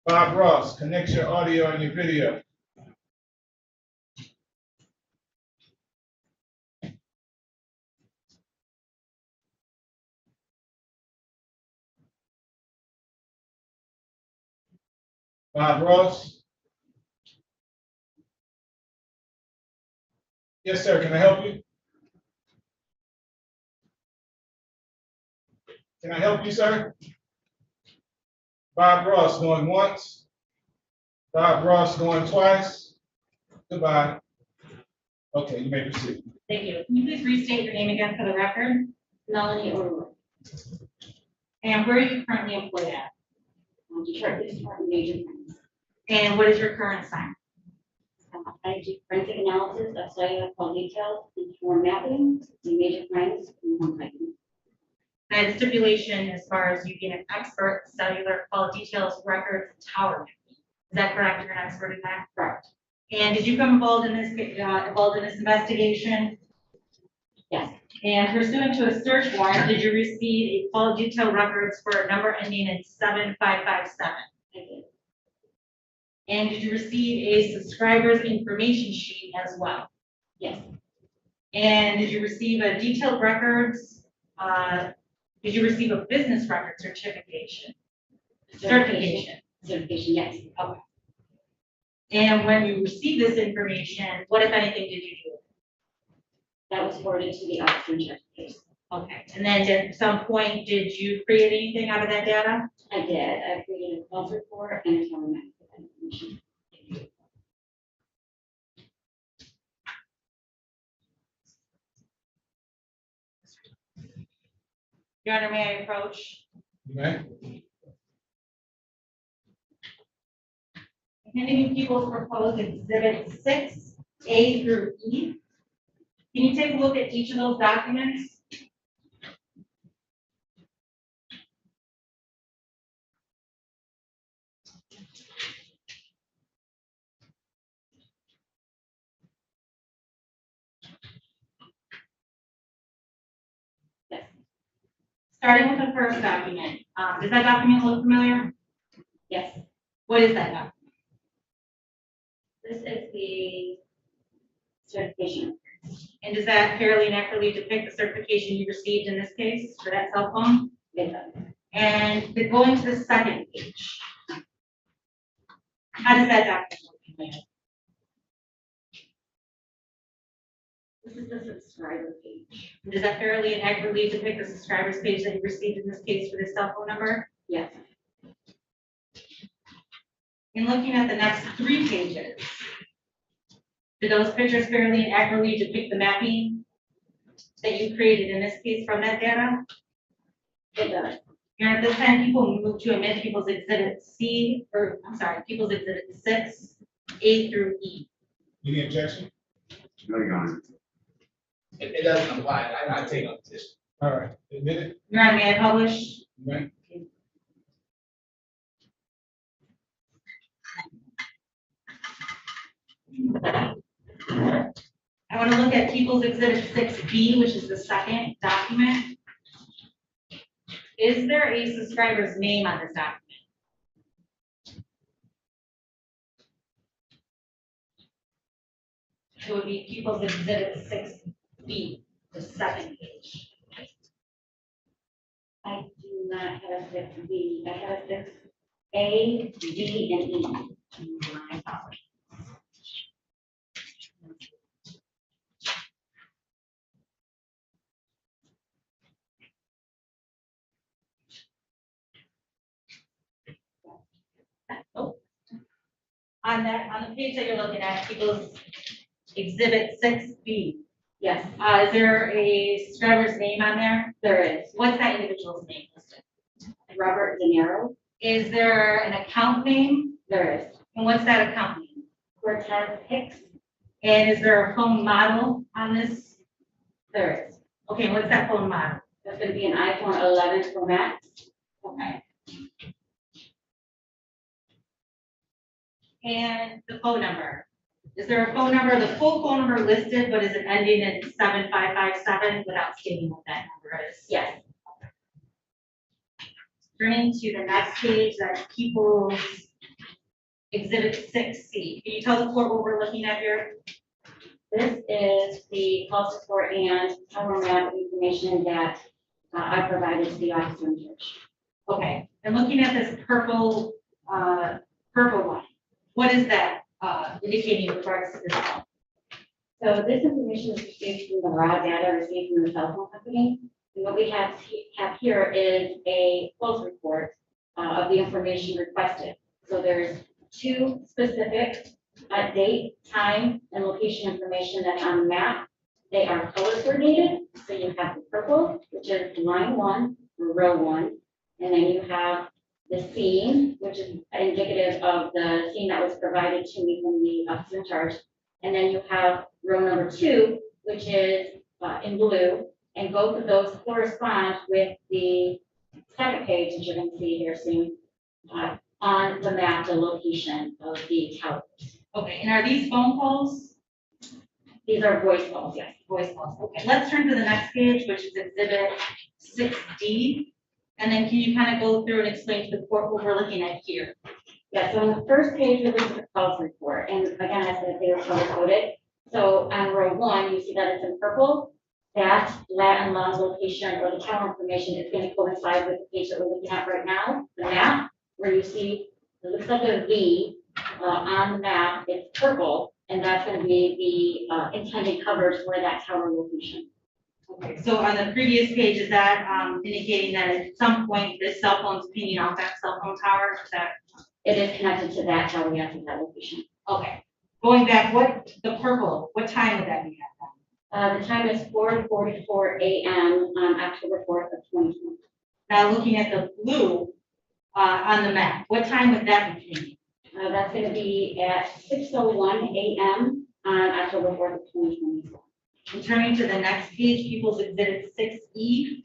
Bob Ross, connect your audio and your video. Bob Ross? Yes, sir. Can I help you? Can I help you, sir? Bob Ross going once. Bob Ross going twice. Goodbye. Okay, you may proceed. Thank you. Can you please restate your name again for the record? Melanie O'Rourke. And where are you currently employed at? Detroit Police Department Major Crimes. And what is your current assignment? I do forensic analysis of cellular call details and form mapping, and major crimes, and home hiking. And stipulation as far as you being an expert in cellular call details, records, and tower mapping. Is that correct? You're an expert in that? Correct. And did you become involved in this investigation? Yes. And pursuant to a search warrant, did you receive a call detail records for a number ending in 7557? I did. And did you receive a subscriber's information sheet as well? Yes. And did you receive a detailed records? Did you receive a business record certification? Certification. Certification, yes. Okay. And when you received this information, what if anything did you do? That was forwarded to the officer in charge of the case. Okay. And then at some point, did you create anything out of that data? I did. I created a calls report and a tower map with that information. Your Honor, may I approach? You may. Handing you people's proposed exhibit 6A through E. Can you take a look at each of those documents? Yes. Starting with the first document, does that document look familiar? Yes. What is that document? This is the certification. And does that fairly and accurately depict the certification you received in this case for that cell phone? It does. And then going to the second page. How does that document look familiar? This is is the subscriber page. Does that fairly and accurately depict the subscribers page that you received in this case for this cell phone number? Yes. In looking at the next 3 pages, do those pictures fairly and accurately depict the mapping that you created in this case from that data? It does. Your Honor, at this time, people move to amend People's Exhibit C, or I'm sorry, People's Exhibit 6, A through E. Any objection? No, Your Honor. It doesn't apply. I take on this. All right, admit it, Your Honor, may I publish? right? I want to look at People's Exhibit 6B, which is the second document. Is there a subscriber's name on this document? It would be People's Exhibit 6B, the second page. I do not have a 6B. I have a 6A, D, and E. My apologies. Oh. On the page that you're looking at, People's Exhibit 6B. Yes, Is there a subscriber's name on there? there is. What's that individual's name listed? Robert De Niro. Is there an account name? There is. And what's that account name? Cortez Hicks. And is there a phone model on this? There is. Okay, what's that phone model? That's going to be an iPhone 11 Pro Max. Okay. And the phone number. Is there a phone number, the full phone number listed, but is it ending in 7557 without stating what that number is? Yes. Turning to the next page, that's People's Exhibit 6C. Can you tell the court what we're looking at here? This is the call support and tower map information that I provided to the officer in charge. Okay, and looking at this purple one, what is that indicating in regards to this call? So this information is received from the raw data received from the cell phone company. And what we have here is a close report of the information requested. So there's 2 specific date, time, and location information that's on the map. They are color coordinated. So you have the purple, which is line 1, or row 1. And then you have the scene, which is indicative of the scene that was provided to me from the officer in charge. And then you have row number 2, which is in blue. And both of those correspond with the second page that you're going to see here soon on the map, the location of the towers. Okay, and are these phone calls? These are voice calls, yes. Voice calls. Okay, let's turn to the next page, which is Exhibit 6D. And then can you kind of go through and explain to the court what we're looking at here? Yeah, so on the first page, we look at the calls report. And again, I said they were color coded. So on row 1, you see that it's in purple. That lat and long location or the tower information is going to coincide with the page that we're looking at right now, the map, where you see, it looks like a V on the map, it's purple, and that's going to be the intended coverage for that tower location. Okay, so on the previous page, is that indicating that at some point this cell phone's pinging off that cell phone tower? Is that? It is connected to that tower, yes, to that location. Okay. Going back, the purple, what time would that be at then? The time is 4:44 a.m. on October 4th of 2020. Now looking at the blue on the map, what time would that be pinging? That's going to be at 6:01 a.m. on October 4th of 2020. And turning to the next page, People's Exhibit 6E,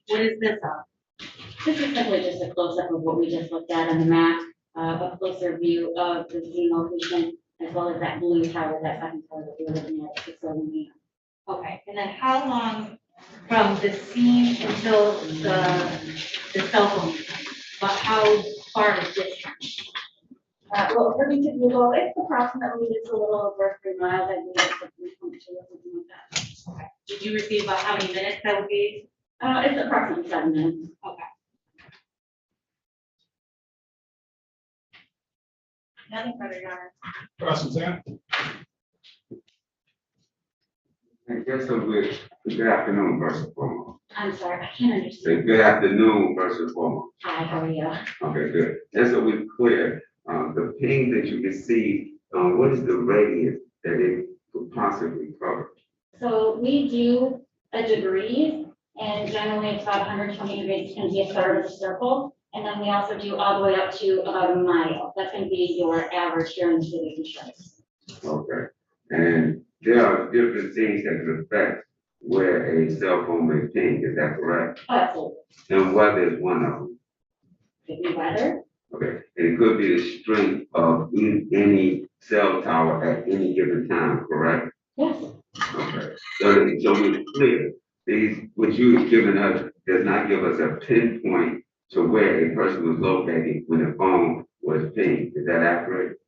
what is this of? This is simply just a close-up of what we just looked at on the map, a closer view of the scene location, as well as that blue tower, that second tower that we were looking at 6:01 a.m. Okay, and then how long from the scene until the cell phone? But how far is distance? Well, according to Google, it's approximately just a little over 3 miles. I believe it's 3.2 or something like that. Okay. Did you receive about how many minutes that would be? It's approximately 7 minutes. Okay. Nothing further, Your Honor. Cross examine. Okay, just so good afternoon, first and foremost. I'm sorry, I can't Say understand. good afternoon, first and foremost. Hi, how are you? Okay, good. Just so we're clear, the ping that you received, what is the radius that it could possibly cover? So we do a degree, and generally it's about 120 degrees, can be a third of a circle. And then we also do all the way up to about a mile. That's going to be your average here in the city of Detroit. Okay, and there are different things that can affect where a cell phone may ping, is that correct? Absolutely. And weather is one of them. Could be weather. Okay, and it could be the strength of any cell tower at any given time, correct? Yes. Okay, so we're clear, what you've given us does not give us a pinpoint to where a person was located when the phone was pinged, is that accurate?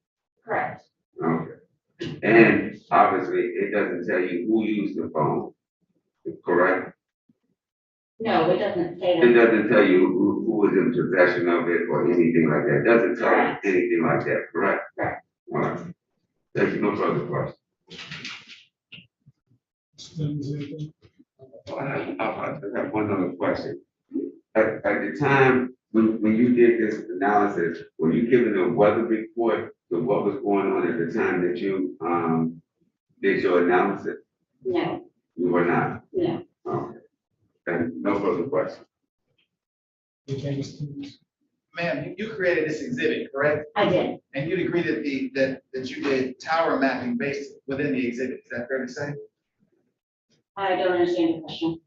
Correct. Okay, and obviously, it doesn't tell you who used the phone, correct? No, it doesn't say It that. doesn't tell you who was in possession of it or anything like that, it doesn't tell you anything like that, correct? Correct. All right, thank you, no further questions. I have one other question. At the time, when you did this analysis, were you given a weather report of what was going on at the time that you, did your analysis? No. You were not? No. Okay. And no further questions. Ma'am, you created this exhibit, correct? I did. And you'd agree that you did tower mapping based within the exhibit, is that fair to say? I don't understand the question.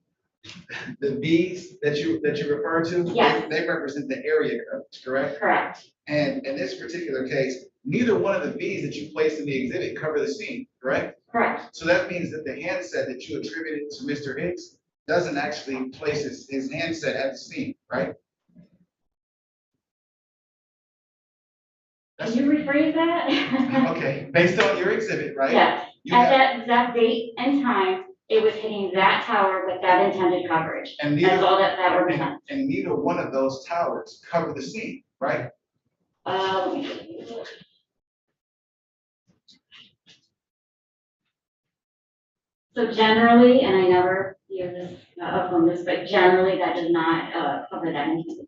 The Bs that you refer to? Yes. They represent the area coverage, correct? Correct. And in this particular case, neither one of the Bs that you placed in the exhibit cover the scene, correct? Correct. So that means that the handset that you attributed to Mr. Hicks doesn't actually place his handset at the scene, right? Can you rephrase that? Okay, based on your exhibit, right? Yes. You At have- that exact date and time, it was hitting that tower with that intended coverage. And That's neither, all that represents. and neither one of those towers cover the scene, right? Let me see. So generally, and I never use this from this, but generally that does not cover that intended.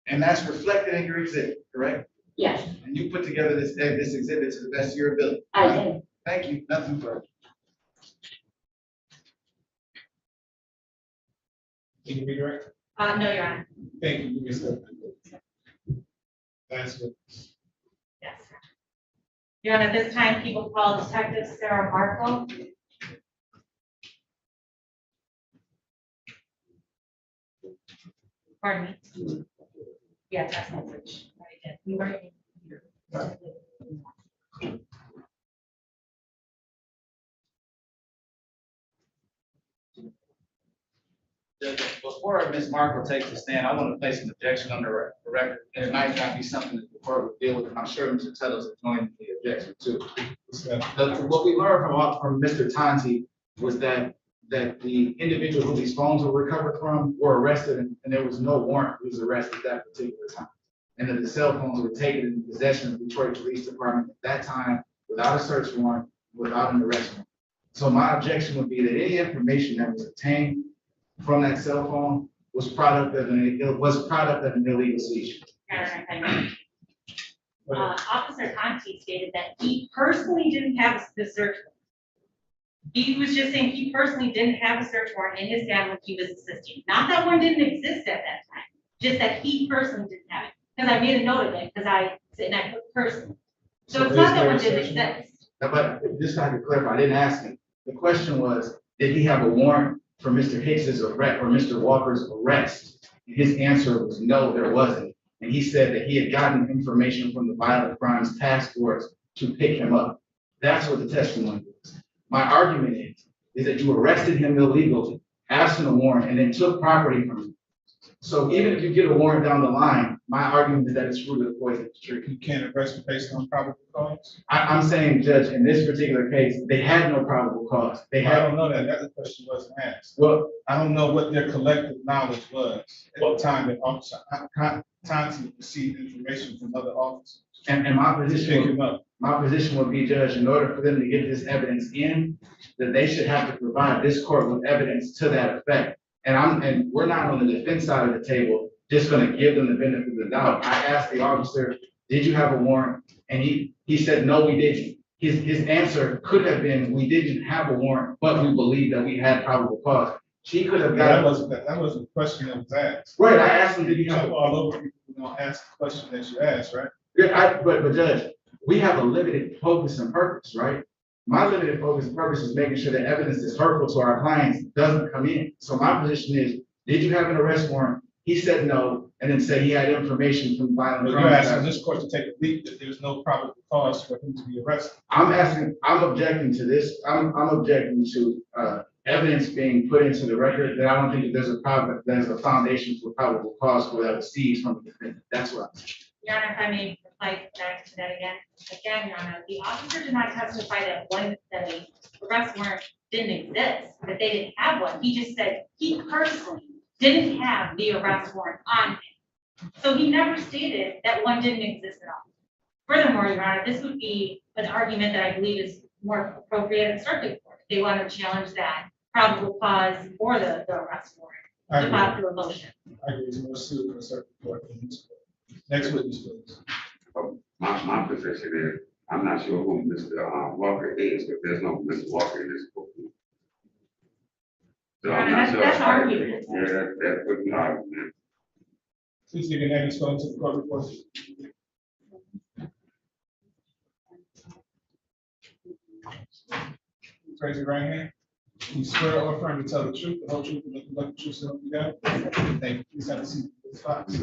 And that's reflected in your exhibit, correct? Yes, And you put together this exhibit to the best of your ability. I right? did. Thank you, nothing further. Can you redirect? No, Your Honor. Thank you, Ms. That's what. Yes. Your Honor, this time people call Detective Sarah Markle. Pardon me. Yeah, text message. I did. We were here. Before Ms. Markle takes the stand, I want to place an objection on the record. And it might not be something that the court would deal with, and I'm sure Mr. Tuttle's joined the objection too. What we learned from Mr. Tanti was that the individual who these phones were recovered from were arrested, and there was no warrant for his arrest at that particular time. And that the cell phones were taken in possession of the Detroit Police Department at that time without a search warrant, without an arrest warrant. So my objection would be that any information that was obtained from that cell phone was product of an illegal seizure. Your Honor, if I may. Officer Conti stated that he personally didn't have the search warrant. He was just saying he personally didn't have a search warrant in his stand when he was assisting. Not that one didn't exist at that time, just that he personally didn't have it. Because I made a note of it, because I said, and I put personally. So it's not that one didn't exist. But just so I can clarify, I didn't ask him. The question was, did he have a warrant for Mr. Hicks's arrest or Mr. Walker's arrest? And his answer was no, there wasn't. And he said that he had gotten information from the Violent Crimes Task Force to pick him up. That's what the testimony was. My argument is that you arrested him illegally, absent a warrant, and then took property from him. So even if you get a warrant down the line, my argument is that it's fruit of the poison tree. You can't arrest him based on probable cause? I'm saying, Judge, in this particular case, they had no probable cause. I don't know that. That question wasn't asked. Well, I don't know what their collective knowledge was at the time that Officer Tanti received information from other officers. And my position would be, Judge, in order for them to get this evidence in, that they should have to provide this court with evidence to that effect. And we're not on the defense side of the table, just gonna give them the benefit of the doubt. I asked the officer, did you have a warrant? And he said, no, we didn't. His answer could have been, we didn't have a warrant, but we believe that we had probable cause. She could have That got. wasn't the question that was asked. Right, I asked him, did You you have? jump all over people who don't ask the question that you asked, right? Yeah, but Judge, we have a limited focus and purpose, right? My limited focus and purpose is making sure that evidence that's hurtful to our clients doesn't come in. So my position is, did you have an arrest warrant? He said no, and then said he had information from violent But crimes. you're asking this court to take a leap that there's no probable cause for him to be arrested. I'm objecting to this. I'm objecting to, evidence being put into the record that I don't think that there's a foundation for probable cause for that was seized from the defendant. That's what I'm saying. Your Honor, if I may reply back to that again. Again, Your Honor, the officer did not testify that the arrest warrant didn't exist, that they didn't have one. He just said he personally didn't have the arrest warrant on him. So he never stated that one didn't exist at all. Furthermore, Your Honor, this would be an argument that I believe is more appropriate in circuit court. They want to challenge that probable cause for the arrest warrant to file through a motion. I agree, it's more suited for a certain court than this court. Next witness, please. My position is, I'm not sure who Mr. Walker is, but there's no Mr. Walker in this book. So I'm not sure. That's argument. Yeah, that's what the argument. Please give your name and spelling to the court report. Raise your right hand. You swear or affirm to tell the truth, the whole truth, and nothing but the truth, so help you God? Thank you. Please have a seat. Ms. Fox.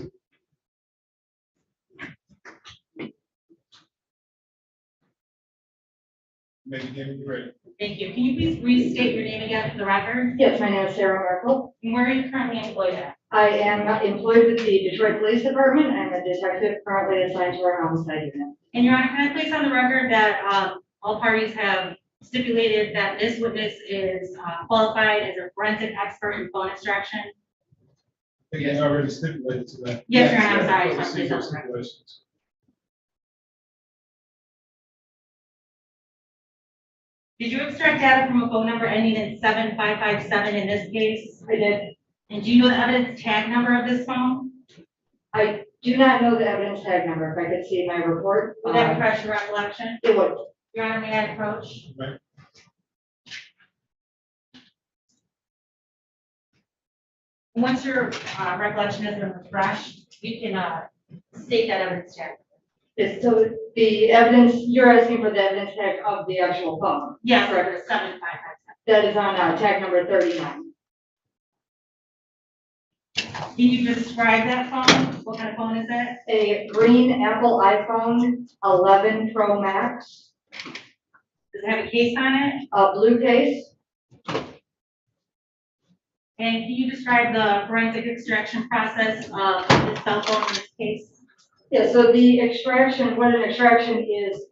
Maybe give me ready. Thank you. Can you please restate your name again for the record? Yes, my name is Sarah Merkel. And where are you currently employed at? I am employed with the Detroit Police Department. I'm a detective currently assigned to our homicide unit. And Your Honor, can I place on the record that all parties have stipulated that this witness is qualified as a forensic expert in phone extraction? I think they already stipulated to that. Yes, Your Honor, I'm sorry. Procedural I missed that. stipulations. Did you extract data from a phone number ending in 7557 in this case? I did. And do you know the evidence tag number of this phone? I do not know the evidence tag number. If I could see my report. Would that refresh your recollection? It would. Your Honor, may I approach? Right. Once your recollection has been refreshed, you can state that evidence tag. Yes, so the evidence, you're asking for the evidence tag of the actual phone. Yes, Correct. 7557. That is on tag number 39. Can you describe that phone? What kind of phone is it? A green Apple iPhone 11 Pro Max, Does it have a case on it? a blue case. And can you describe the forensic extraction process of the cell phone in this case? Yeah, so the extraction, what an extraction is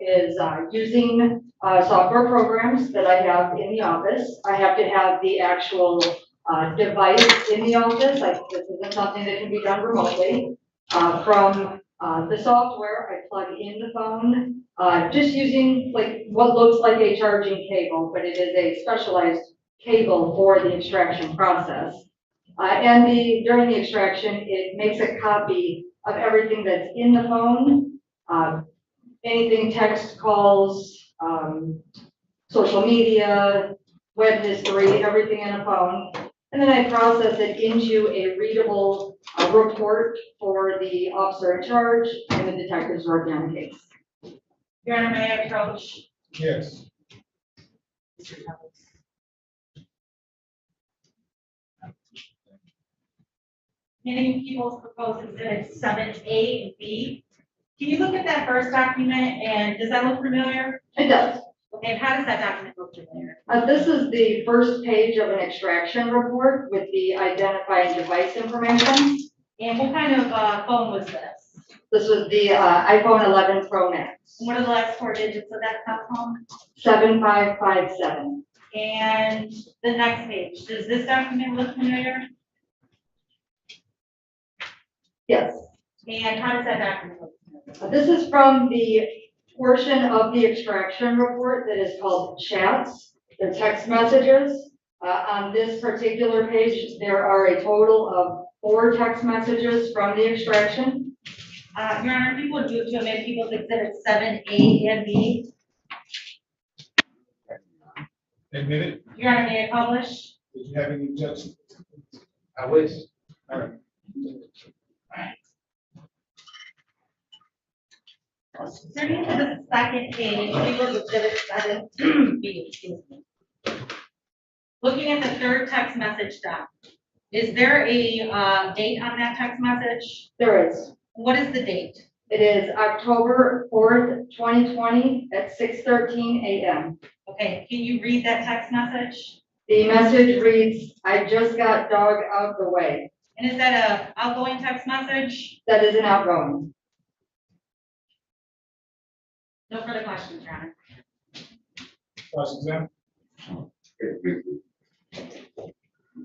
using software programs that I have in the office. I have to have the actual device in the office. This isn't something that can be done remotely. From the software, I plug in the phone, just using like what looks like a charging cable, but it is a specialized cable for the extraction process. And during the extraction, it makes a copy of everything that's in the phone, anything text calls, social media, web history, everything in a phone. And then I process it into a readable report for the officer in charge and the detectives working on the case. Your Honor, may I approach? Yes. Many people's proposed exhibits 7A and B. Can you look at that first document and does that look familiar? It does. Okay, and how does that document look familiar? This is the first page of an extraction report with the identifying device information. And what kind of phone was this? This was the iPhone 11 Pro Max. What are the last four digits of that cell phone? 7557. And the next page, does this document look familiar? Yes. And how does that document look familiar? This is from the portion of the extraction report that is called chats, the text messages. On this particular page, there are a total of 4 text messages from the extraction. Your Honor, people move to amend People's Exhibit 7A and B. Admitted, Your Honor, may I publish? did you have any objection? I wish. All right. Turning to the second page, People's Exhibit 7B, excuse me. Looking at the third text message down, is there a date on that text message? There is. What is the date? It is October 4th, 2020 at 6:13 a.m. Okay, can you read that text message? The message reads, "I just got dog out the way." And is that a outgoing text message? That is an outgoing. No further questions, Your Honor. Questions, ma'am?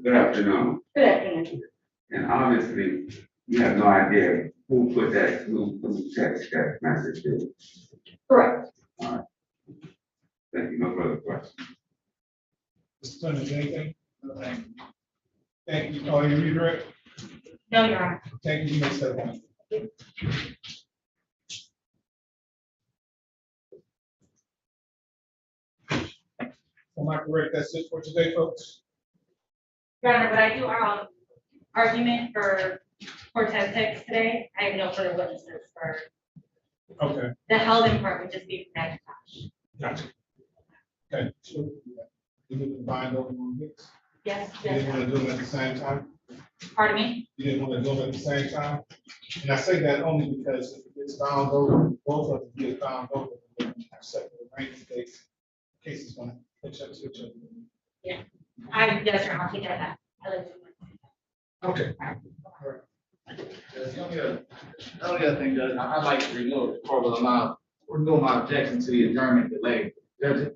Good afternoon. Good afternoon. And obviously, you have no idea who put that, who text that message to. Correct. All right. Thank you. No further questions. Mr. Clemens, anything? No, thank you. Thank you. Oh, you redirect? No, Your Honor. Thank you, Ms. Stephanie. Am I correct? That's it for today, folks? Your Honor, but I do our argument for Cortez Hicks today. I have no further witnesses for Okay, the held in court would just be Macintosh. gotcha. Okay, sure. You didn't combine over on Hicks? Yes, You yes, didn't want to do them at the same time? pardon me? You didn't want to do them at the same time? And I say that only because if it gets found over, both of them get found over, they're going to have separate arrangement dates. Case is going to pitch up to each other. Yes, Your Honor, I'll take that back. I like to- Okay. The only other thing, Judge, I'd like to remove my objection to the adjournment delay. Judge,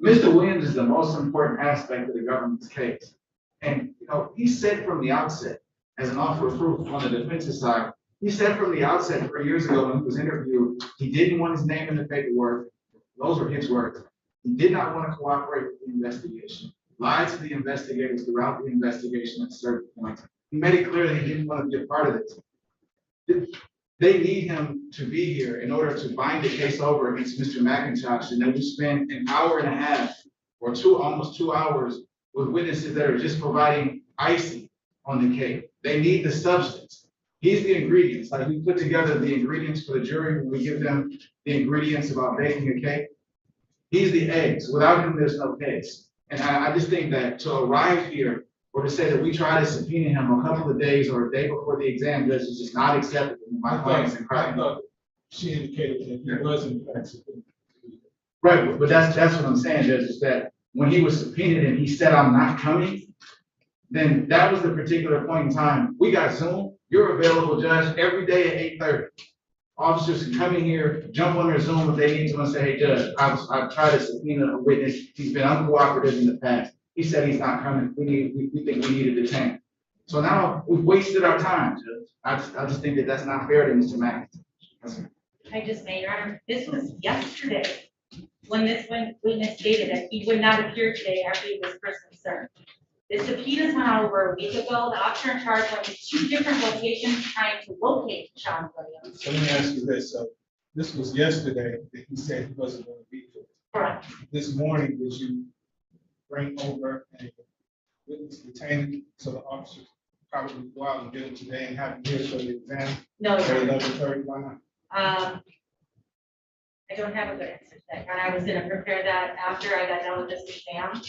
Mr. Williams is the most important aspect of the government's case. And, you know, he said from the outset, as an offer of proof on the defense's side, he said from the outset 3 years ago when he was interviewed, he didn't want his name in the paperwork. Those were his words. He did not want to cooperate with the investigation, lied to the investigators throughout the investigation at certain points. He made it clear that he didn't want to be a part of it. They need him to be here in order to bind the case over against Mr. McIntosh, and then we spend an hour and a half or almost 2 hours with witnesses that are just providing icing on the cake. They need the substance. He's the ingredients. Like we put together the ingredients for the jury when we give them the ingredients about baking a cake. He's the eggs. Without him, there's no case. And I just think that to arrive here or to say that we try to subpoena him a couple of days or a day before the exam, Judge, is just not acceptable. My client's in crime. She indicated that he wasn't. Right, but that's what I'm saying, Judge, is that when he was subpoenaed and he said, "I'm not coming," then that was the particular point in time. We got Zoom. You're available, Judge, every day at 8:30. Officers can come in here, jump on their Zoom if they need to and say, "Hey, Judge, I've tried to subpoena a witness. He's been uncooperative in the past. He said he's not coming. We think we need to detain." So now we've wasted our time, Judge. I just think that that's not fair to Mr. McIntosh. I just made, Your Honor, this was yesterday when this witness stated that he would not appear today after he was first concerned. The subpoenas went out over a week ago. The officer in charge went to 2 different locations trying to locate Sean Williams. So let me ask you this, so this was yesterday that he said he wasn't going to be here. Correct. This morning, did you bring over a witness detained, so the officers probably go out and get him today and have him here for the exam? No, Your At Honor. 11:30, why not? I don't have a good answer to that, and I was gonna prepare that after I got done with this exam,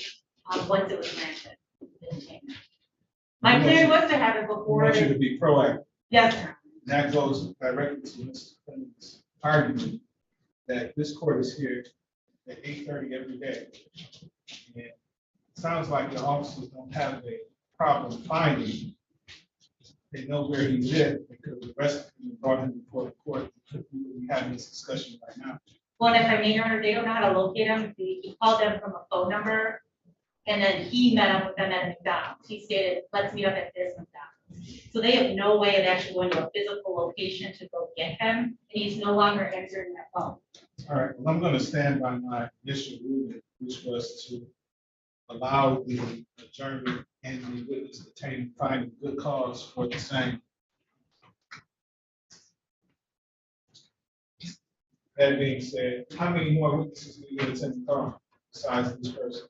once it was granted. My plan was to have it I before. want you to be proactive. Yes, sir. And that goes directly to Mr. Clinton's argument that this court is here at 8:30 every day. And it sounds like the officers don't have a problem finding him. They know where he lived, they could have arrested him and brought him before the court. We could be having this discussion right now. Well, and if I may, Your Honor, they don't know how to locate him. He called them from a phone number, and then he met up with them at McDonald's. He stated, "Let's meet up at this McDonald's." So they have no way of actually going to a physical location to go get him, and he's no longer answering that phone. All right, well, I'm gonna stand by my initial ruling, which was to allow the adjournment and the witness detained finding good cause for the same. That being said, how many more witnesses do you intend to call besides this person?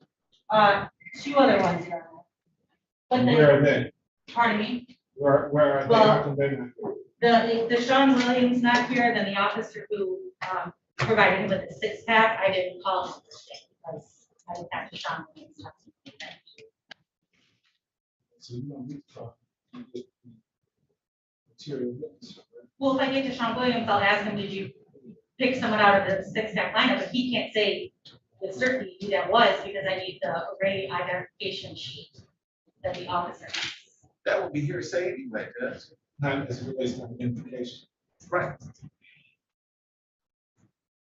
Two other ones, Your Honor. But And where are they? pardon me, Where are they? Well, How come they're not here? the Sean Williams not here, then the officer who, provided him with the six-pack, I didn't call him because I didn't have to Sean Williams. So you don't need to call. Material witness. Well, if I get to Sean Williams, I'll ask him, did you pick someone out of the six-pack lineup? But he can't say with certainty who that was because I need the array identification sheet that the officer has. That would be hearsay anyway, Judge. Not as it relates to identification. Right.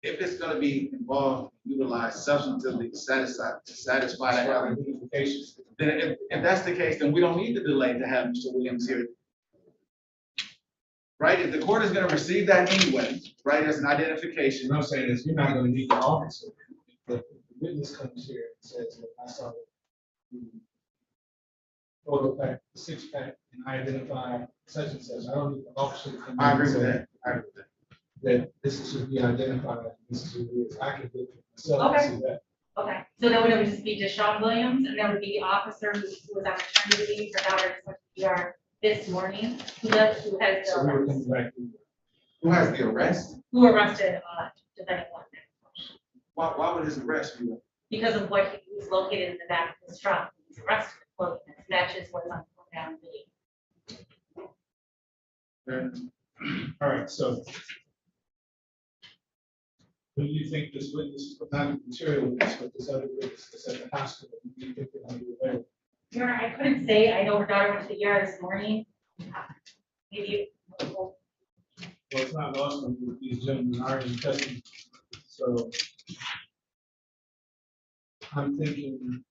If it's gonna be involved, utilized substantively to satisfy that Identification. then if that's the case, then we don't need the delay to have Mr. Williams here. Right, if the court is gonna receive that anyway, right, as an identification. What I'm saying is, you're not gonna need the officer. But the witness comes here and says, look, I saw the photo pack, the six-pack, and I identified such and such. I don't need the officer to come in. I agree and with say that, I agree with that. that this should be identified, this is who it is. I can look at myself and see that. Okay, so then would just be Deshaun Williams, and there would be the officer who was on maternity leave for daughter PR this morning, who has So we were coming back to. Who has the arrest? who arrested, defendant one. Why would his arrest be? Because of what he was located in the back of his truck, he was arrested, well, it matches what's on the down video. All right, so. Who do you think this witness, not material witness, but this other witness that's at the hospital, do you think they're gonna be available? Your Honor, I couldn't say, I know her daughter went to the ER this morning. Maybe, Well, it's not lost on me that these gentlemen are in custody, so. I'm thinking.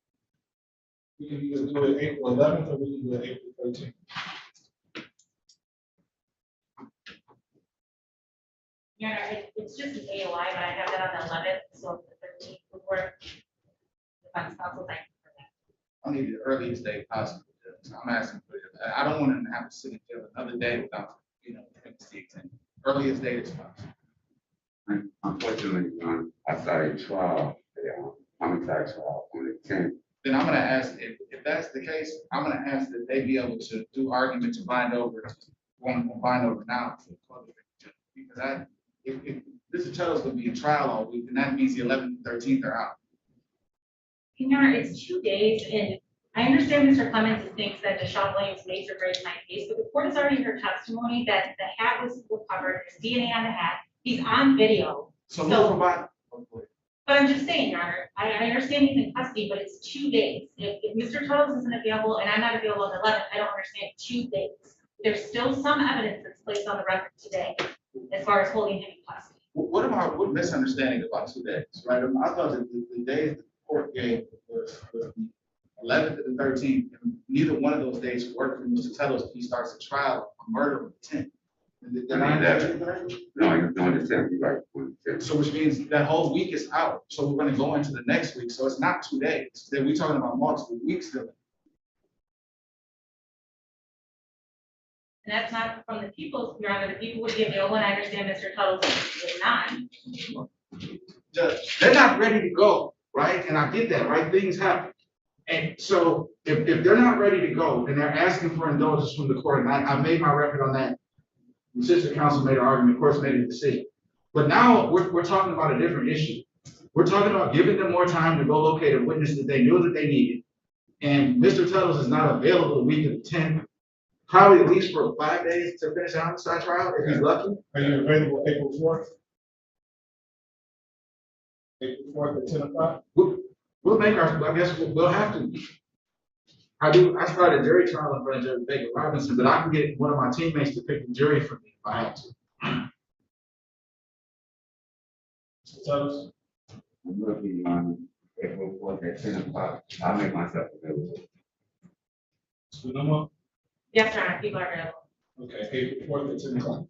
We can either do it April 11th or we can do it April 13th. Your Honor, it's just an AOI, but I have that on the 11th, so the 13th would work. Defense counsel, thank you for that. I need the earliest day possible. Judge. I'm asking for it. I don't want him to have to sit in jail another day without, earliest date is possible. Unfortunately, I started trial, homicide trial on the 10th. Then I'm gonna ask, if that's the case, I'm gonna ask that they be able to do argument to bind over now. Because if this is gonna be a trial all week, then that means the 11th and 13th are out. Your Honor, it's 2 days, and I understand Mr. Clemens thinks that Deshaun Williams makes or breaks my case, but the court has already heard testimony that the hat was recovered, there's DNA on the hat, he's on video. So who provide? But I'm just saying, Your Honor, I understand he's in custody, but it's 2 days. If Mr. Tuttles isn't available and I'm not available on the 11th, I don't understand 2 days. There's still some evidence that's placed on the record today as far as holding him in custody. What misunderstanding about 2 days, right? I thought that the days the court gave was the 11th and the 13th, and neither one of those days worked for Mr. Tuttles if he starts a trial on murder on the 10th. No, you're doing the 10th, right? So which means that whole week is out. So we're gonna go into the next week. So it's not 2 days. Then we're talking about multiple weeks still. And that's not from the people, Your Honor, the people would be available, and I understand Mr. Tuttles is not. They're not ready to go, right? And I get that, right? Things happen. And so if they're not ready to go and they're asking for indulgence from the court, and I made my record on that. The sister council made an argument, of course, made a decision. But now we're talking about a different issue. We're talking about giving them more time to go locate a witness that they knew that they needed. And Mr. Tuttles is not available the week of the 10th, probably at least for 5 days to finish the homicide trial, if he's lucky. Are you available April 4th? April 4th at 10 o'clock? We'll make our, I guess we'll have to. I started a jury trial in front of Judge Baker Robinson, but I can get one of my teammates to pick the jury for me if I have to. Mr. Tuttles? I'm looking on April 4th at 10 o'clock. I'll make myself available. Mr. Nomo? Yes, Your Honor, people are available. Okay, April 4th at 10 o'clock.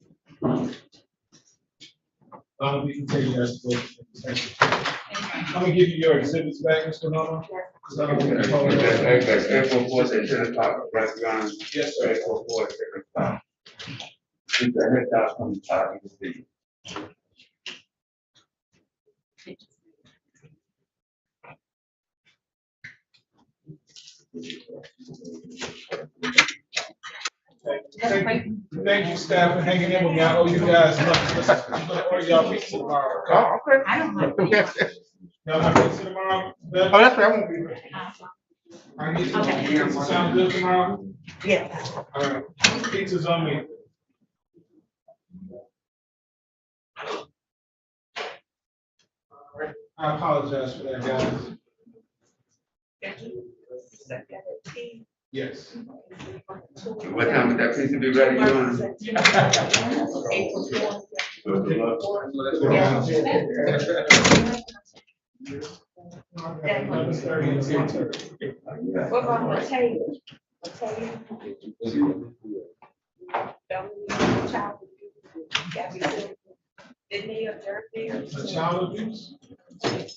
We can take you guys to go. I'm gonna give you your exhibits back, Mr. Nolan. 'Cause I don't want to hold it. April 4th at 10 o'clock, right, Your Honor? Yes, sir. April 4th at 10 o'clock. Keep the head down from the top of the seat. Thank you, staff, for hanging in with me. I owe you guys lunch. I'm gonna order y'all pizza tomorrow. Okay? I don't know. Y'all have pizza tomorrow? Oh, that's right, I won't be there. I need to, sound good tomorrow? Yeah. All right, pizza's on me. All right, I apologize for that, guys. Yes. What time would that pizza be ready, Your Honor? What about Mateo? Didn't he adjourn there? A child abuse? So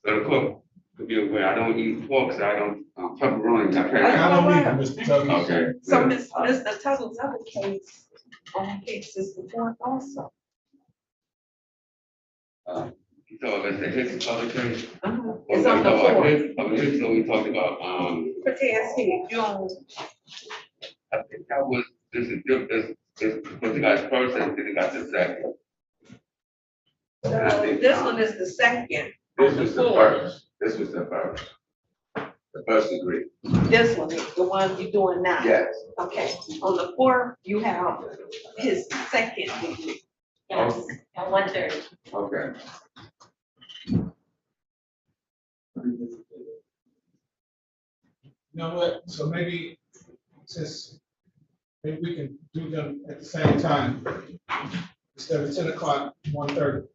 the cook, to be aware, I don't eat pork, so I don't, pepperoni, I can't. I don't either, Mr. Tucker. Okay. So Mr. Tuttle's other case, case is the fourth also. So let's say his other case. It's on the fourth. So we talked about, Cortez here, June. I think that was, this was the guy's first and then he got the second. This one is the second. This was the first. This was the first. The first degree. This one is the one you're doing now. Yes. Okay, on the fourth, you have his second degree. Yes, at 1:30. Okay. You know what, so maybe, since, maybe we can do them at the same time. Instead of 10 o'clock, 1:30.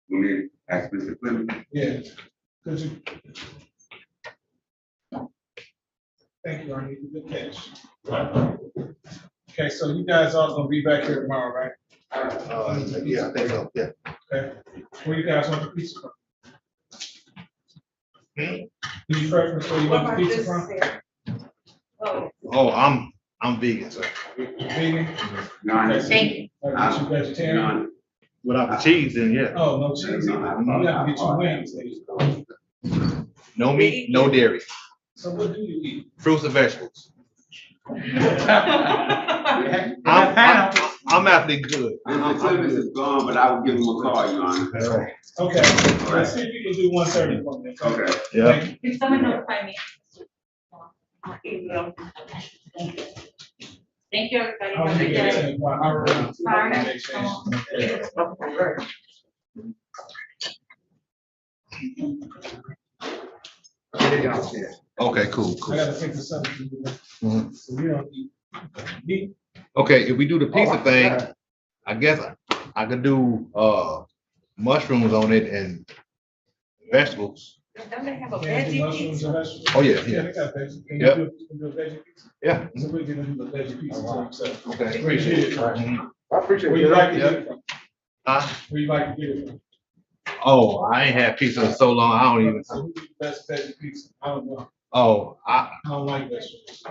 We need to ask Mr. Clinton. Yeah. Could you? Thank you, Arnie, good catch. Okay, so you guys all gonna be back here tomorrow, right? Yeah, I think so, yeah. Okay, where you guys want the pizza from? Any preference where you want the pizza from? Oh, I'm vegan, sir. Vegan? Thank you. Are you vegetarian? Without the cheese, then yeah. Oh, no cheese, you have to get your wings. No meat, no dairy, So what do you eat? fruits and vegetables. I'm actually good. Mr. Clemens is gone, but I will give him a call, Your Honor. Okay, let's see if you can do 1:30 for me. Okay. Yeah. Can someone notify me? Thank you, everybody. I'll Have a give good you a day. 10 o'clock. I'll run. All right. Okay, cool, I cool. gotta think of something. Mhm. So we don't eat meat. Okay, if we do the pizza thing, I guess I could do, mushrooms on it and vegetables. Don't they have a Can't do veggie mushrooms pizza? and vegetables? Oh, yeah, Yeah, yeah. they got veggie. Can Yep. you do a veggie pizza? Yeah. So we're gonna do a veggie pizza. So Okay. appreciate it. Mhm. I appreciate Where you like to Yeah. get it from? Huh? Where you like to get it from? Oh, I ain't had pizza in so long, I don't even, So who eats best veggie pizza? I don't know. oh, I don't like vegetables.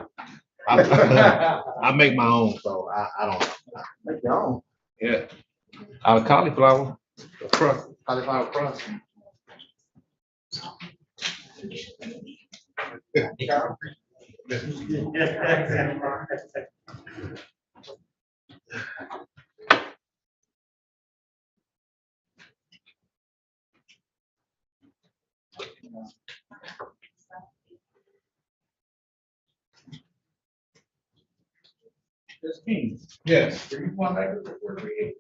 I make my own, so I don't know. Make your own. Yeah. Out of cauliflower, crust, cauliflower crust. Yes. Do you want that report created?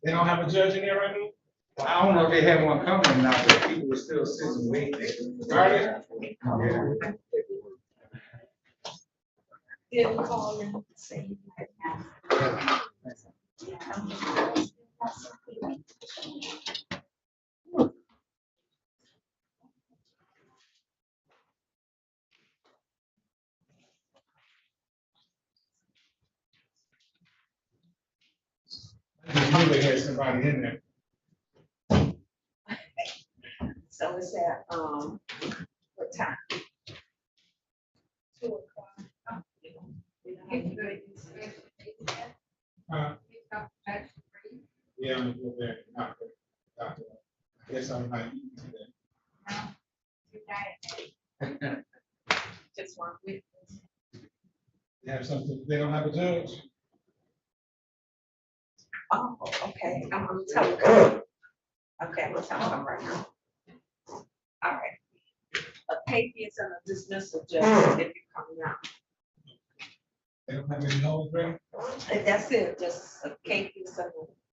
They don't have a judge in there right now? Well, I don't know if they have one coming or not, but people were still sitting waiting. Are Didn't call and say. they had somebody in there. So it's at, what time? 2:00. Yeah, I'm gonna go back. Not good. Doctor. I guess I'm not eating today. Just one week. They have something, they don't have a judge. Oh, okay, I'm gonna tell you. Okay, I'm gonna tell you right now. All right. A papias and a dismissal judge if you're coming out. They don't have any nose ring. And that's it, just a capias and